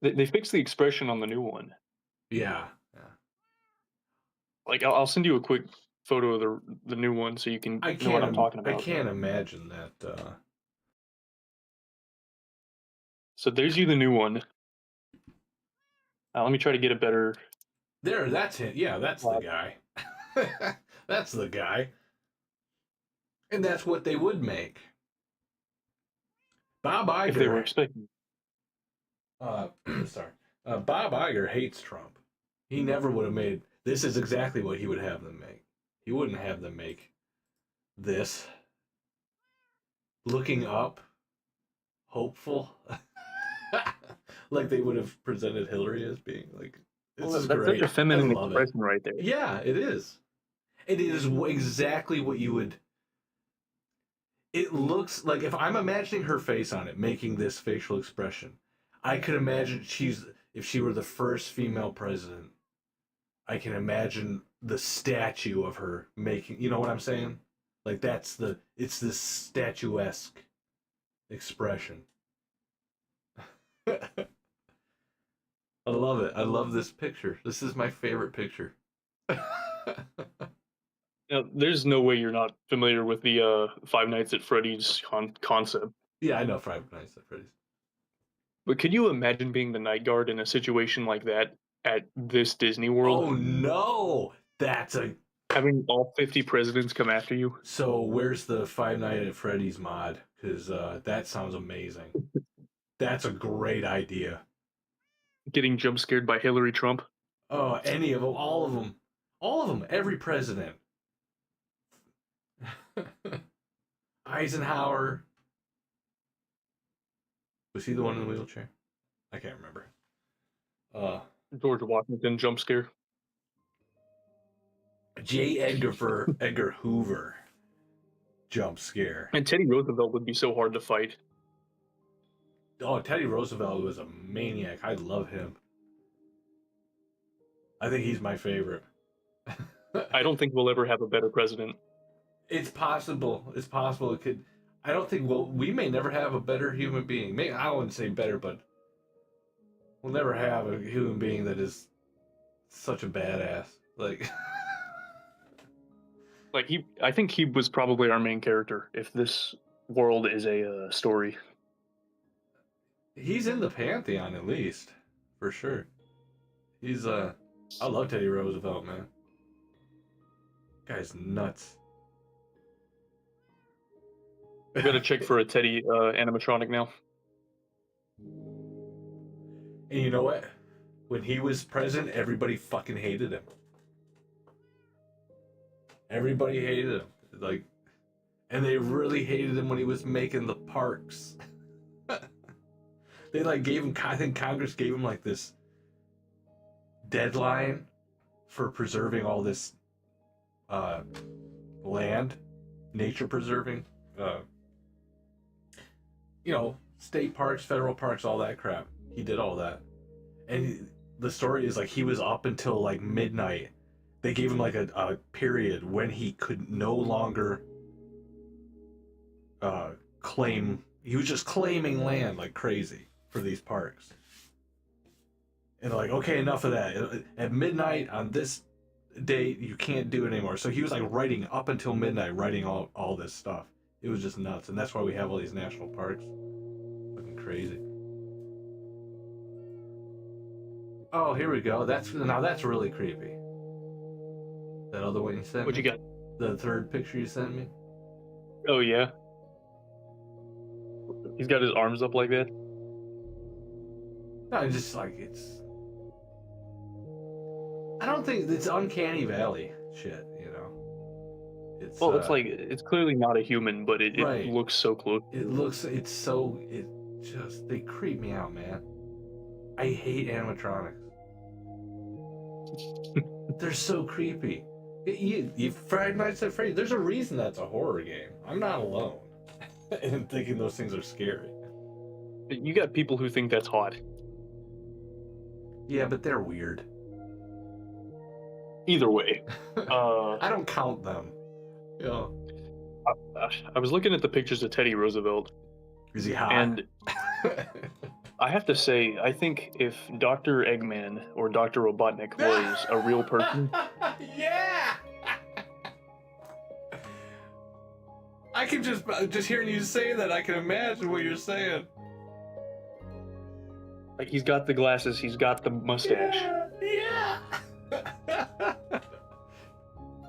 They fixed the expression on the new one. Yeah, yeah. Like I'll send you a quick photo of the new one so you can know what I'm talking I about. can't imagine that. So there's you the new one. Let me try to get a better. There, that's it. Yeah, that's the guy. That's the guy. And that's what they would make. Bob If they were Iger, expecting. uh, sorry, Bob Iger hates Trump. He never would have made. This is exactly what he would have them make. He wouldn't have them make this. Looking up, hopeful, like they would have presented Hillary as being like. This Well, is that's such great. a I feminine love it. expression right there. Yeah, it is. It is exactly what you would. It looks like if I'm imagining her face on it, making this facial expression, I could imagine if she were the first female president. I can imagine the statue of her making. You know what I'm saying? Like it's this statuesque expression. I love it. I love this picture. This is my favorite picture. Now, there's no way you're not familiar with the Five Nights at Freddy's concept. Yeah, I know Five Nights at Freddy's. But could you imagine being the night guard in a situation like that at this Disney World? Oh no, that's a. Having all 50 presidents come after you? So where's the Five Nights at Freddy's mod? Because that sounds amazing. That's a great idea. Getting jump scared by Hillary Trump? Oh, any of them, all of them, every president. Eisenhower. Was he the one in the wheelchair? I can't remember. George Washington jump scare? J. Edgar Hoover jump scare. And Teddy Roosevelt would be so hard to fight. Oh, Teddy Roosevelt was a maniac. I love him. I think he's my favorite. I don't think we'll ever have a better president. It's possible. It's possible it could. I don't think we may never have a better human being. I wouldn't say better, but we'll never have a human being that is such a badass. Like, Like I think he was probably our main character if this world is a story. He's in the pantheon at least, for sure. He's I love Teddy Roosevelt, man. Guy's nuts. I'm gonna check for a Teddy animatronic now. And you know what? When he was president, everybody fucking hated him. Everybody hated him. Like, and they really hated him when he was making the parks. They like gave him, I think Congress gave him like this deadline for preserving all this land, nature preserving, state parks, federal parks, all that crap. He did all that. And the story is like he was up until like midnight. They gave him like a period when he could no longer claim. He was just claiming land like crazy for these parks. And they're like, okay, enough of that. At midnight on this date, you can't do it anymore. So he was like writing up until midnight, writing all this stuff. It was just nuts. And that's why we have all these national parks. Fucking crazy. Oh, here we go. That's really creepy. That other one you sent me? What you got? The third picture you sent me? Oh, yeah. He's got his arms up like that. No, it's just like I don't think it's uncanny valley shit, you know. It's like it's clearly not a human, but it right. looks so close. They creep me out, man. I hate animatronics. They're so creepy. You Friday Nights at Freddy's. There's a reason that's a horror game. I'm not alone in thinking those things are scary. You got people who think that's hot. Yeah, but they're weird. Either way, I don't count them. You know. I was looking at the pictures of Teddy Roosevelt. Is he hot? And I have to say, I think if Dr. Eggman or Dr. Robotnik was a real person... Yeah! I can just hearing you say that, I can imagine what you're saying. Like, he's got the glasses, he's got the mustache. Yeah!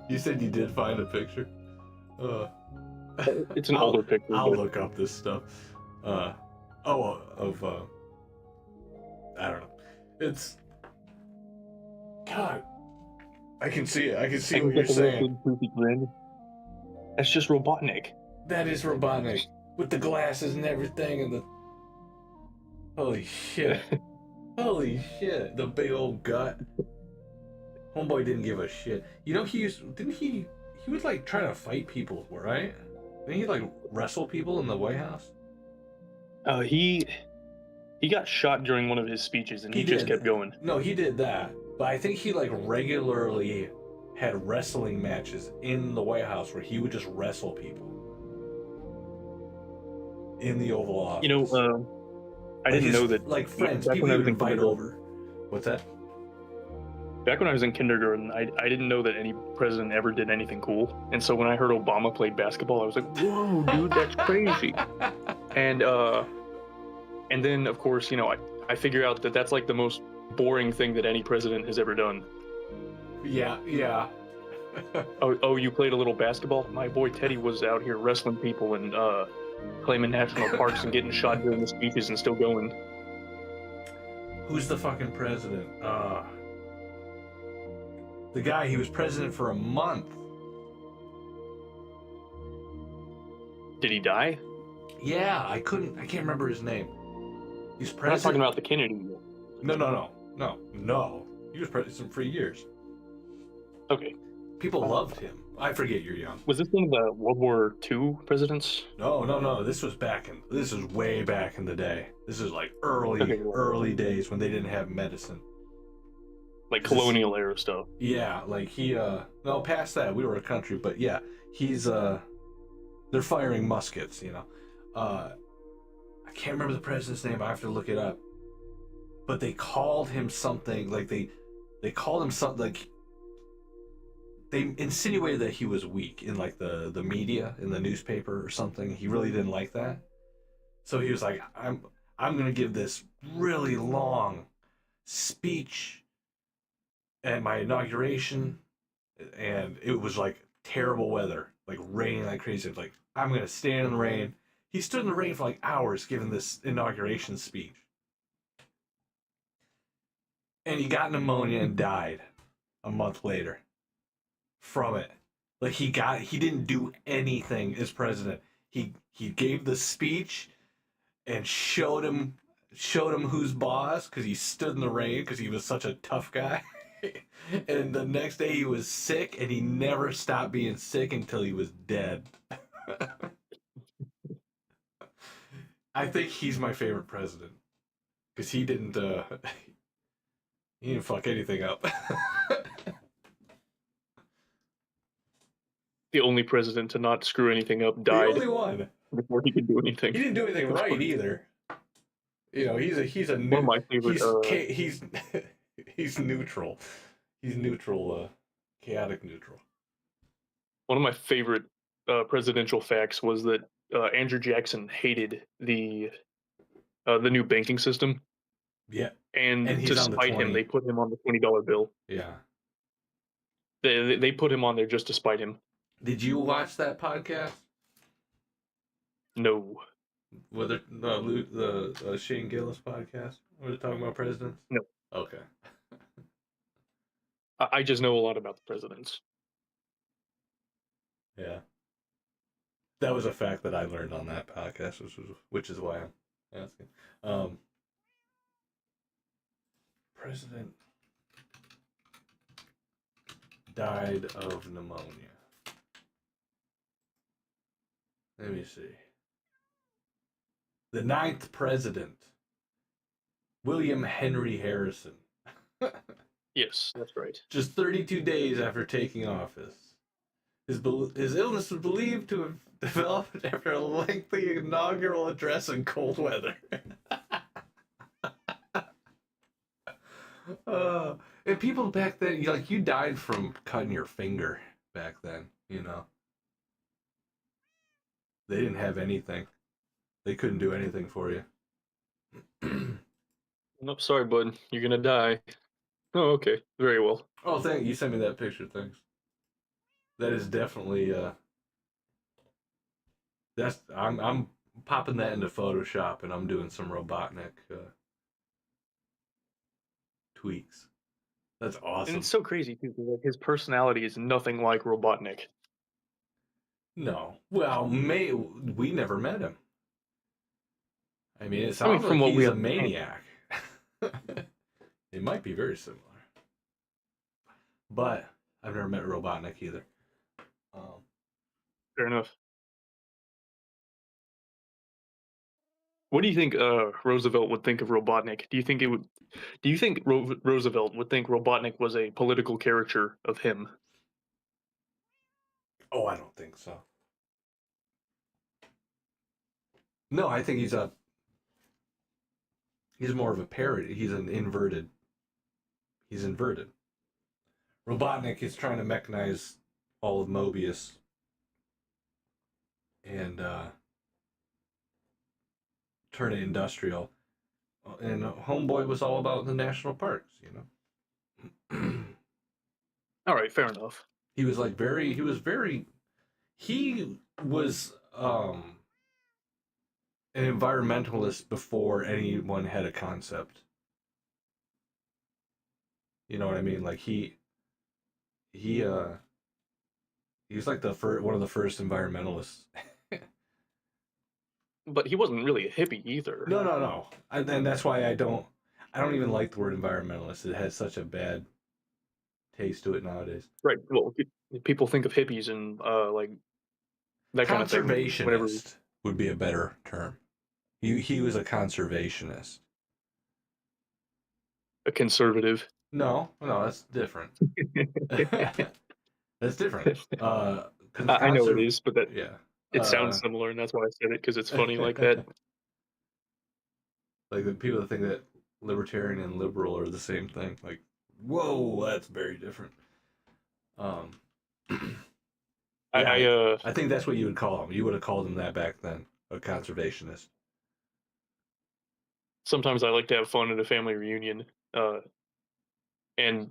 You said you did find a picture? It's an older picture. I'll look up this stuff. I don't know. It's... God. I can see it. I can see what you're saying. That's just Robotnik. That is Robotnik. With the glasses and everything and the... Holy shit. Holy shit. The big old gut. Homeboy didn't give a shit. You know, he would like try to fight people, right? Didn't he like wrestle people in the White House? He got shot during one of his speeches and he just kept going. No, he did that. But I think he like regularly had wrestling matches in the White House where he would just wrestle people in the Oval Office. You know, I didn't know that. Like friends, people would invite over. What's that? Back when I was in kindergarten, I didn't know that any president ever did anything cool. And so when I heard Obama played basketball, I was like, whoa, dude, that's crazy. And then, of course, you know, I figure out that that's like the most boring thing that any president has ever done. Yeah. Oh, you played a little basketball? My boy Teddy was out here wrestling people and claiming national parks and getting shot during the speeches and still going. Who's the fucking president? The guy, he was president for a month. Did he die? Yeah, I can't remember his name. He's president. We're not talking about the Kennedy. No. He was president for years. Okay. People loved him. I forget you're young. Was this one of the World War II presidents? No. This was way back in the day. This is like early days when they didn't have medicine. Like colonial era stuff. Yeah, like no, past that, we were a country, but yeah, he's they're firing muskets, you know. I can't remember the president's name, I have to look it up. But they called him something, like they called him something, like they insinuated that he was weak in like the media, in the newspaper or something. He really didn't like that. So he was like, I'm gonna give this really long speech at my inauguration, and it was like terrible weather, like raining like crazy. It was like, I'm gonna stand in the rain. He stood in the rain for like hours giving this inauguration speech. And he got pneumonia and died a month later from it. Like he didn't do anything as president. He gave the speech and showed him who's boss because he stood in the rain because he was such a tough guy. And the next day he was sick, and he never stopped being sick until he was dead. I think he's my favorite president because he didn't fuck anything up. The only president to not screw anything up The died only one. before he could do anything. He didn't do anything That's right funny. either. You know, he's a One of my favorite. he's he's neutral. He's neutral, chaotic neutral. One of my favorite presidential facts was that Andrew Jackson hated the new banking system, Yeah, and and to he's on the spite him, 20. they put him on the $20 bill. Yeah. They put him on there just to spite him. Did you watch that podcast? No, Whether the Shane Gillis podcast? Were they talking about presidents? no. Okay. I just know a lot about the presidents. Yeah. That was a fact that I learned on that podcast, which is why I'm asking. President died of pneumonia. Let me see. The 9th president, William Henry Harrison. Yes, that's right. Just 32 days after taking office. His illness was believed to have developed after a lengthy inaugural address in cold weather. And people back then, you died from cutting your finger back then, you know. They didn't have anything. They couldn't do anything for you. Nope, sorry, bud. You're gonna die. Oh, okay. Very well. Oh, thank you. Sent me that picture. Thanks. That is definitely I'm popping that into Photoshop, and I'm doing some Robotnik tweaks. That's awesome. And it's so crazy too, because like his personality is nothing like Robotnik. No, well, we never met him. I mean, it sounds from like what we he's a understand. maniac. It might be very similar, but I've never met Robotnik either. Fair enough. What do you think Roosevelt would think of Robotnik? Do you think it would? Do you think Roosevelt would think Robotnik was a political caricature of him? Oh, I don't think so. No, I think he's more of a parody. He's inverted. Robotnik is trying to mechanize all of Mobius, and turn it industrial. And Homeboy was all about the national parks, you know. All right, fair enough. He was an environmentalist before anyone had a concept. You know what I mean? Like he was like one of the first environmentalists. But he wasn't really a hippie either. No. And that's why I don't even like the word environmentalist. It has such a bad taste to it nowadays. Right. Well, people think of hippies and like that kind of thing. Conservationist would be a better term. He was a conservationist. A conservative. No, that's different. That's different. I know it is, but yeah. It sounds similar, and that's why I said it, because it's funny like that. Like the people that think that libertarian and liberal are the same thing. Like, whoa, that's very different. I think that's what you would call him. You would have called him that back then, a conservationist. sometimes I like to have fun at a family reunion, uh, and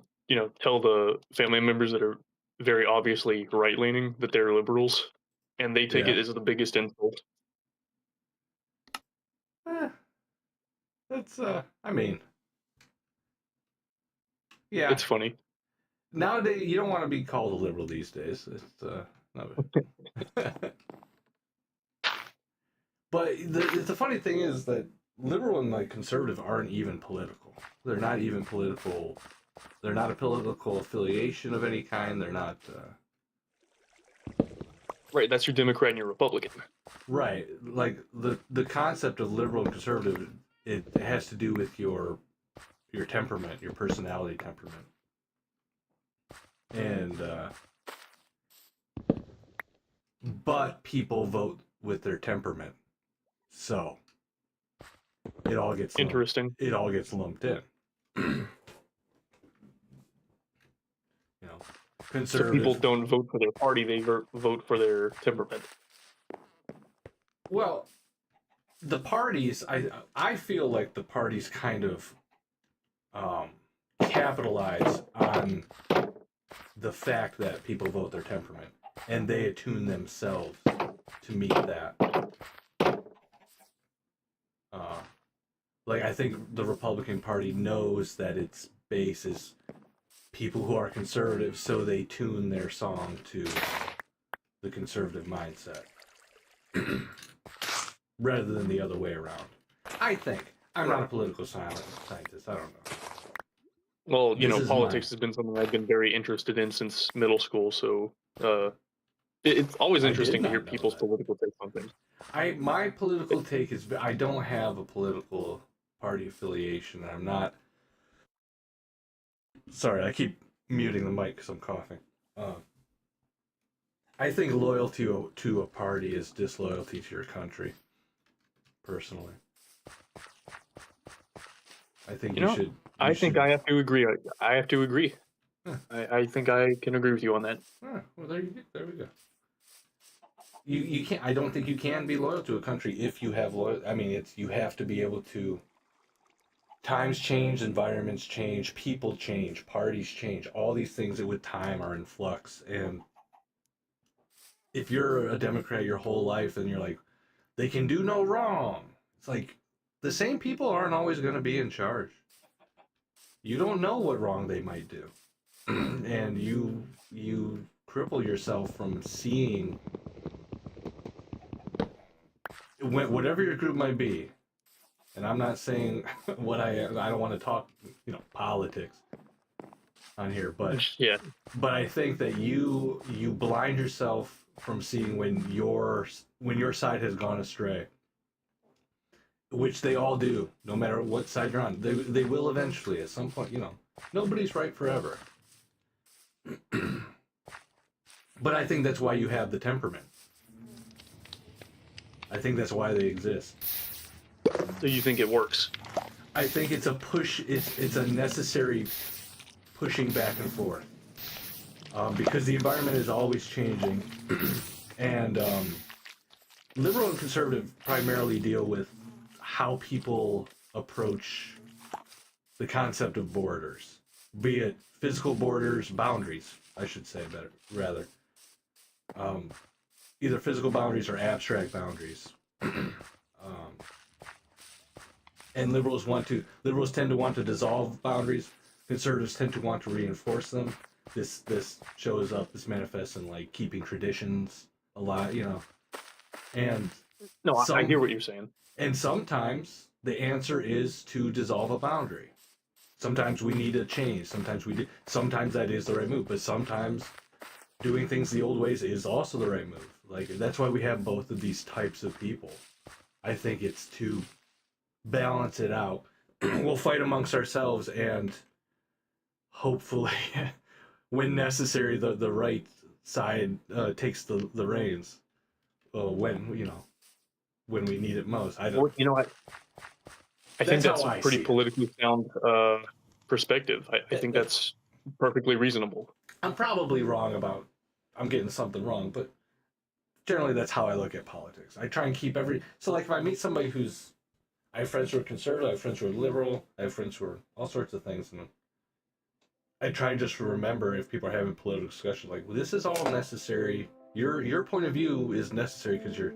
tell the family members that are very obviously right leaning that they're liberals, and they take Yeah. it as the biggest insult. Eh, that's I mean, yeah. It's funny. Nowadays, you don't want to be called a liberal these days. It's no. But the funny thing is that liberal and like conservative aren't even political. They're not even political. They're not a political affiliation of any kind. They're not. Right, that's your Democrat and your Republican. Right. Like the concept of liberal and conservative, it has to do with your temperament, your personality temperament, and but people vote with their temperament, so it all gets Interesting. it all gets lumped in. You know, So conservative. people don't vote for their party; they vote for their temperament. Well, the parties, I feel like the parties kind of capitalize on the fact that people vote their temperament, and they attune themselves to meet that. Like I think the Republican Party knows that its base is people who are conservative, so they tune their song to the conservative mindset rather than the other way around. I think. I'm not a political scientist. I don't know. Well, This is politics has been something I've been very interested in since middle school. So it's always I did interesting to hear not know people's that. political takes on things. My political take is I don't have a political party affiliation. I'm not. Sorry, I keep muting the mic because I'm coughing. I think loyalty to a party is disloyalty to your country. Personally, I think you should. I think I have to agree. I have to agree. Huh. I think I can agree with you on that. Well, there we go. You can't. I don't think you can be loyal to a country if you have loyal. I mean, you have to be able to. Times change, environments change, people change, parties change. All these things that with time are in flux. And if you're a Democrat your whole life and you're like, they can do no wrong, it's like the same people aren't always going to be in charge. You don't know what wrong they might do, and you cripple yourself from seeing whatever your group might be. And I'm not saying what I don't want to talk, politics on here, but Yeah. But I think that you blind yourself from seeing when your side has gone astray, which they all do, no matter what side you're on. They will eventually at some point. Nobody's right forever. But I think that's why you have the temperament. I think that's why they exist. So you think it works? I think it's a push. It's a necessary pushing back and forth because the environment is always changing, and liberal and conservative primarily deal with how people approach the concept of borders, be it physical borders, boundaries, I should say rather. Either physical boundaries or abstract boundaries. And liberals tend to want to dissolve boundaries. Conservatives tend to want to reinforce them. This shows up. This manifests in like keeping traditions alive. And No, I hear what you're saying. And sometimes the answer is to dissolve a boundary. Sometimes we need a change. Sometimes that is the right move. But sometimes doing things the old ways is also the right move. Like that's why we have both of these types of people. I think it's to balance it out. We'll fight amongst ourselves and hopefully when necessary the right side takes the reins when we need it most. I don't I think that's a pretty politically sound perspective. I think that's perfectly reasonable. I'm probably wrong I'm getting something wrong, but generally that's how I look at politics. I try and keep so like if I meet somebody who's I have friends who are conservative. I have friends who are liberal. I have friends who are all sorts of things, and I try just to remember if people are having political discussions, like, well, this is all necessary. Your point of view is necessary because you're.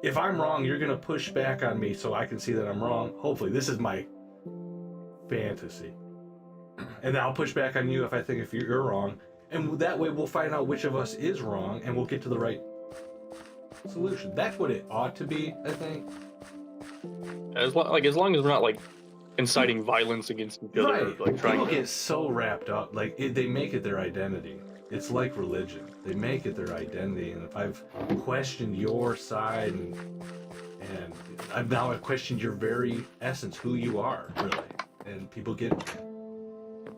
If I'm wrong, you're gonna push back on me so I can see that I'm wrong. Hopefully, this is my fantasy, and then I'll push back on you if you're wrong, and that way we'll find out which of us is wrong, and we'll get to the right solution. That's what it ought to be, I think. As long as we're not like inciting violence against each other, Right. like trying People to get so wrapped up, like they make it their identity. It's like religion. They make it their identity, and if I've questioned your side, and I've questioned your very essence, who you are, really, and people get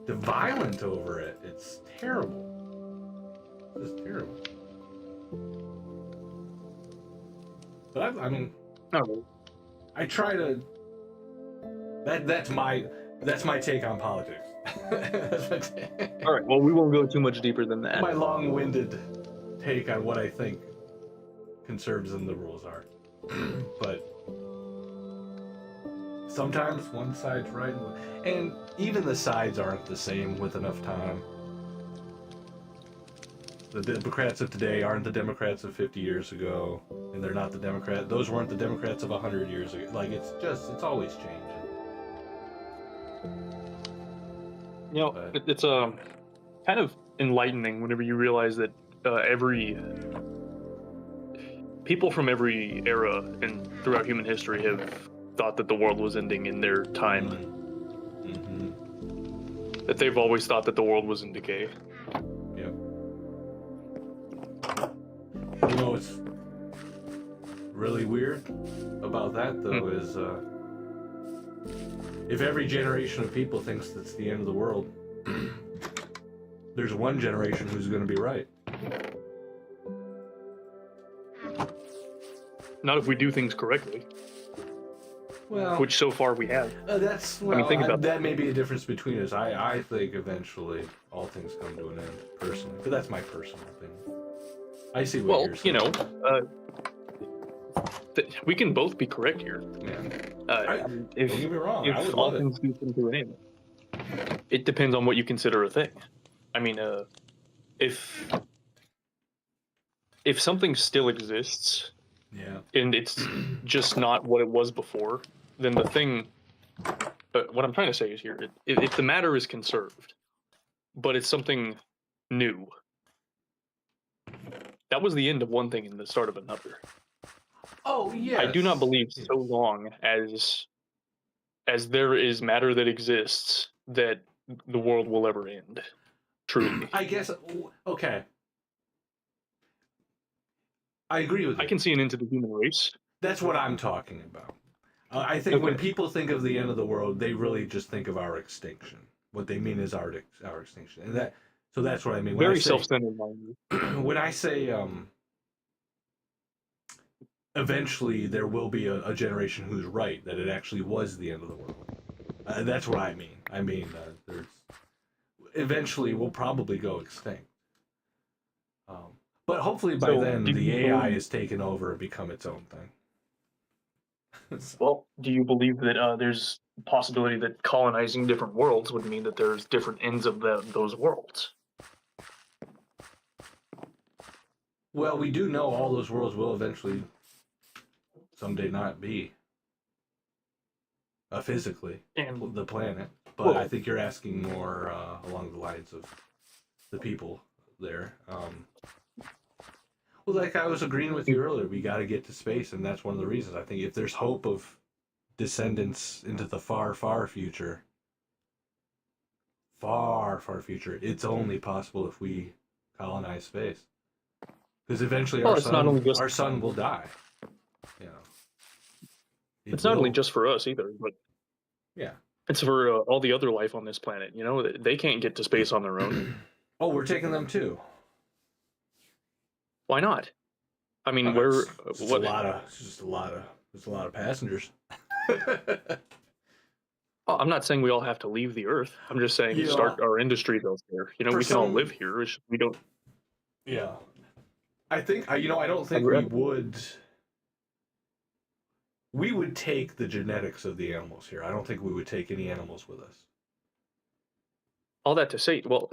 violent over it. It's terrible. It's terrible. But I mean, no. I try to. That's my take on politics. All right. Well, we won't go too much deeper than that. My long-winded take on what I think conservatives and liberals are. But sometimes one side's right, and even the sides aren't the same with enough time. The Democrats of today aren't the Democrats of 50 years ago, and they're not the Democrats. Those weren't the Democrats of 100 years ago. Like, it's always changing. You know, it's kind of enlightening whenever you realize that people from every era and throughout human history have thought that the world was ending in their time. Mm-hmm. That they've always thought that the world was in decay. Yep. You know what's really weird about that, though, is if every generation of people thinks that's the end of the world, there's one generation who's going to be right. Not if we do things correctly. Well, which so far we have. Think about that. May be a difference between us. I think eventually all things come to an end, personally. But that's my personal opinion. I see what you're saying. We can both be correct here. Yeah. Don't get me wrong. I would all love things do come to an end, it depends on what you consider a thing. I mean, if something still exists, and it's just not what it was before, then the thing. But what I'm trying to say is here, if the matter is conserved, but it's something new, that was the end of one thing and the start of another. Oh yeah. I do not believe so long as there is matter that exists that the world will ever end. Truly. I guess. Okay. I agree with you. I can see an end to the human race. That's what I'm talking about. I think when people think of the end of the world, they really just think of our extinction. What they mean is our extinction, and that's what I mean. Very self-centered mind. When I say eventually there will be a generation who's right, that it actually was the end of the world. That's what I mean. I mean, there's eventually we'll probably go extinct. But hopefully by then the AI is taken over and become its own thing. Well, do you believe that there's a possibility that colonizing different worlds would mean that there's different ends of those worlds? Well, we do know all those worlds will eventually someday not be physically the planet, but I think you're asking more along the lines of the people there. Well, like I was agreeing with you earlier, we got to get to space, and that's one of the reasons. I think if there's hope of descendants into the far, far future, it's only possible if we colonize space. Because eventually our sun will die. You know, it's not only just for us either, but yeah, it's for all the other life on this planet. You know, they can't get to space on their own. Oh, we're taking them too. Why not? I mean, there's a lot of passengers. Oh, I'm not saying we all have to leave the Earth. I'm just saying start our industries elsewhere. You know, we can all live here. We don't. Yeah, I think I don't think we would. we would take the genetics of the animals here. I don't think we would take any animals with us. All that to say, well,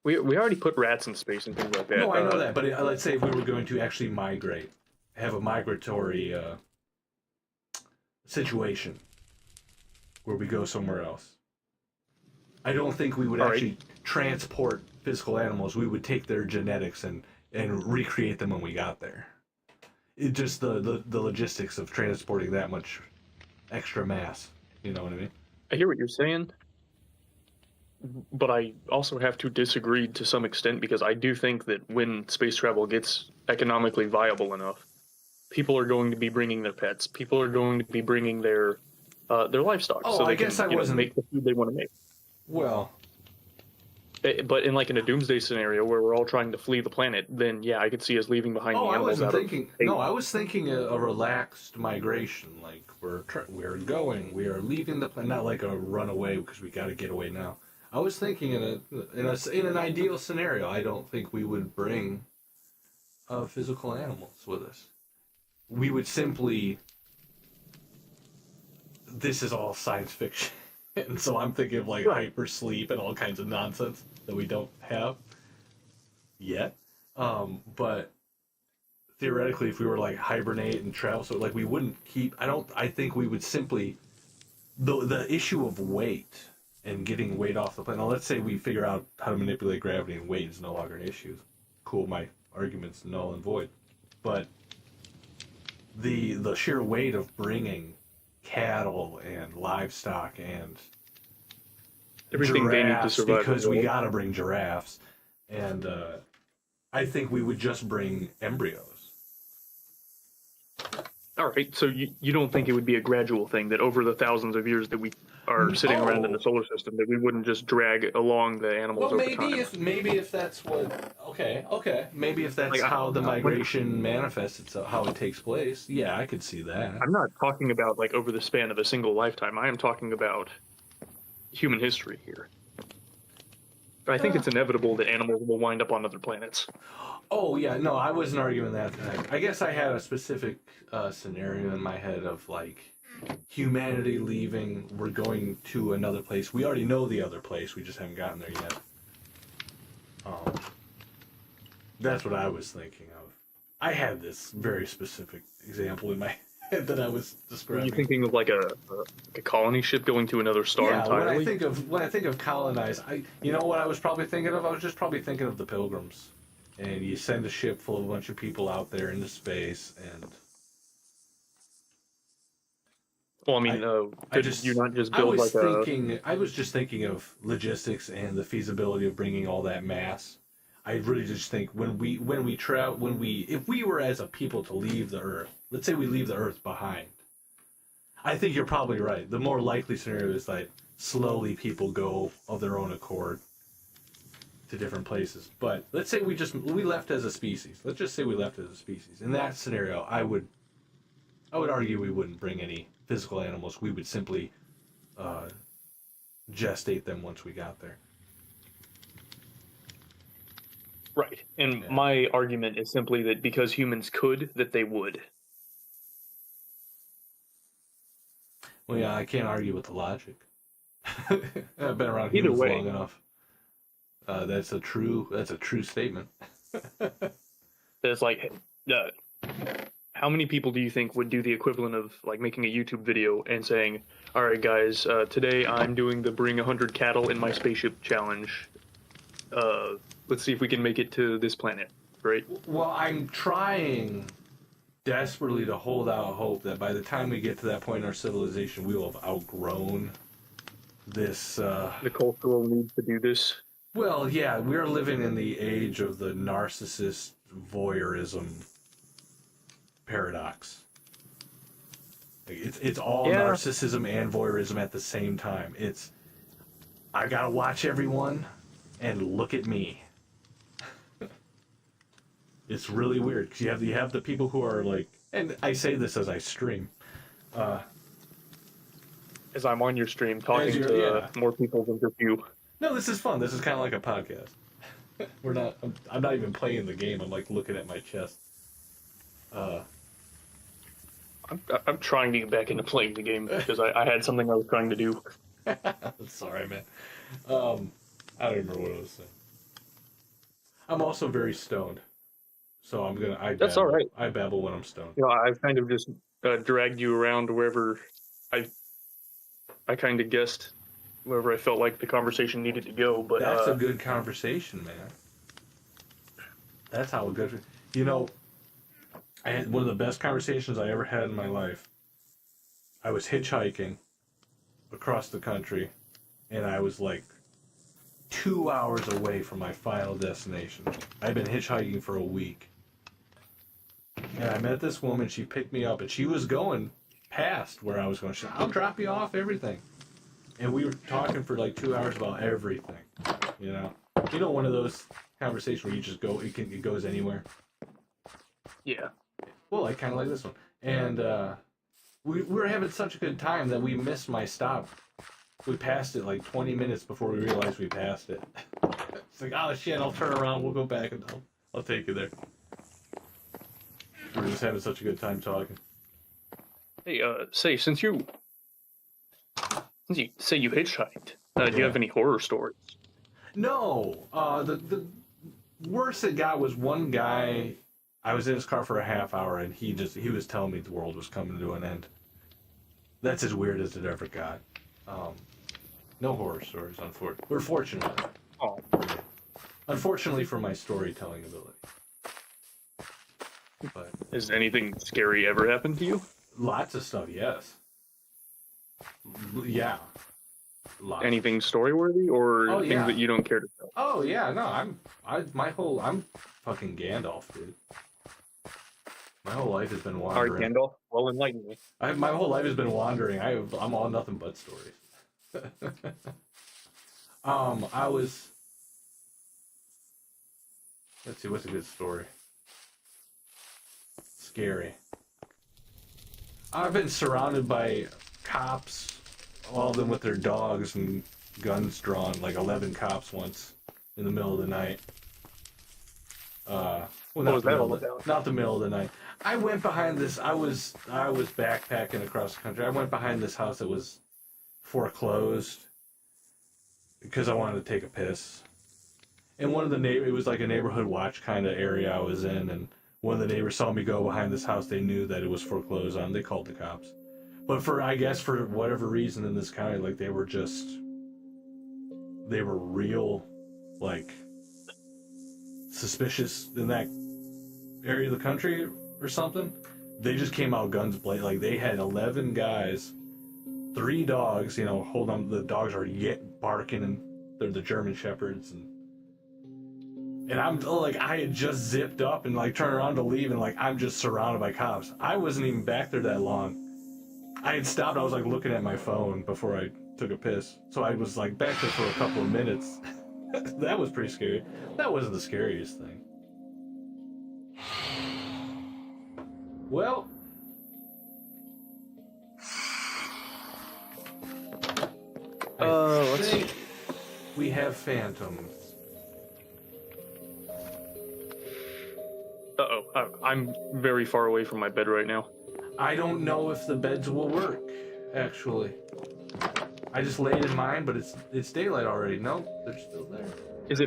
we already put rats in space and things like that. No, I know that, but let's say if we were going to actually migrate, have a migratory situation where we go somewhere else. I don't think we would actually transport physical animals. We would take their genetics and recreate them when we got there. It just the logistics of transporting that much extra mass. You know what I mean? I hear what you're saying, but I also have to disagree to some extent because I do think that when space travel gets economically viable enough, people are going to be bringing their pets. People are going to be bringing their livestock. Oh, so they I guess can, I wasn't make the food they want to make. Well, But in a doomsday scenario where we're all trying to flee the planet, then yeah, I could see us leaving behind the animals. I was thinking a relaxed migration. Like we're going, we are leaving the planet, not like a runaway because we got to get away now. I was thinking in an ideal scenario, I don't think we would bring physical animals with us. We would simply. This is all science fiction, and so I'm thinking of like hypersleep and all kinds of nonsense that we don't have yet. But theoretically, if we were like hibernate and travel, so like we wouldn't keep. I think we would simply the issue of weight and getting weight off the planet. Now, let's say we figure out how to manipulate gravity and weight is no longer an issue. Cool, my argument's null and void. But the sheer weight of bringing cattle and livestock and everything they need to survive, because we gotta bring giraffes, and I think we would just bring embryos. All right, so you don't think it would be a gradual thing that over the thousands of years that we are sitting around in the solar system that we wouldn't just drag along the animals over time? Maybe if that's what maybe if that's how the migration manifests itself, how it takes place. Yeah, I could see that. I'm not talking about like over the span of a single lifetime. I am talking about human history here. But I think it's inevitable that animals will wind up on other planets. Oh yeah, no, I wasn't arguing that. I guess I had a specific scenario in my head of like humanity leaving. We're going to another place. We already know the other place. We just haven't gotten there yet. That's what I was thinking of. I had this very specific example in my head that I was describing. Are you thinking of like a colony ship going to another star entirely? When I think of colonize, you know what I was probably thinking of? I was just probably thinking of the Pilgrims. And you send a ship full of a bunch of people out there into space, and well, I mean, you not just build I was just thinking of logistics and the feasibility of bringing all that mass. I really just think if we were as a people to leave the Earth, let's say we leave the Earth behind. I think you're probably right. The more likely scenario is like slowly people go of their own accord to different places. But let's say we left as a species. Let's just say we left as a species. In that scenario, I would argue we wouldn't bring any physical animals. We would simply gestate them once we got there. Right. And my argument is simply that because humans could, that they would. Well, yeah, I can't argue with the logic. I've been around humans long enough. That's a true statement. It's like, how many people do you think would do the equivalent of like making a YouTube video and saying, "All right, guys, today I'm doing the bring 100 cattle in my spaceship challenge. Let's see if we can make it to this planet." Right? Well, I'm trying desperately to hold out hope that by the time we get to that point in our civilization, we will have outgrown this. The cultural need to do this. Well, yeah, we're living in the age of the narcissist voyeurism paradox. It's all narcissism and voyeurism at the same time. It's I gotta watch everyone and look at me. It's really weird because you have the people who are like, and I say this as I stream. As I'm on your stream talking to more people than just you. No, this is fun. This is kind of like a podcast. I'm not even playing the game. I'm like looking at my chest. I'm trying to get back into playing the game because I had something I was trying to do. Sorry, man. I don't remember what I was saying. I'm also very stoned, so I That's all babble. right. I babble when I'm stoned. You know, I've kind of just dragged you around wherever I kind of guessed wherever I felt like the conversation needed to go. But That's a good conversation, man. That's how a good. You know, I had one of the best conversations I ever had in my life. I was hitchhiking across the country, and I was like 2 hours away from my final destination. I'd been hitchhiking for a week. And I met this woman, she picked me up, and she was going past where I was going. She said, I'll drop you off, everything. And we were talking for like 2 hours about everything, you know? You know, one of those conversations where you just go, it goes anywhere. yeah, Well, I kind of like this one. And we were having such a good time that we missed my stop. We passed it like 20 minutes before we realized we passed it. It's like, oh shit, I'll turn around, we'll go back, and I'll take you there. We were just having such a good time talking. hey, since you say you hitchhiked, do you have any horror stories? No, the worst it got was one guy. I was in his car for a half hour, and he was telling me the world was coming to an end. That's as weird as it ever got. No horror stories, unfortunately. We're fortunate. Oh, Unfortunately for my storytelling ability. But has anything scary ever happened to you? lots of stuff, yes. Yeah. Lots. Anything story worthy or Oh, things yeah. that you don't care to tell? Oh yeah, no, I'm fucking Gandalf, dude. My whole life has been All right, wandering. Gandalf, well, enlighten me. My whole life has been wandering. I'm all nothing but stories. I was. Let's see, what's a good story? Scary. I've been surrounded by cops, all of them with their dogs and guns drawn, like 11 cops once in the middle of the night. Well, What was that all about? not the middle of the night. I went behind this. I was backpacking across the country. I went behind this house that was foreclosed because I wanted to take a piss. And one of the it was like a neighborhood watch kind of area I was in, and one of the neighbors saw me go behind this house. They knew that it was foreclosed on. They called the cops. But I guess for whatever reason in this county, like they were real, like, suspicious in that area of the country or something. They just came out guns blazing. Like they had 11 guys, 3 dogs. You know, hold on, the dogs are yet barking, and they're the German shepherds, and I'm like, I had just zipped up and like turned around to leave, and like I'm just surrounded by cops. I wasn't even back there that long. I had stopped. I was like looking at my phone before I took a piss, so I was like back there for a couple of minutes. That was pretty scary. That wasn't the scariest thing. Well, Let's see. We have phantoms. I'm very far away from my bed right now. I don't know if the beds will work, actually. I just laid in mine, but it's daylight already. Nope, they're still there. Is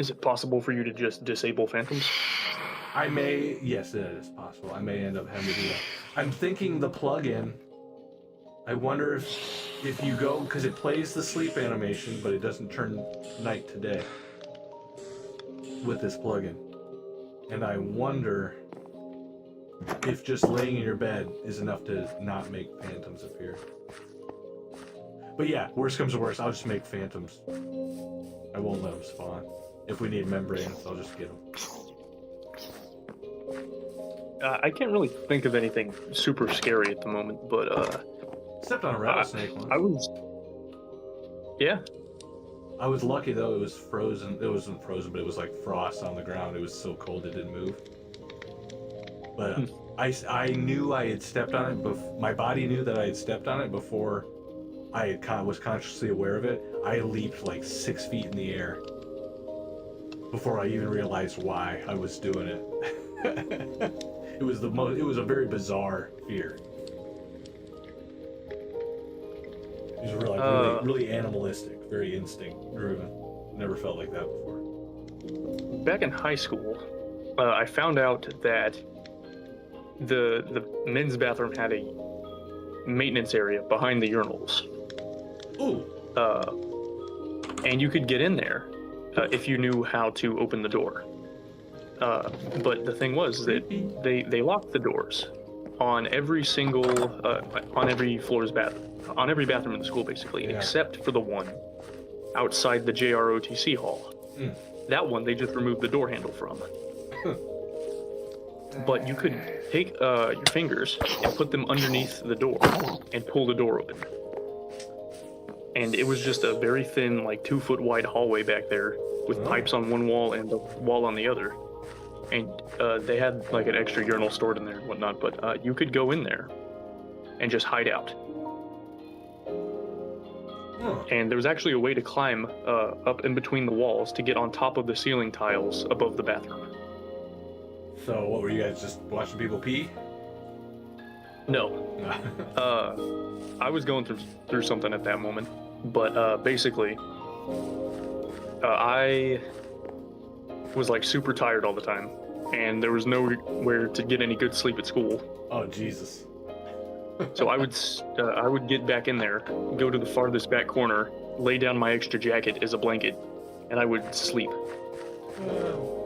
it possible for you to just disable phantoms? Yes, it is possible. I may end up having to do that. I'm thinking the plug-in. I wonder if you go, because it plays the sleep animation, but it doesn't turn night to day with this plug-in. And I wonder if just laying in your bed is enough to not make phantoms appear. But yeah, worst comes to worst, I'll just make phantoms. I won't let them spawn. If we need membranes, I'll just get them. I can't really think of anything super scary at the moment, but Stepped on a rattlesnake once. I was lucky though, it was frozen. It wasn't frozen, but it was like frost on the ground. It was so cold it didn't move. But I knew I had stepped on it. My body knew that I had stepped on it before I was consciously aware of it. I leaped like 6 feet in the air before I even realized why I was doing it. It was a very bizarre These were like really animalistic, very instinct driven. Never felt like that before. Back in high school, I found out that the men's bathroom had a maintenance area behind the urinals. Ooh. And you could get in there if you knew how to open the door. But the thing was that they locked the doors on every on every floor's on every bathroom in the school basically, except for the one outside the JROTC hall. That one they just removed the door handle from. But you could take your fingers and put them underneath the door and pull the door open. And it was just a very thin, like 2-foot wide hallway back there with pipes on one wall and a wall on the other. And they had like an extra urinal stored in there and whatnot, but you could go in there and just hide out. And there was actually a way to climb up in between the walls to get on top of the ceiling tiles above the bathroom. So what were you guys just watching people pee? No. I was going through something at that moment, but basically, I was like super tired all the time, and there was nowhere to get any good sleep at school. Oh Jesus! So I would get back in there, go to the farthest back corner, lay down my extra jacket as a blanket, and I would sleep.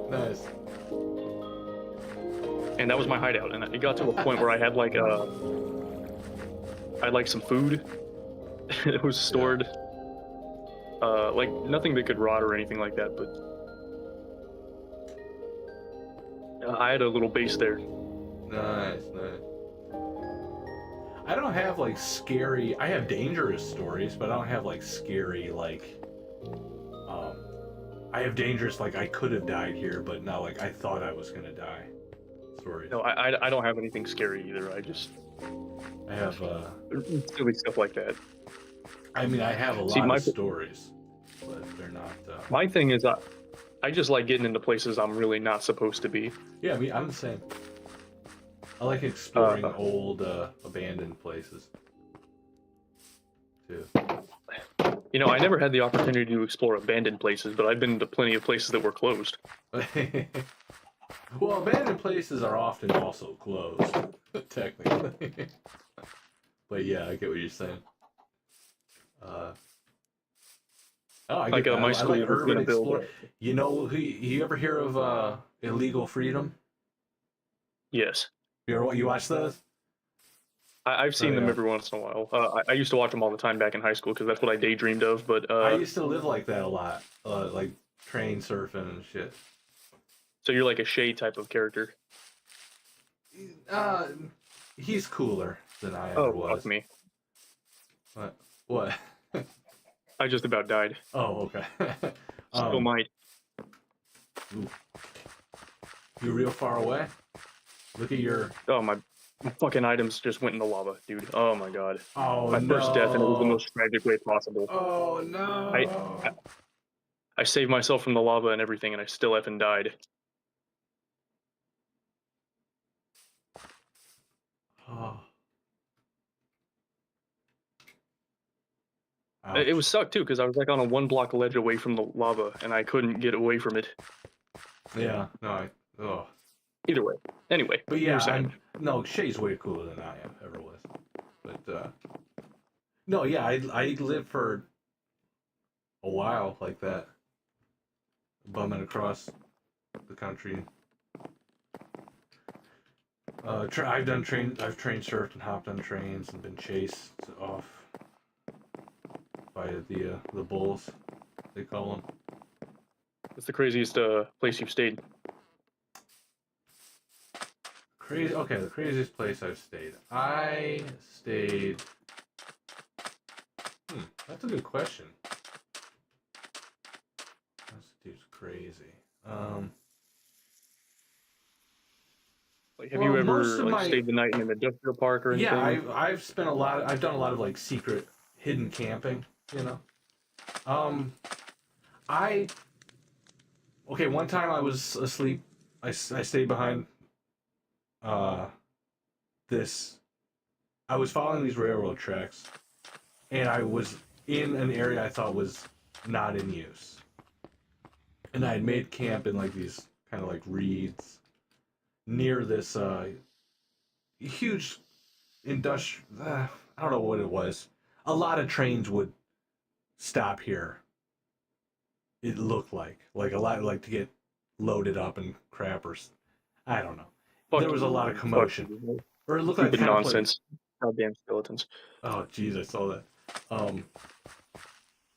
Nice. And that was my hideout, and it got to a point where I had like some food that was stored, like nothing that could rot or anything like that, but I had a little base there. Nice. I don't have like scary. I have dangerous stories, but I don't have like scary like. I have dangerous like I could have died here, but not like I thought I was gonna die. Stories. No, I don't have anything scary either. I have silly stuff like that. I mean, I have a lot of stories, but they're not. My thing is, I just like getting into places I'm really not supposed to be. Yeah, I mean, I'm the same. I like exploring old, abandoned places, too. You know, I never had the opportunity to explore abandoned places, but I've been to plenty of places that were closed. Well, abandoned places are often also closed, technically. But yeah, I get what you're saying. I like get my school I like urban explore. You know, you ever hear of Illegal Freedom? Yes. You watch those? I've seen them every once in a while. I used to watch them all the time back in high school because that's what I daydreamed of. But I used to live like that a lot, like train surfing and shit. So you're like a Shay type of character. He's cooler than I ever was. Oh, fuck me. What? I just about died. Oh, okay. Still might. Ooh. You real far away? Look at your... Oh, my fucking items just went in the lava, dude. Oh my god. Oh, my first death, and it was the most tragic way possible. Oh, no. I saved myself from the lava and everything, and I still effing died. Oh. It was sucked too, because I was like on a 1-block ledge away from the lava, and I couldn't get away from it. Yeah, no, Either way. Anyway. But yeah, no, Shay's way cooler than I ever was. But, no, yeah, I lived for a while like that. Bumming across the country. I've train surfed and hopped on trains and been chased off by the bulls, they call them. What's the craziest place you've stayed? Okay, the craziest place I've stayed. I stayed... that's a good question. This dude's crazy. Like, have you ever stayed the night in an industrial park or anything? Yeah, I've done a lot of like secret hidden camping, you know. Okay, one time I was asleep. I stayed behind I was following these railroad tracks and I was in an area I thought was not in use. And I had made camp in like these kind of like reeds near this huge industrial. I don't know what it was. A lot of trains would stop here. It looked like a lot like to get loaded up and crap or I don't know. There was a lot of commotion, or it looked like Stupid kind of place. nonsense. Goddamn skeletons. Oh, jeez, I saw that.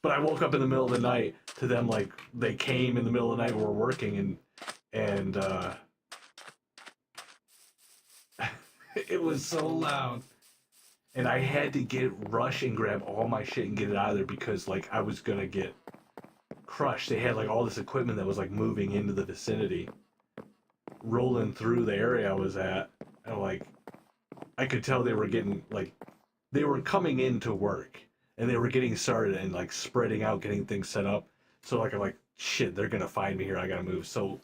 But I woke up in the middle of the night to them like they came in the middle of the night. We were working and it was so loud, and I had to rush and grab all my shit and get it out of there because like I was gonna get crushed. They had like all this equipment that was like moving into the vicinity, rolling through the area I was at, and like I could tell they were getting like they were coming into work and they were getting started and like spreading out, getting things set up. So like I'm like, shit, they're gonna find me here. I gotta move. So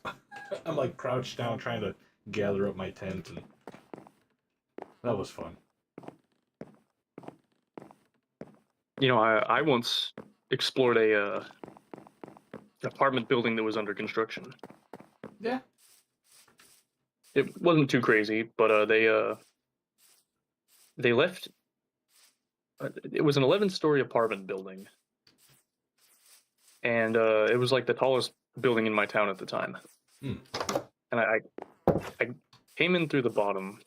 I'm like crouched down trying to gather up my tent, and that was fun. You know, I once explored a apartment building that was under construction. Yeah. It wasn't too crazy, but they left. It was an 11-story apartment building, and it was like the tallest building in my town at the time. Hmm. And I came in through the bottom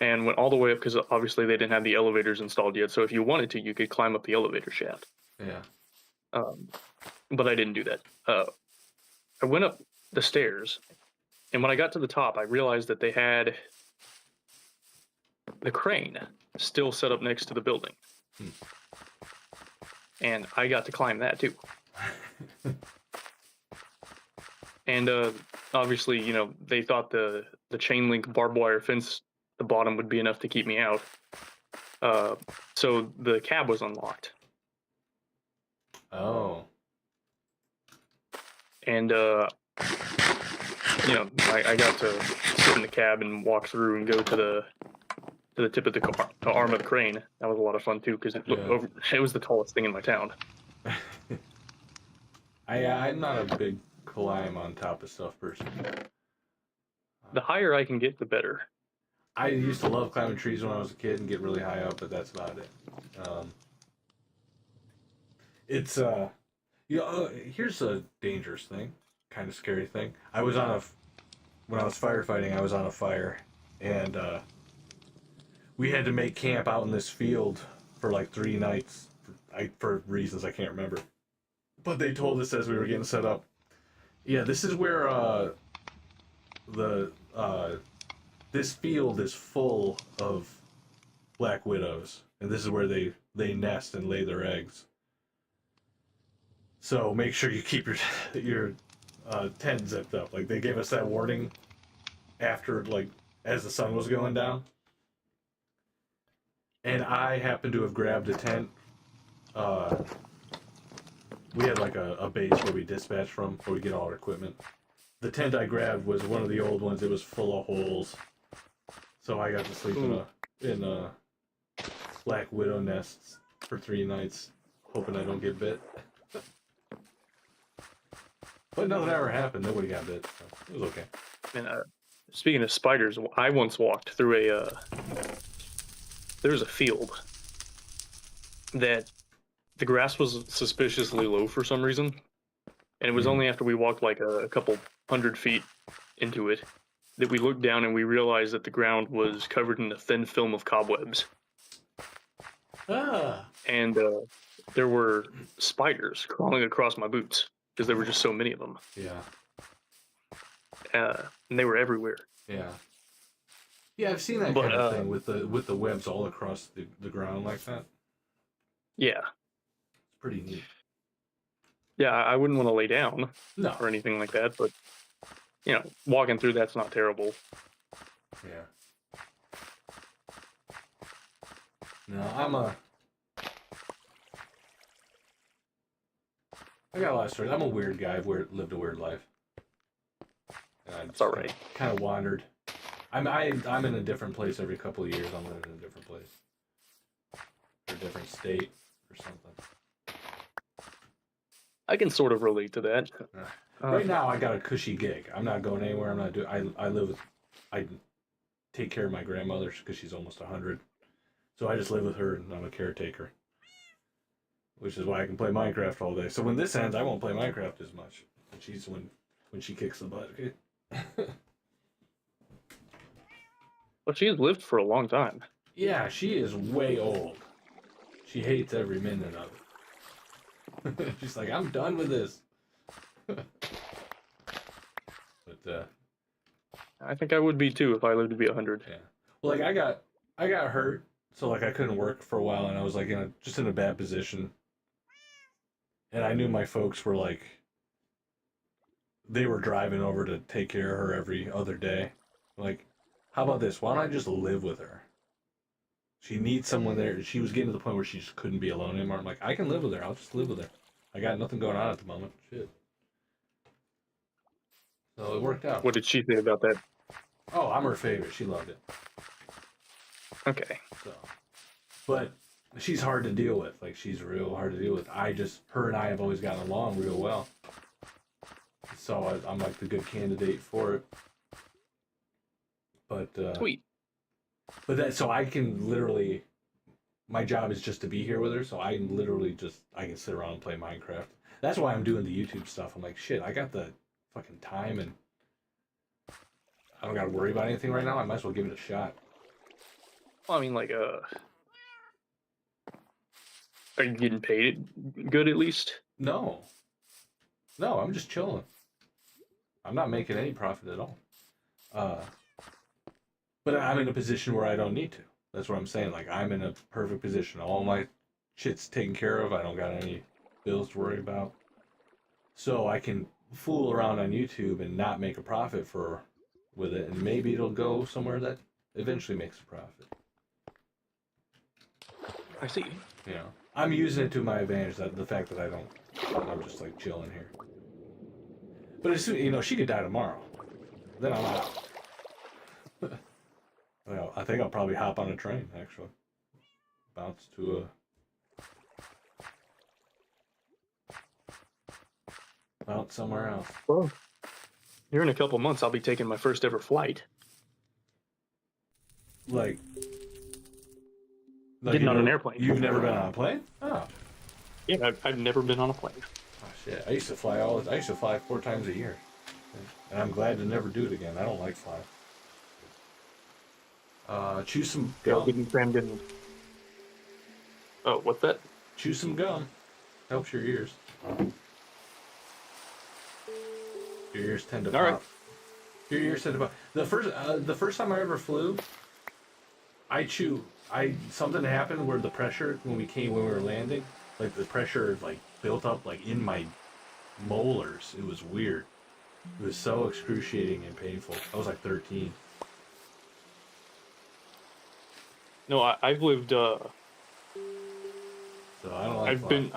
and went all the way up because obviously they didn't have the elevators installed yet. So if you wanted to, you could climb up the elevator shaft. Yeah. But I didn't do that. I went up the stairs, and when I got to the top, I realized that they had the crane still set up next to the building. Hmm. And I got to climb that too. And obviously, you know, they thought the chain link barbed wire fence at the bottom would be enough to keep me out. So the cab was unlocked. Oh. And you know, I got to sit in the cab and walk through and go to the tip of the arm of the crane. That was a lot of fun too because it was the tallest thing in my town. I'm not a big climb on top of stuff person. The higher I can get, the better. I used to love climbing trees when I was a kid and get really high up, but that's about it. It's here's a dangerous thing, kind of scary thing. When I was firefighting, I was on a fire, and we had to make camp out in this field for like 3 nights, for reasons I can't remember. But they told us as we were getting set up, yeah, this is where this field is full of black widows, and this is where they nest and lay their eggs. So make sure you keep your tent zipped up. Like they gave us that warning after like as the sun was going down. And I happened to have grabbed a tent. We had like a base where we dispatch from, where we get all our equipment. The tent I grabbed was one of the old ones. It was full of holes. So I got to sleep in black widow nests for 3 nights, hoping I don't get bit. But nothing ever happened. Nobody got bit, so it was okay. And speaking of spiders, I once walked through there was a field that the grass was suspiciously low for some reason, and it was only after we walked like a couple 100 feet into it that we looked down and we realized that the ground was covered in a thin film of cobwebs. And there were spiders crawling across my boots because there were just so many of them. Yeah. And they were everywhere. Yeah. Yeah, I've seen that kind of thing with the webs all across the ground like that. Yeah. It's pretty neat. Yeah, I wouldn't want to lay down or anything like that, but you know, walking through that's not terrible. Yeah. No, I got a lot of stories. I'm a weird guy. I've lived a weird life. It's all right. Kind of wandered. I'm in a different place every couple of years. I'm living in a different place, or a different state. or something. I can sort of relate to that. Right now, I got a cushy gig. I'm not going anywhere. I'm not doing. I live with. I take care of my grandmother because she's almost 100. So I just live with her, and I'm a caretaker. Which is why I can play Minecraft all day. So when this ends, I won't play Minecraft as much. When she kicks the butt. Well, she's lived for a long time. Yeah, she is way old. She hates every minute of it. She's like, I'm done with this. But I think I would be too if I lived to be 100. yeah. Well, like I got hurt, so like I couldn't work for a while, and I was like just in a bad position. And I knew my folks were like, they were driving over to take care of her every other day. Like, how about this? Why don't I just live with her? She needs someone there. She was getting to the point where she just couldn't be alone anymore. I'm like, I can live with her. I'll just live with her. I got nothing going on at the moment. Shit. So it worked out. What did she say about that? Oh, I'm her favorite. She loved it. Okay. So, but she's hard to deal with. Like, she's real hard to deal with. Her and I have always gotten along real well. So I'm like the good candidate for it. But Sweet. But so I can literally, my job is just to be here with her. So I can sit around and play Minecraft. That's why I'm doing the YouTube stuff. I'm like, shit, I got the fucking time and I don't got to worry about anything right now. I might as well give it a shot. Well, I mean, like, are you getting paid good at least? No, I'm just chilling. I'm not making any profit at all. But I'm in a position where I don't need to. That's what I'm saying. Like, I'm in a perfect position. All my shit's taken care of. I don't got any bills to worry about. So I can fool around on YouTube and not make a profit with it. And maybe it'll go somewhere that eventually makes a profit. I see. You know, I'm using it to my advantage. The fact that I'm just like chilling here. But as soon, she could die tomorrow. Then I'm out. Well, I think I'll probably hop on a train, actually. Bounce to bounce somewhere else. Well, here in a couple months, I'll be taking my first ever flight. Like Getting on an airplane. You've never been on a plane? Oh. Yeah, I've never been on a plane. Oh, shit. I used to fly 4 times a year. And I'm glad to never do it again. I don't like flying. Chew some gum. Getting crammed in. Oh, what's that? Chew some gum. Helps your ears. Your ears tend to pop. All right. Your ears tend to pop. The first time I ever flew, something happened where the pressure when we were landing, like the pressure like built up like in my molars. It was weird. It was so excruciating and painful. I was like 13. No, I've lived. So I don't like.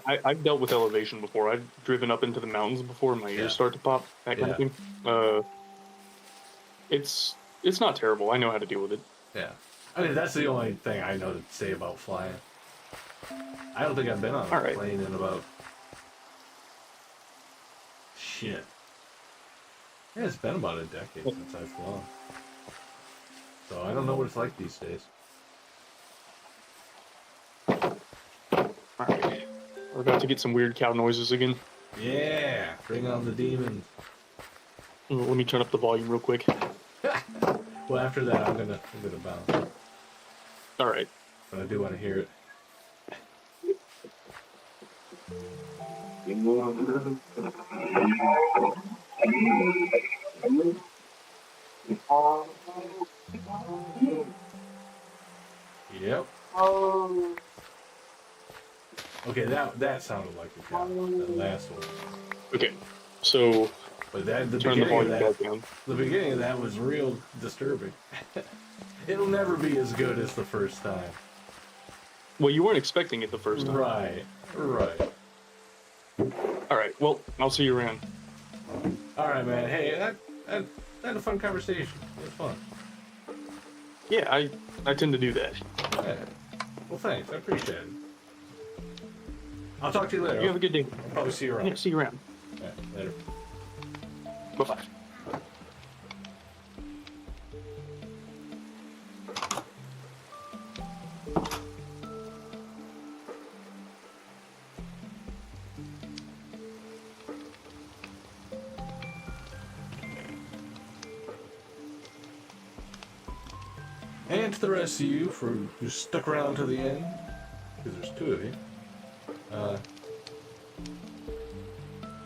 I've dealt with elevation before. I've driven up into the mountains before, and my ears start to pop. That kind of thing. It's not terrible. I know how to deal with it. Yeah, I mean that's the only thing I know to say about flying. I don't think I've been on a plane in about. Shit. Yeah, it's been about a decade since I've flown. So I don't know what it's like these days. Alright. We're about to get some weird cow noises again. Yeah, bring on the demons. Let me turn up the volume real quick. Well, after that, I'm gonna bounce. Alright. But I do want to hear it. Yep. Okay, that sounded like a cow. That last one. Okay, so but turn the volume back down. The beginning of that was real disturbing. It'll never be as good as the first time. Well, you weren't expecting it the first time. Right. Alright, well, I'll see you around. Alright, man. Hey, I had a fun conversation. It was fun. Yeah, I tend to do that. Yeah. Well, thanks. I appreciate it. I'll talk to you later. You have a good day. I'll probably see you around. Yeah, see you around. Yeah, later. Bye-bye. And to the rest of you for who stuck around to the end, because there's two of you.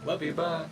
Love you, bye.